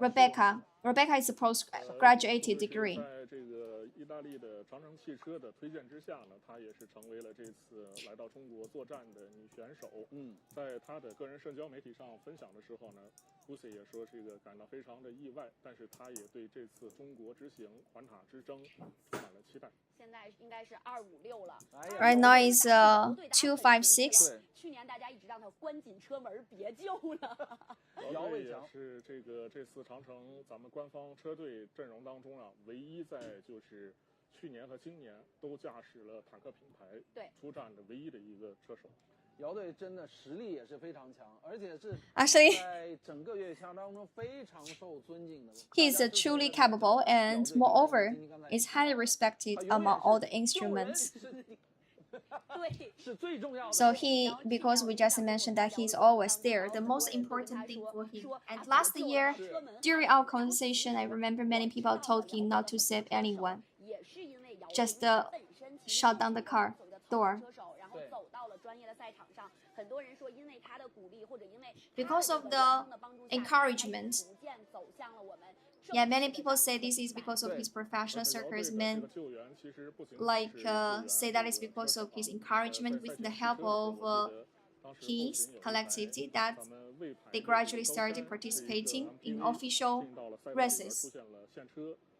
Rebecca. Rebecca is a postgraduate degree. 意大利的长城汽车的推荐之下呢，她也是成为了这次来到中国作战的女选手。在她的个人社交媒体上分享的时候呢 ，Lucy 也说这个感到非常的意外，但是她也对这次中国之行环塔之争充满了期待。现在应该是256了。Right now is 256. 去年大家一直让她关紧车门，别救了。姚卫也是这次长城咱们官方车队阵容当中啊，唯一在就是去年和今年都驾驶了坦克品牌出战的唯一的一个车手。姚队真的实力也是非常强，而且是 Actually, 在整个越野项当中非常受尊敬的。he is truly capable and moreover is highly respected among all the instruments. So because we just mentioned that he's always there, the most important thing for him. And last year, during our conversation, I remember many people told him not to save anyone, just shut down the car door. Because of the encouragement. Yeah, many people say this is because of his professional circles. Men say that it's because of his encouragement with the help of his collectivity that they gradually started participating in official races.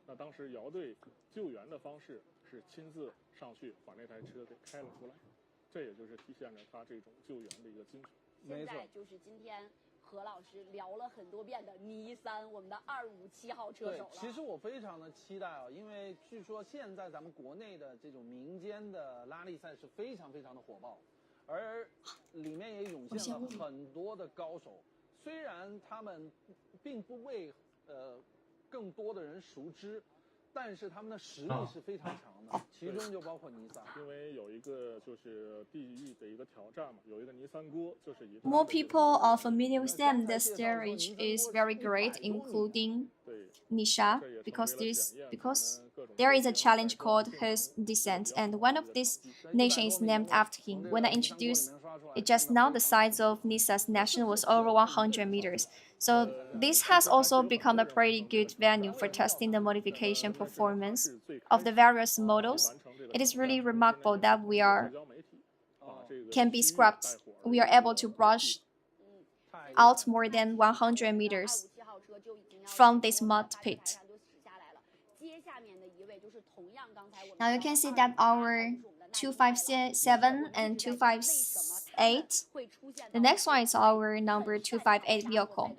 那当时姚队救援的方式是亲自上去把那台车给开了出来，这也就是体现了他这种救援的一个精神。现在就是今天何老师聊了很多遍的尼桑，我们的257号车手了。其实我非常的期待啊，因为据说现在咱们国内的这种民间的拉力赛是非常非常的火爆，而里面也涌现了很多的高手。虽然他们并不为更多的人熟知，但是他们的实力是非常强的，其中就包括尼桑。因为有一个就是地域的一个挑战嘛，有一个尼桑锅，就是以 More people are familiar with them. The stage is very great, including Nisha, because there is a challenge called his descent, and one of these nations is named after him. When I introduced it just now, the size of Nissa's nation was over 100 meters. So this has also become a pretty good venue for testing the modification performance of the various models. It is really remarkable that can be scrapped. We are able to brush out more than 100 meters from this mud pit. Now you can see that our 257 and 258. The next one is our number 258 vehicle,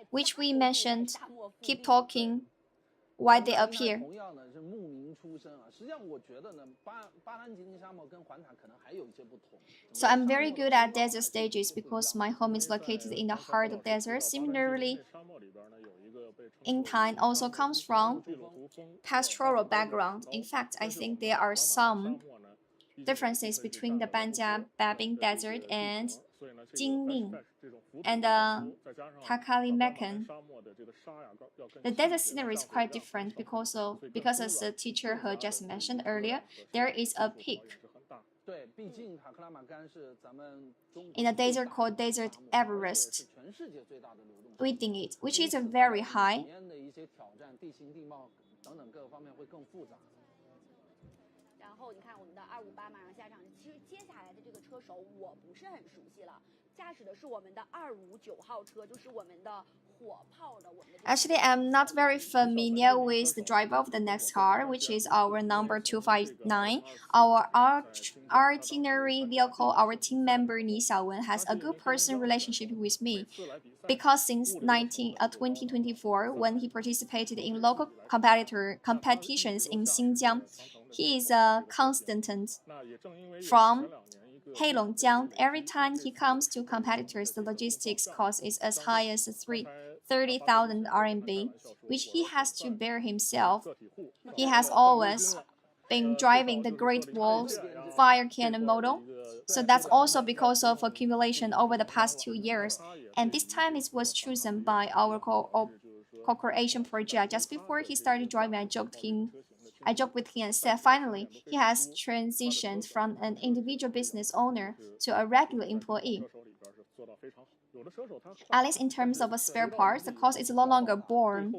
which we mentioned. Keep talking why they appear. 人出身啊。实际上我觉得呢，巴兰吉林沙漠跟环塔可能还有一些不同。So I'm very good at desert stages because my home is located in the heart of desert. Similarly, Intan also comes from pastoral background. In fact, I think there are some differences between the Banja Babin Desert and Jingning and Taklimakan. The desert scenery is quite different because as the teacher He just mentioned earlier, there is a peak in a desert called Desert Everest within it, which is very high. 然后你看我们的258马上下场，其实接下来的这个车手我不是很熟悉了，驾驶的是我们的259号车，就是我们的火炮的。Actually, I'm not very familiar with the driver of the next car, which is our number 259. Our artillery vehicle, our team member Ni Xiaowen has a good personal relationship with me, because since 2024, when he participated in local competitions in Xinjiang, he is a consultant from Heilongjiang. Every time he comes to competitors, the logistics cost is as high as 30,000 RMB, which he has to bear himself. He has always been driving the Great Wall's fire cannon model, so that's also because of accumulation over the past 2 years. And this time it was chosen by our co-creation project. Just before he started driving, I joked with him and said, finally, he has transitioned from an individual business owner to a regular employee. At least in terms of a spare parts, the cost is no longer borne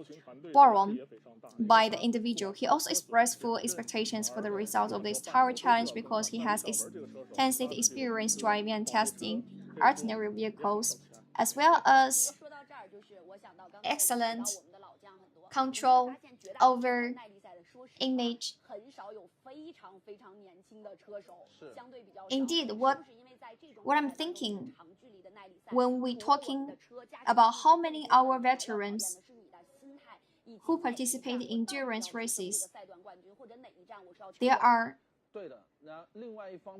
by the individual. He also expressed full expectations for the results of this tower challenge because he has extensive experience driving and testing artillery vehicles, as well as excellent control over image. Indeed, what I'm thinking when we're talking about how many our veterans who participate in endurance races, there are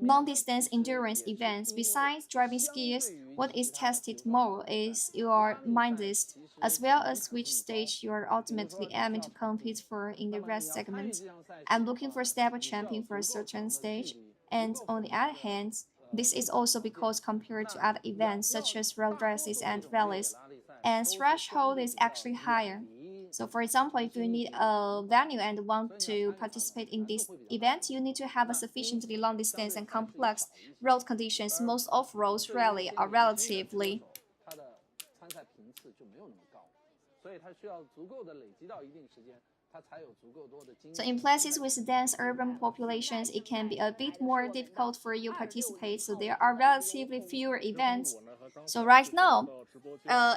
long-distance endurance events. Besides driving skills, what is tested more is your mindset, as well as which stage you are ultimately aiming to compete for in the race segment. I'm looking for a stable champion for a certain stage, and on the other hand, this is also because compared to other events such as road races and rallies, and threshold is actually higher. So for example, if you need a venue and want to participate in this event, you need to have a sufficiently long distance and complex road conditions. Most off-road rally are relatively so in places with dense urban populations, it can be a bit more difficult for you to participate, so there are relatively fewer events. So right now,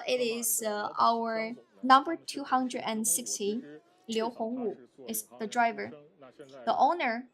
it is our number 260, Liu Hongwu is the driver. The owner,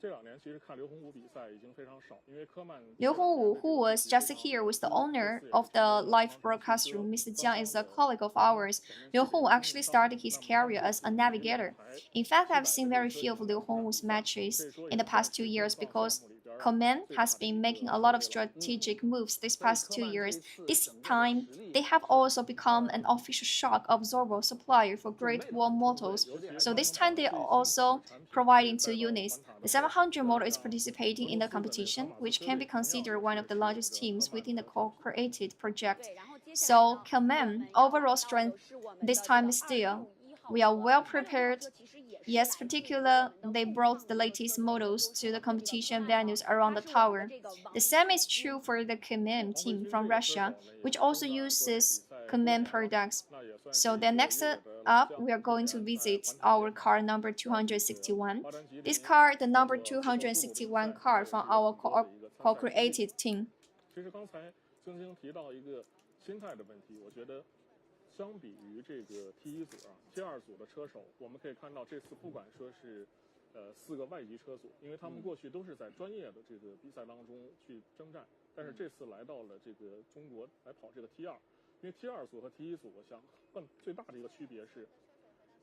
Liu Hongwu, who was just here, was the owner of the live broadcast room. Mr. Jiang is a colleague of ours. Liu Hongwu actually started his career as a navigator. In fact, I've seen very few of Liu Hongwu's matches in the past 2 years because Command has been making a lot of strategic moves this past 2 years. This time, they have also become an official shock absorber supplier for Great Wall models. So this time, they are also providing 2 units. The 700 model is participating in the competition, which can be considered one of the largest teams within the co-created project. So Command overall strength this time is still. We are well prepared. Yes, particularly, they brought the latest models to the competition venues around the tower. The same is true for the Command team from Russia, which also uses Command products. So then next up, we are going to visit our car number 261. This car, the number 261 car from our co-created team. 相比于这个 T1 组T2 组的车手，我们可以看到这次不管说是4个外籍车组，因为他们过去都是在专业的这个比赛当中去征战，但是这次来到了这个中国来跑这个 T2，因为 T2 组和 T1 组，我想最大的一个区别是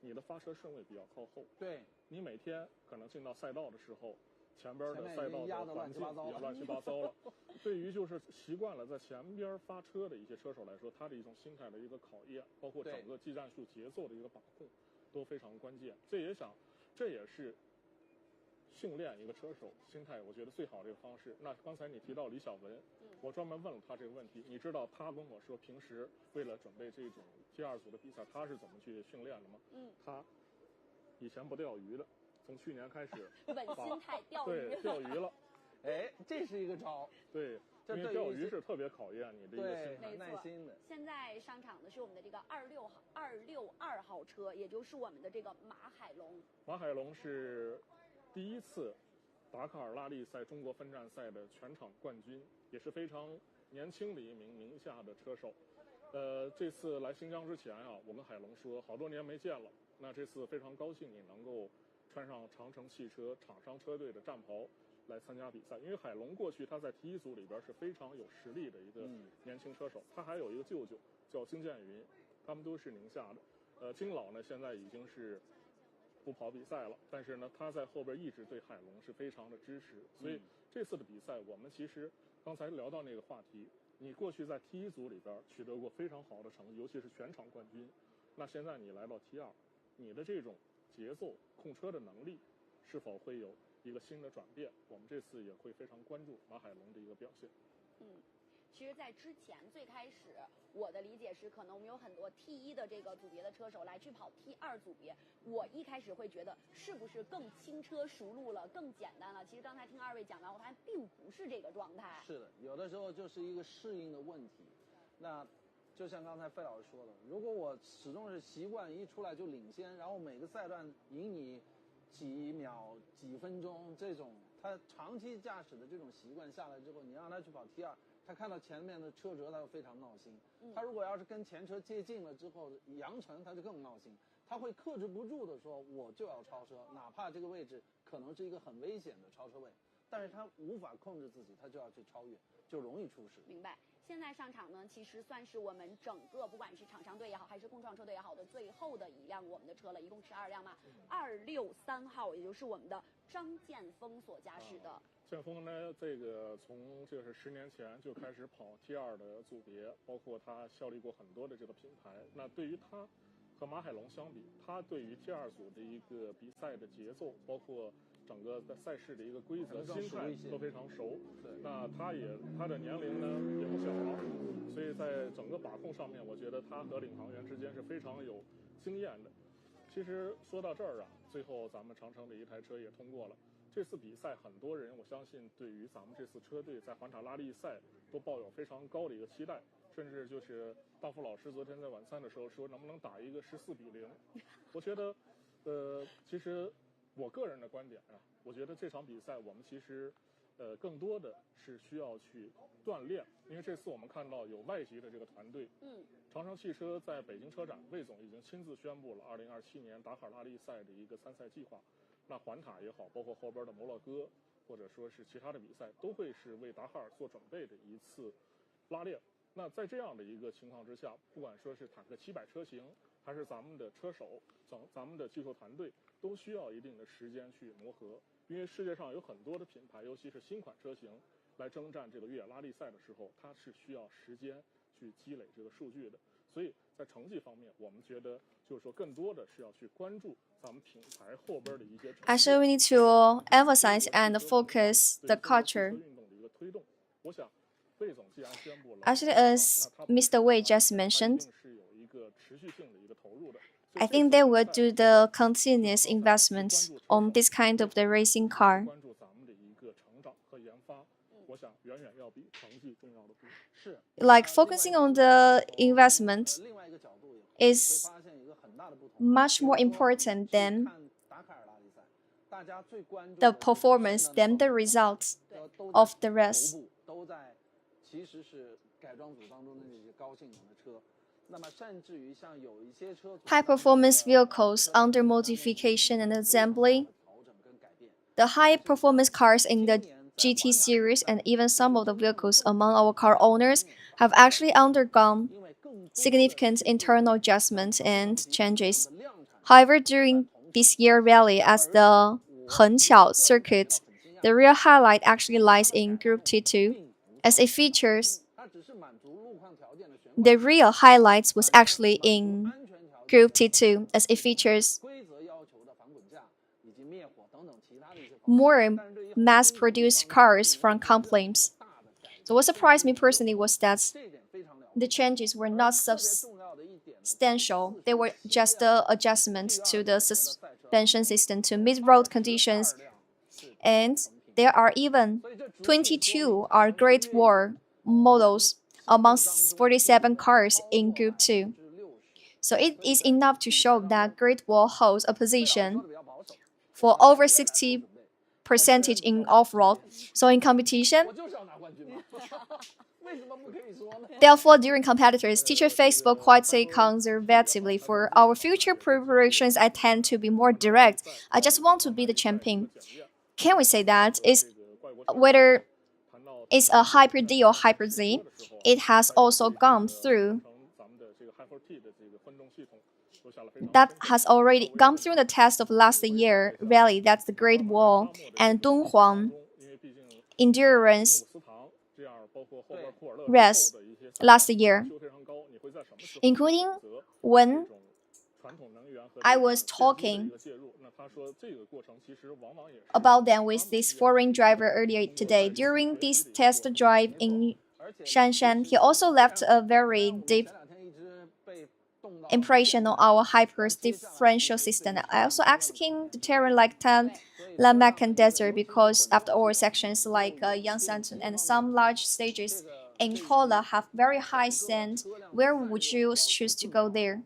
你的发车顺位比较靠后。对，你每天可能进到赛道的时候，前边的赛道压的环境也乱七八糟糟了。对于就是习惯了在前边发车的一些车手来说，他的一种心态的一个考验，包括整个技战术节奏的一个把控，都非常关键。这也是训练一个车手心态，我觉得最好的一个方式。那刚才你提到李小文，我专门问了他这个问题。你知道他跟我说，平时为了准备这种T2组的比赛，他是怎么去训练的吗？他以前不钓鱼的，从去年开始稳心态钓鱼，对，钓鱼了。哎，这是一个招。对，因为钓鱼是特别考验你的一个心态耐心的。现在上场的是我们的这个262号车，也就是我们的这个马海龙。马海龙是第一次达喀尔拉力赛中国分站赛的全场冠军，也是非常年轻的一名名下的车手。这次来新疆之前啊，我跟海龙说，好多年没见了。那这次非常高兴你能够穿上长城汽车厂商车队的战袍来参加比赛，因为海龙过去他在T1组里边是非常有实力的一个年轻车手，他还有一个舅舅叫金建云，他们都是宁夏的。金老呢现在已经是不跑比赛了，但是呢他在后边一直对海龙是非常的支持，所以这次的比赛我们其实刚才聊到那个话题，你过去在T1组里边取得过非常好的成绩，尤其是全场冠军，那现在你来到T2，你的这种节奏控车的能力是否会有一个新的转变？我们这次也会非常关注马海龙的一个表现。其实，在之前最开始，我的理解是，可能我们有很多T1的这个组别的车手来去跑T2组别。我一开始会觉得，是不是更轻车熟路了，更简单了？其实刚才听二位讲完，我发现并不是这个状态。是的，有的时候就是一个适应的问题。那就像刚才费老师说的，如果我始终是习惯一出来就领先，然后每个赛段赢你几秒、几分钟这种，他长期驾驶的这种习惯下来之后，你让他去跑T2，他看到前面的车辙，他就非常闹心。他如果要是跟前车接近了之后，扬尘他就更闹心，他会克制不住的说我就要超车，哪怕这个位置可能是一个很危险的超车位，但是他无法控制自己，他就要去超越，就容易出事。明白。现在上场呢，其实算是我们整个不管是厂商队也好，还是共创车队也好的最后的一辆我们的车了，一共12辆嘛。263号，也就是我们的张建峰所驾驶的。建峰呢，这个从就是10年前就开始跑T2的组别，包括他效力过很多的这个品牌。那对于他和马海龙相比，他对于T2组的一个比赛的节奏，包括整个的赛事的一个规则、心态都非常熟。那他的年龄呢也不小了，所以在整个把控上面，我觉得他和领航员之间是非常有经验的。其实说到这儿啊，最后咱们长城的一台车也通过了。这次比赛，很多人我相信对于咱们这次车队在环塔拉力赛都抱有非常高的一个期待，甚至就是大福老师昨天在晚餐的时候说能不能打一个14-0。我觉得，其实我个人的观点啊，我觉得这场比赛我们其实，更多的是需要去锻炼，因为这次我们看到有外籍的这个团队，长城汽车在北京车展，魏总已经亲自宣布了2027年达喀尔拉力赛的一个参赛计划。那环塔也好，包括后边的摩洛哥，或者说是其他的比赛，都会是为达喀尔做准备的一次拉练。那在这样的一个情况之下，不管说是坦克700车型，还是咱们的车手、咱们的技术团队，都需要一定的时间去磨合。因为世界上有很多的品牌，尤其是新款车型来征战这个越野拉力赛的时候，它是需要时间去积累这个数据的。所以在成绩方面，我们觉得就是说更多的是要去关注咱们品牌后边的一些。Actually, we need to emphasize and focus the culture. 运动的一个推动，我想魏总既然宣布了， Actually, as Mr. Wei just mentioned, 是有一个持续性的一个投入的。I think they will do the continuous investments on this kind of the racing car. 关注咱们的一个成长和研发，我想远远要比成绩重要的多。是 Like focusing on the investment 另外一个角度也 is 会发现一个很大的不同 much more important than 看达喀尔拉力赛，大家最关注 the performance than the results of the race. 都在其实是改装组当中的那些高性能的车。那么甚至于像有一些车 High performance vehicles under modification and assembly, the high performance cars in the GT series and even some of the vehicles among our car owners have actually undergone significant internal adjustments and changes. However, during this year rally as the Hengqiao circuit, the real highlight actually lies in Group T2, as it features. The real highlights was actually in Group T2, as it features more mass-produced cars from complaints. So what surprised me personally was that the changes were not substantial. They were just the adjustment to the suspension system to meet road conditions. And there are even 22 Great Wall models amongst 47 cars in Group 2. So it is enough to show that Great Wall holds a position for over 60% in off-road. So in competition, therefore, during competitors, teacher face spoke quite conservatively. For our future preparations, I tend to be more direct. I just want to be the champion. Can we say that is whether it's a Hyper D or Hyper Z? It has also gone through. That has already gone through the test of last year rally. That's the Great Wall and Donghuang endurance race last year, including when I was talking about them with this foreign driver earlier today. During this test drive in Shanshan, he also left a very deep impression on our hyper's differential system. I also asked him the terrain like Taklimakan desert because after all sections like Yangsan and some large stages in Kola have very high sand. Where would you choose to go there?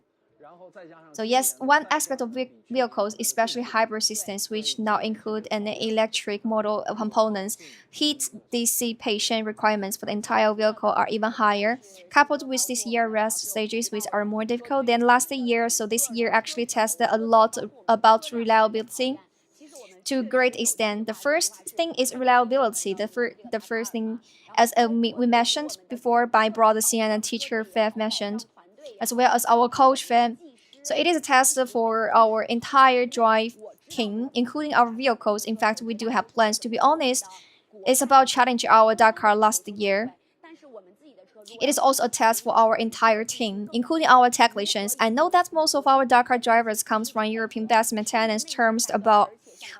So yes, one aspect of vehicles, especially hybrid systems, which now include an electric motor components, heat dissipation requirements for the entire vehicle are even higher. Coupled with this year rest stages, which are more difficult than last year, so this year actually tested a lot about reliability to a great extent. The first thing is reliability. The first thing, as we mentioned before by Brother Xian and teacher Fev mentioned, as well as our coach Fev. So it is a test for our entire drive team, including our vehicles. In fact, we do have plans. To be honest, it's about challenging our Dakar last year. It is also a test for our entire team, including our technicians. I know that most of our Dakar drivers comes from European best maintenance terms about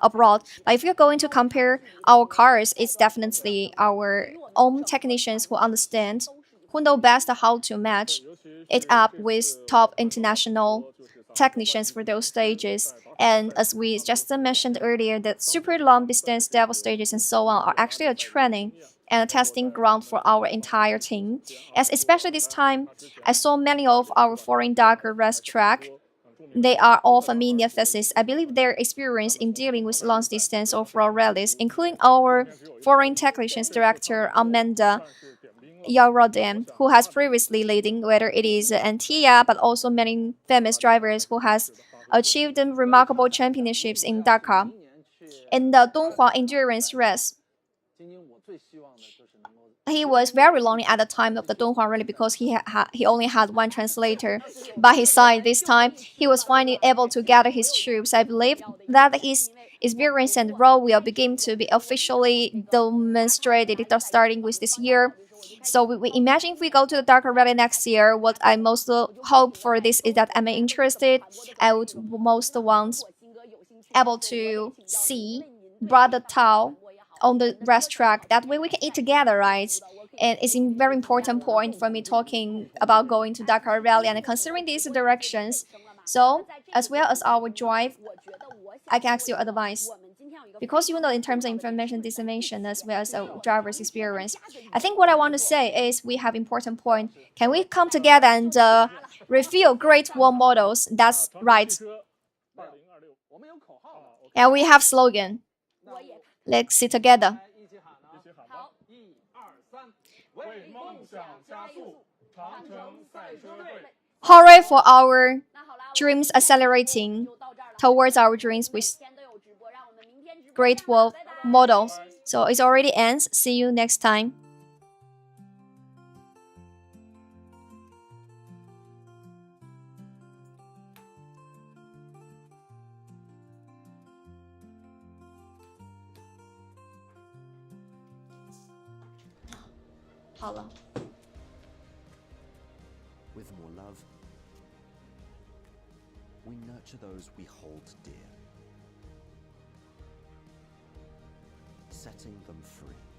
abroad. But if you're going to compare our cars, it's definitely our own technicians who understand, who know best how to match it up with top international technicians for those stages. And as we just mentioned earlier, that super long distance devil stages and so on are actually a training and a testing ground for our entire team. As especially this time, I saw many of our foreign Dakar race track. They are all familiar faces. I believe their experience in dealing with long distance off-road rallies, including our foreign technicians director Amanda Yarodem, who has previously leading whether it is Antilla, but also many famous drivers who has achieved remarkable championships in Dakar. In the Donghua endurance race, he was very lonely at the time of the Donghua rally because he only had one translator by his side. This time, he was finally able to gather his troops. I believe that his experience and role will begin to be officially demonstrated starting with this year. So we imagine if we go to the Dakar Rally next year, what I most hope for this is that I'm interested. I would most want able to see Brother Tao on the racetrack. That way we can eat together, right? And it's a very important point for me talking about going to Dakar Rally and considering these directions. So as well as our drive, I can ask your advice. Because you know, in terms of information dissemination as well as a driver's experience, I think what I want to say is we have important point. Can we come together and reveal Great Wall models? That's right. And we have slogan. Let's sit together. Hooray for our dreams accelerating towards our dreams with Great Wall models. So it already ends. See you next time. 好了。With more love, we nurture those we hold dear, setting them free.